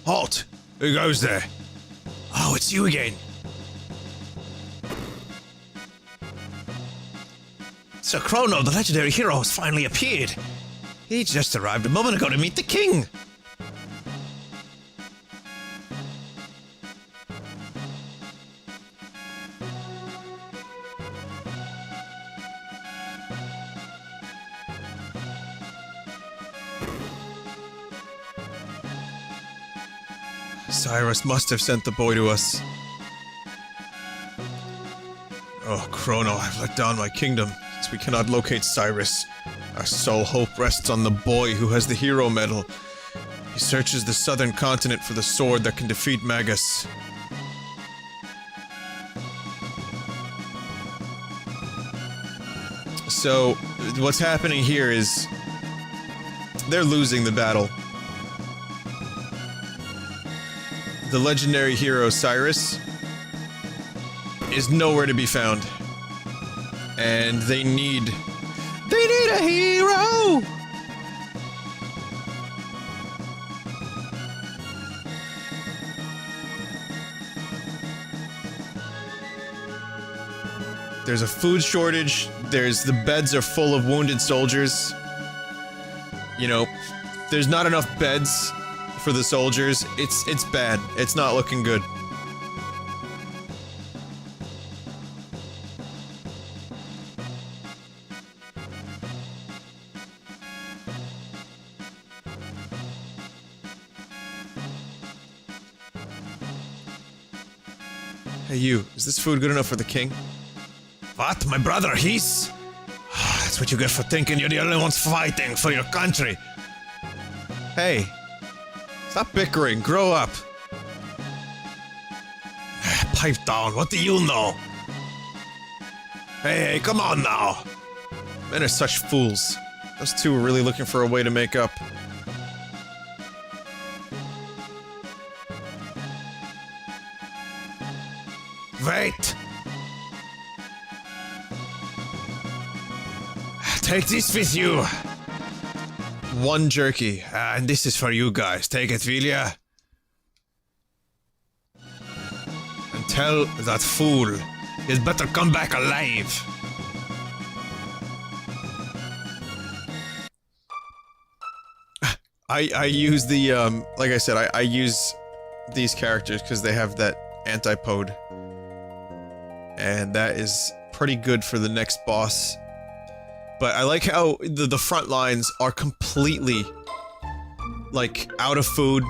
B: Halt! Who goes there? Oh, it's you again. Sir Chrono, the legendary hero, has finally appeared. He just arrived a moment ago to meet the king.
A: Cyrus must have sent the boy to us. Oh, Chrono, I've let down my kingdom, since we cannot locate Cyrus. Our sole hope rests on the boy who has the hero medal. He searches the southern continent for the sword that can defeat Magus. So, what's happening here is... they're losing the battle. The legendary hero Cyrus is nowhere to be found. And they need a hero! There's a food shortage, the beds are full of wounded soldiers. You know, there's not enough beds for the soldiers. It's bad. It's not looking good. Hey you, is this food good enough for the king?
B: What, my brother, he's... That's what you get for thinking you're the only ones fighting for your country.
A: Hey, stop bickering, grow up.
B: Pipe down, what do you know? Hey, come on now.
A: Men are such fools. Those two were really looking for a way to make up.
B: Wait! Take this with you.
A: 1 jerky.
B: And this is for you guys. Take it, will ya? And tell that fool he'd better come back alive.
A: I use the, like I said, I use these characters because they have that antipode. And that is pretty good for the next boss. But I like how the front lines are completely, like, out of food.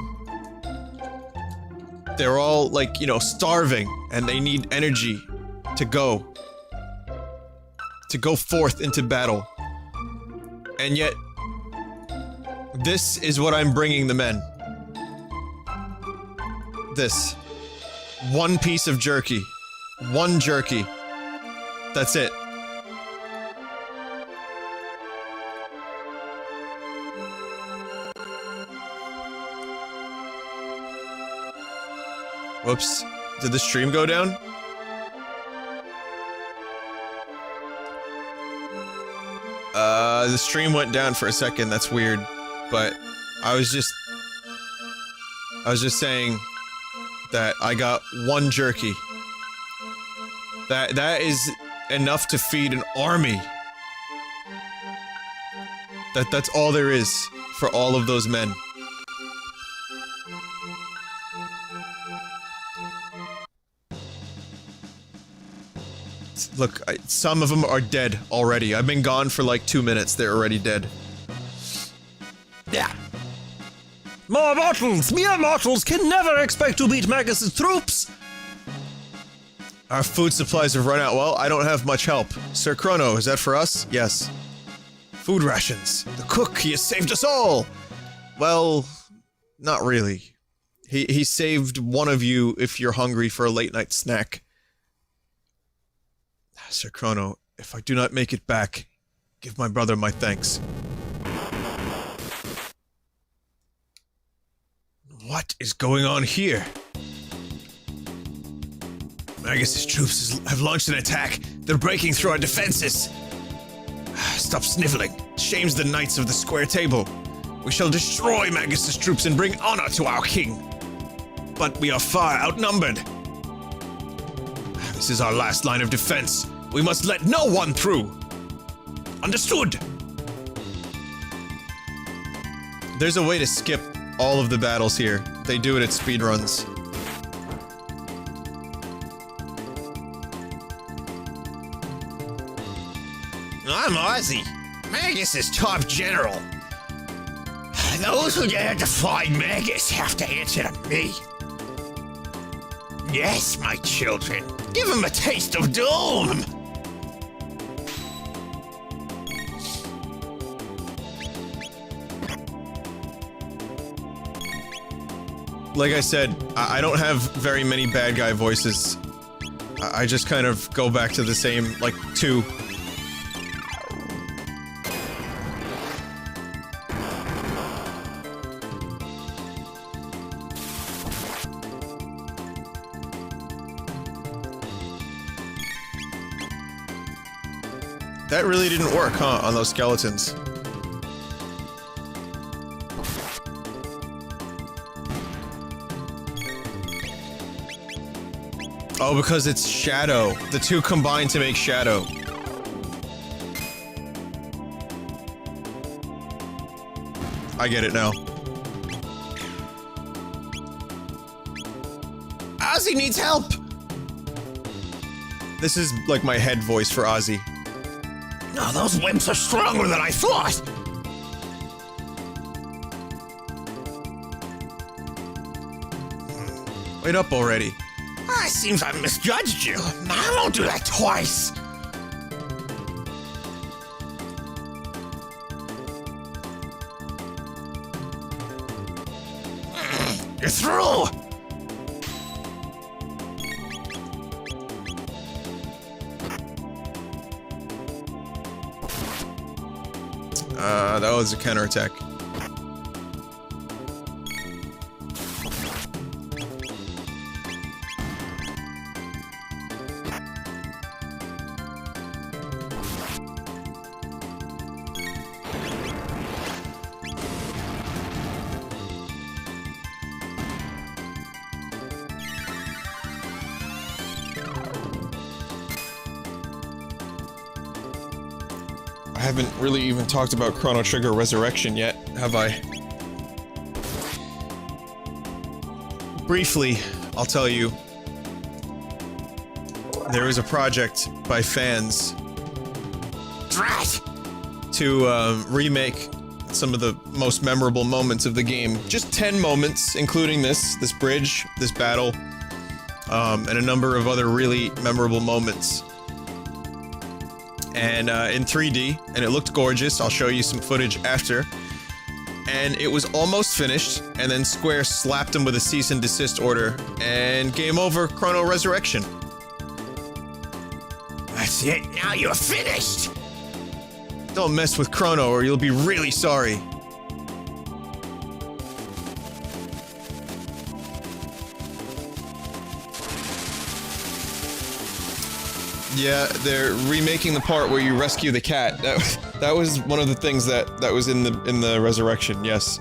A: They're all, like, you know, starving, and they need energy to go forth into battle. And yet, this is what I'm bringing the men. This. 1 piece of jerky. 1 jerky. That's it. Whoops. Did the stream go down? The stream went down for a second, that's weird. But I was just saying that I got 1 jerky. That is enough to feed an army. That's all there is for all of those men. Look, some of them are dead already. I've been gone for like 2 minutes, they're already dead.
B: Yeah. More mortals! Mere mortals can never expect to beat Magus's troops!
A: Our food supplies have run out. Well, I don't have much help. Sir Chrono, is that for us? Yes. Food rations. The cook, he has saved us all! Well, not really. He saved one of you if you're hungry for a late night snack. Sir Chrono, if I do not make it back, give my brother my thanks. What is going on here? Magus's troops have launched an attack. They're breaking through our defenses. Stop sniveling. Shames the knights of the square table. We shall destroy Magus's troops and bring honor to our king. But we are far outnumbered. This is our last line of defense. We must let no one through. Understood? There's a way to skip all of the battles here. They do it at speedruns.
B: I'm Ozzy, Magus's top general. Those who dare to fight Magus have to answer to me. Yes, my children, give him a taste of doom!
A: Like I said, I don't have very many bad guy voices. I just kind of go back to the same, like, 2. That really didn't work, huh, on those skeletons. Oh, because it's Shadow. The 2 combine to make Shadow. I get it now.
B: Ozzy needs help!
A: This is like my head voice for Ozzy.
B: No, those wimps are stronger than I thought!
A: Wait up already.
B: Ah, it seems I misjudged you. I won't do that twice. You're through!
A: That was a counterattack. I haven't really even talked about Chrono Trigger Resurrection yet, have I? Briefly, I'll tell you. There is a project by fans to remake some of the most memorable moments of the game. Just 10 moments, including this bridge, this battle, and a number of other really memorable moments. And in 3D, and it looked gorgeous. I'll show you some footage after. And it was almost finished, and then Square slapped him with a cease and desist order, and game over, Chrono Resurrection.
B: That's it, now you're finished!
A: Don't mess with Chrono or you'll be really sorry. Yeah, they're remaking the part where you rescue the cat. That was one of the things that was in the Resurrection, yes.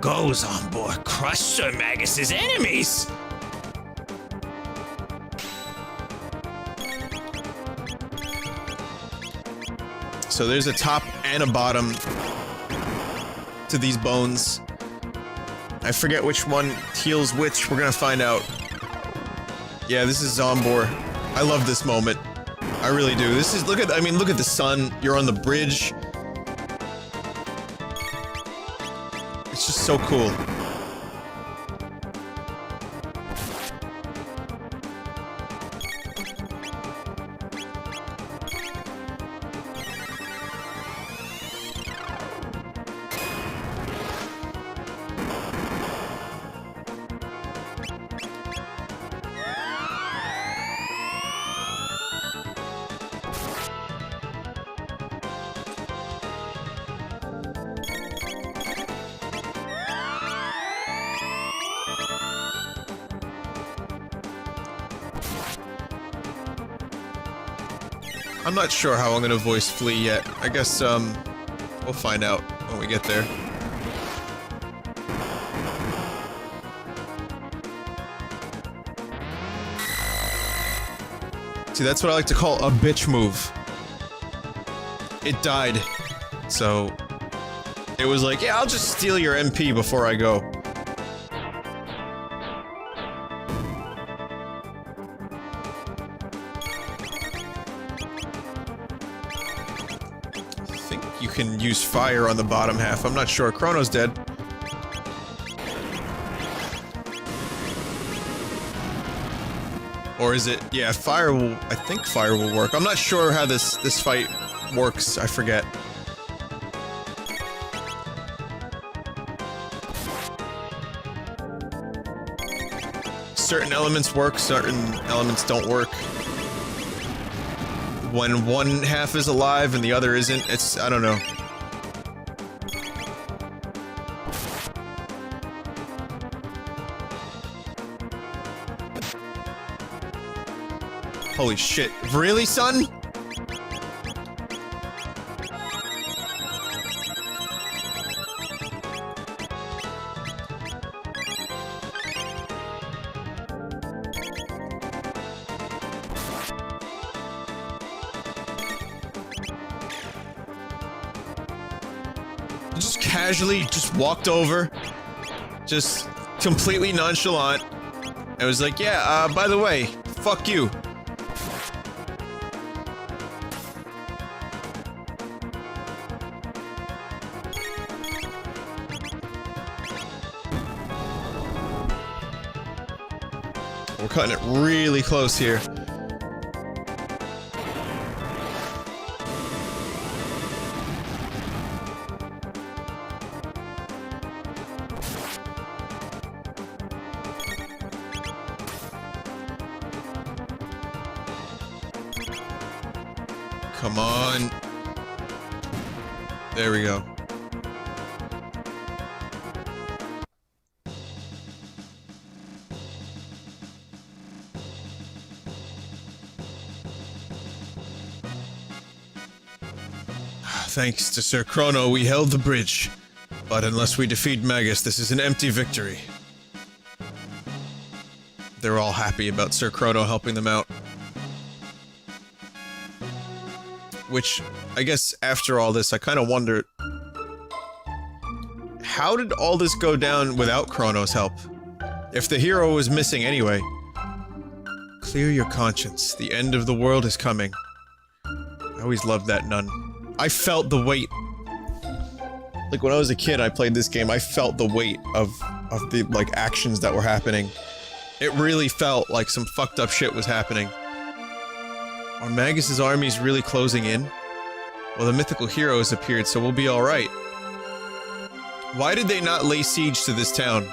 B: Goes on board, crush Sir Magus's enemies!
A: So there's a top and a bottom to these bones. I forget which one heals which, we're gonna find out. Yeah, this is Zombor. I love this moment. I really do. This is, look at the sun. You're on the bridge. It's just so cool. I'm not sure how I'm gonna voice Flea yet. I guess, we'll find out when we get there. See, that's what I like to call a bitch move. It died. So, it was like, yeah, I'll just steal your MP before I go. You can use fire on the bottom half. I'm not sure. Chrono's dead. Or is it? Yeah, fire will... I think fire will work. I'm not sure how this fight works. I forget. Certain elements work, certain elements don't work. When one half is alive and the other isn't, it's... I don't know. Holy shit. Really, son? Just casually just walked over, just completely nonchalant, and was like, yeah, by the way, fuck you. We're cutting it really close here. Come on. There we go. Thanks to Sir Chrono, we held the bridge. But unless we defeat Magus, this is an empty victory. They're all happy about Sir Chrono helping them out. which I guess after all this, I kind of wonder, how did all this go down without Chrono's help? If the hero was missing anyway. Clear your conscience. The end of the world is coming. I always loved that nun. I felt the weight. Like, when I was a kid, I played this game, I felt the weight of the, like, actions that were happening. It really felt like some fucked up shit was happening. Are Magus's armies really closing in? Well, the mythical hero has appeared, so we'll be alright. Why did they not lay siege to this town?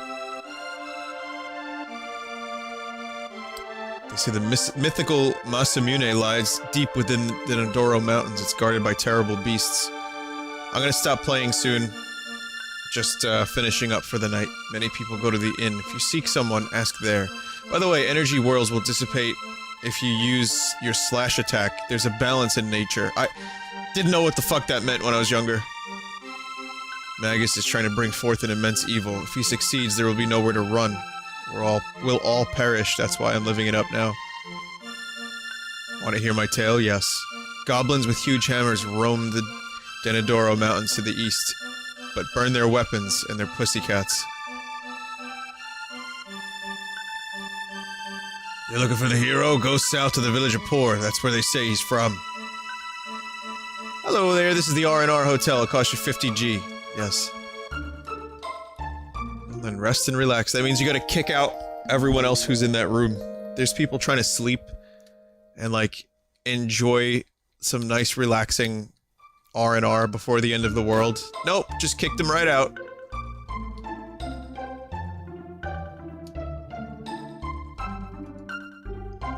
A: They say the mythical Masamune lies deep within the Nodoro Mountains. It's guarded by terrible beasts. I'm gonna stop playing soon. Just finishing up for the night. Many people go to the inn. If you seek someone, ask there. By the way, energy whirls will dissipate if you use your slash attack. There's a balance in nature. I didn't know what the fuck that meant when I was younger. Magus is trying to bring forth an immense evil. If he succeeds, there will be nowhere to run. We'll all perish. That's why I'm living it up now. Want to hear my tale? Yes. Goblins with huge hammers roam the Denadoro Mountains to the east, but burn their weapons and their pussycats. You're looking for the hero? Go south to the village of Poor. That's where they say he's from. Hello there, this is the R&R Hotel. It'll cost you 50G. Yes. And then rest and relax. That means you gotta kick out everyone else who's in that room. There's people trying to sleep and, like, enjoy some nice relaxing R&R before the end of the world. Nope, just kicked them right out.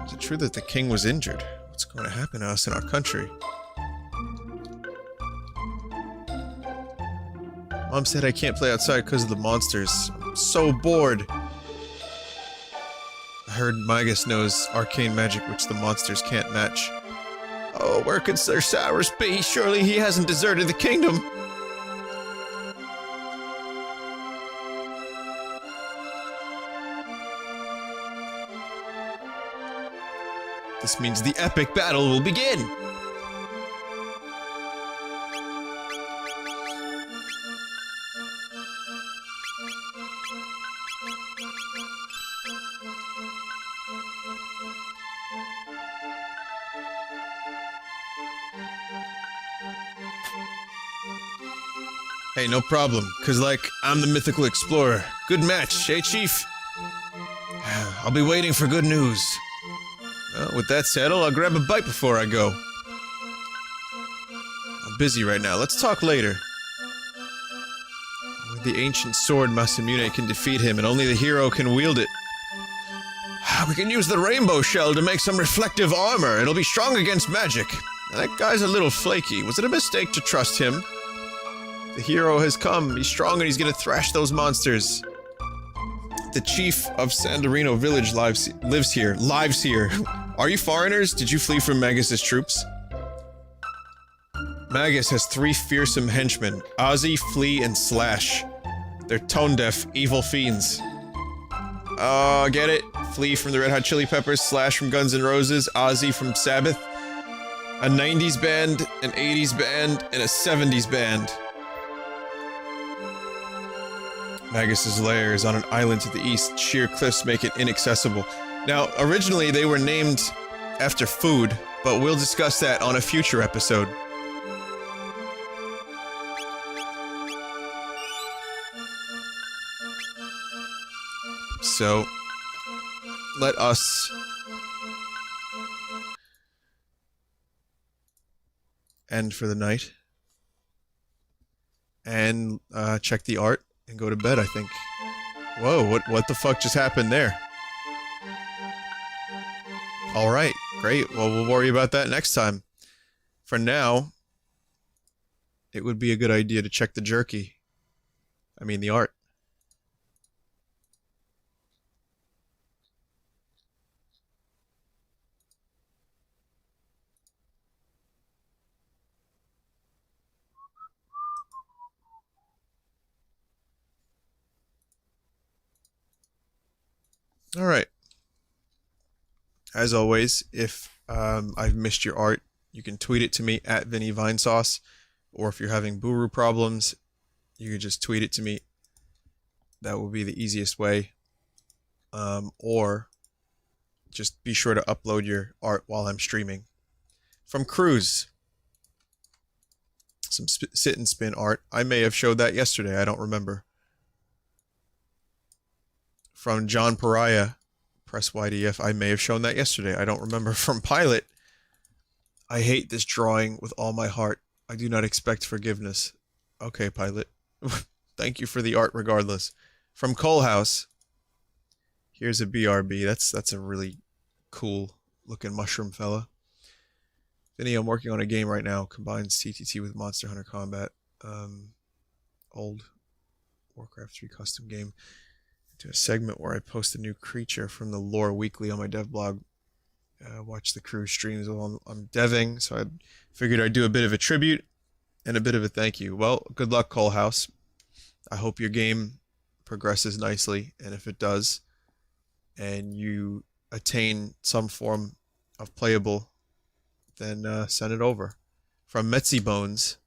A: Is it true that the king was injured? What's going to happen to us in our country? Mom said I can't play outside because of the monsters. I'm so bored. I heard Magus knows arcane magic which the monsters can't match. Oh, where could Sir Cyrus be? Surely he hasn't deserted the kingdom. This means the epic battle will begin! Hey, no problem, cause like, I'm the mythical explorer. Good match, hey chief? I'll be waiting for good news. Well, with that settled, I'll grab a bite before I go. I'm busy right now, let's talk later. With the ancient sword, Masamune can defeat him, and only the hero can wield it. We can use the rainbow shell to make some reflective armor. It'll be strong against magic. That guy's a little flaky. Was it a mistake to trust him? The hero has come. He's strong and he's gonna thrash those monsters. The chief of Sandorino village lives here. Are you foreigners? Did you flee from Magus's troops? Magus has 3 fearsome henchmen. Ozzy, Flea, and Slash. They're tone-deaf, evil fiends. Oh, get it? Flea from the Red Hot Chili Peppers, Slash from Guns N' Roses, Ozzy from Sabbath. A 90s band, an 80s band, and a 70s band. Magus's lair is on an island to the east. Sheer cliffs make it inaccessible. Now, originally they were named after food, but we'll discuss that on a future episode. So, let us end for the night and check the art and go to bed, I think. Whoa, what the fuck just happened there? Alright, great. Well, we'll worry about that next time. For now, it would be a good idea to check the jerky. I mean, the art. Alright. As always, if I've missed your art, you can tweet it to me at Vinny Vinesauce, or if you're having Buru problems, you can just tweet it to me. That will be the easiest way. Or just be sure to upload your art while I'm streaming. From Cruz, some sit and spin art. I may have showed that yesterday. I don't remember. From John Pariah, press YDF. I may have shown that yesterday. I don't remember. From Pilot, I hate this drawing with all my heart. I do not expect forgiveness. Okay, Pilot. Thank you for the art regardless. From Coalhouse, here's a BRB. That's a really cool looking mushroom fella. Vinny, I'm working on a game right now. Combines TTT with Monster Hunter Combat. Old Warcraft 3 custom game. Do a segment where I post a new creature from the lore weekly on my dev blog. Watch the crew streams while I'm deving, so I figured I'd do a bit of a tribute and a bit of a thank you. Well, good luck, Coalhouse. I hope your game progresses nicely, and if it does, and you attain some form of playable, then send it over. From Mitzi Bones.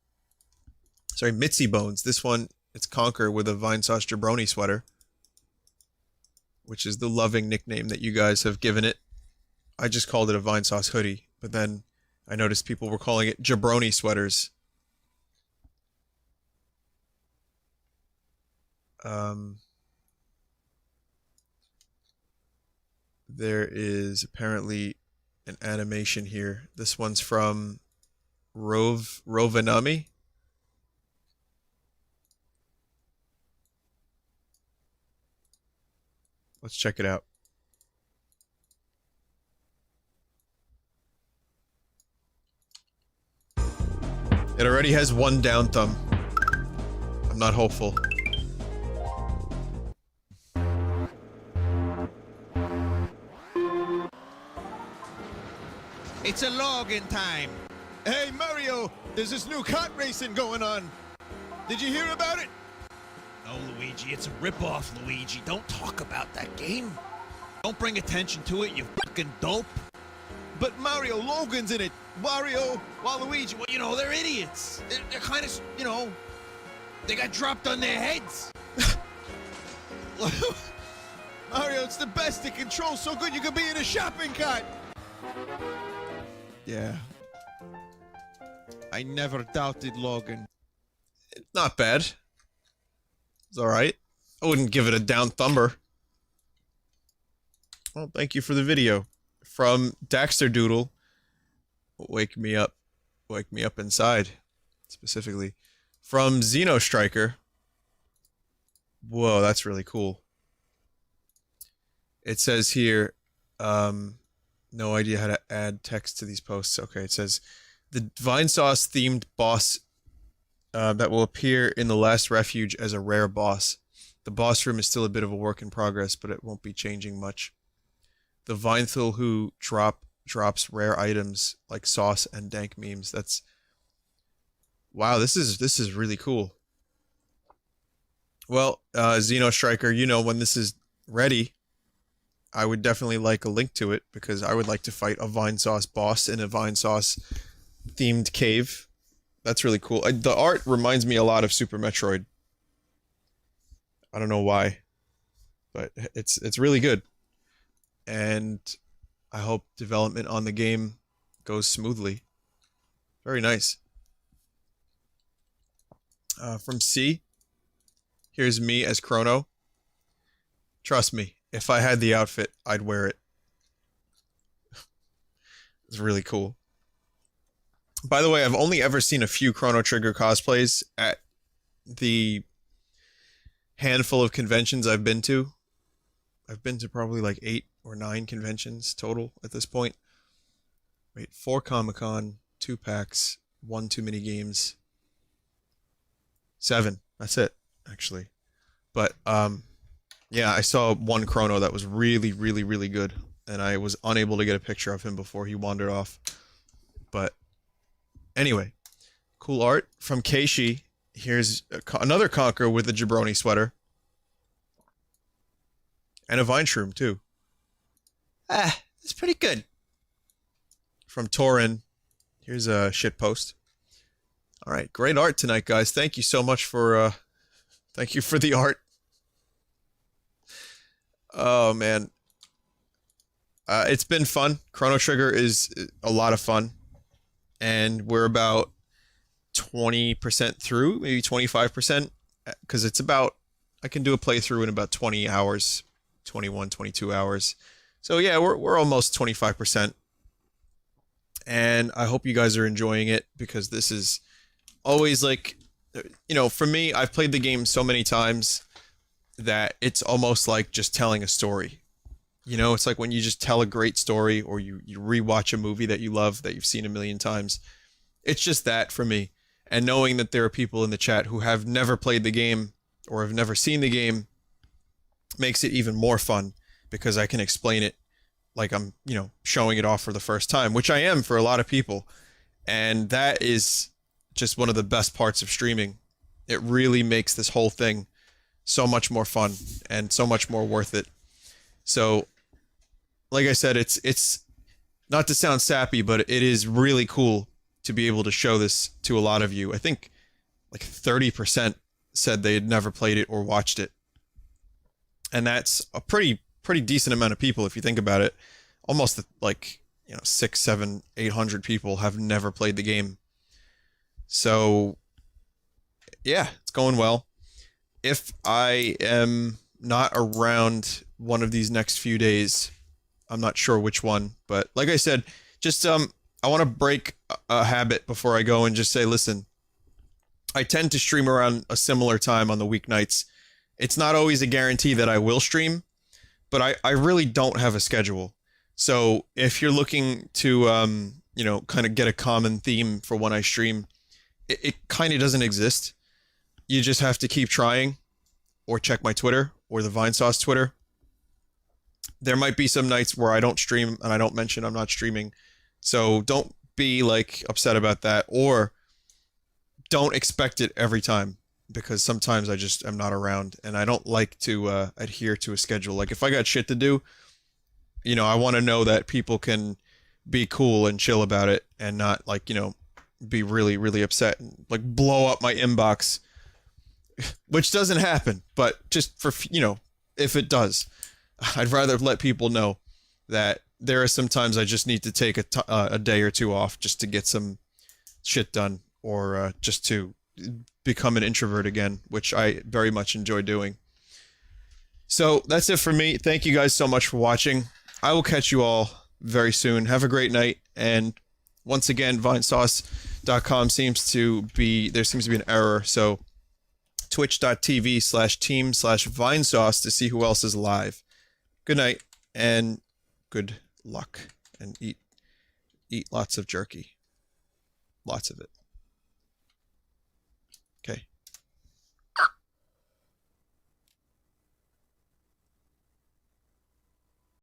A: This one, it's Conquer with a Vinesauce Jabroni sweater, which is the loving nickname that you guys have given it. I just called it a Vinesauce hoodie, but then I noticed people were calling it Jabroni sweaters. There is apparently an animation here. This one's from Rovanami. Let's check it out. It already has one down thumb. I'm not hopeful.
B: It's a login time.
D: Hey, Mario, there's this new kart racing going on. Did you hear about it?
B: No, Luigi, it's a ripoff, Luigi. Don't talk about that game. Don't bring attention to it, you fucking dope.
D: But Mario, Logan's in it. Wario,
B: Waluigi, well, you know, they're idiots. They're kind of, you know, they got dropped on their heads.
D: Mario, it's the best. It controls so good you could be in a shopping cart.
A: Yeah.
D: I never doubted Logan.
A: Not bad. It's alright. I wouldn't give it a down thumber. Well, thank you for the video. From Daxter Doodle. Wake me up inside, specifically. From Xeno Striker. Whoa, that's really cool. It says here, no idea how to add text to these posts. Okay, it says, the Vinesauce themed boss that will appear in the Last Refuge as a rare boss. The boss room is still a bit of a work in progress, but it won't be changing much. The Vinethil who drops rare items like sauce and dank memes. That's wow. This is really cool. Well, Xeno Striker, you know, when this is ready, I would definitely like a link to it because I would like to fight a Vinesauce boss in a Vinesauce themed cave. That's really cool. The art reminds me a lot of Super Metroid. I don't know why, but it's really good. And I hope development on the game goes smoothly. Very nice. From C, here's me as Chrono. Trust me, if I had the outfit, I'd wear it. It's really cool. By the way, I've only ever seen a few Chrono Trigger cosplays at the handful of conventions I've been to. I've been to probably like 8 or 9 conventions total at this point. Wait, 4 Comic-Con, 2 PAX, 1 Too Many Games. 7. That's it, actually. But, yeah, I saw one Chrono that was really, really, really good. And I was unable to get a picture of him before he wandered off. But, anyway. Cool art from Keishi. Here's another Conqueror with a Jabroni sweater. And a Vine Shroom, too.
B: It's pretty good.
A: From Torin, Here's a shit post. All right, great art tonight, guys. Thank you so much for thank you for the art. Oh man. It's been fun. Chrono Trigger is a lot of fun. And we're about 20% through, maybe 25%, because it's about, I can do a playthrough in about 20 hours, 21, 22 hours. So yeah, we're almost 25%. And I hope you guys are enjoying it, because this is always like, you know, for me, I've played the game so many times that it's almost like just telling a story. You know, it's like when you just tell a great story, or you rewatch a movie that you love, that you've seen a million times. It's just that for me. And knowing that there are people in the chat who have never played the game or have never seen the game makes it even more fun, because I can explain it like I'm, you know, showing it off for the first time, which I am for a lot of people. And that is just one of the best parts of streaming. It really makes this whole thing so much more fun and so much more worth it. So, like I said, it's not to sound sappy, but it is really cool to be able to show this to a lot of you. I think like 30% said they had never played it or watched it. And that's a pretty decent amount of people if you think about it. Almost like, you know, 600, 700, 800 people have never played the game. So yeah, it's going well. If I am not around one of these next few days, I'm not sure which one, but like I said, just I want to break a habit before I go and just say, listen, I tend to stream around a similar time on the weeknights. It's not always a guarantee that I will stream, but I really don't have a schedule. So if you're looking to, you know, kind of get a common theme for when I stream, it kind of doesn't exist. You just have to keep trying, or check my Twitter or the Vinesauce Twitter. There might be some nights where I don't stream and I don't mention I'm not streaming. So don't be like upset about that, or don't expect it every time, because sometimes I just am not around and I don't like to adhere to a schedule. Like if I got shit to do, you know, I want to know that people can be cool and chill about it and not like, you know, be really, really upset and like blow up my inbox, which doesn't happen, but just for, you know, if it does, I'd rather let people know that there are some times I just need to take a day or two off just to get some shit done, or just to become an introvert again, which I very much enjoy doing. So that's it for me. Thank you guys so much for watching. I will catch you all very soon. Have a great night. And once again, Vinesauce.com seems to be an error. So twitch.tv/team/Vinesauce to see who else is live. Good night and good luck, and eat lots of jerky. Lots of it. Okay.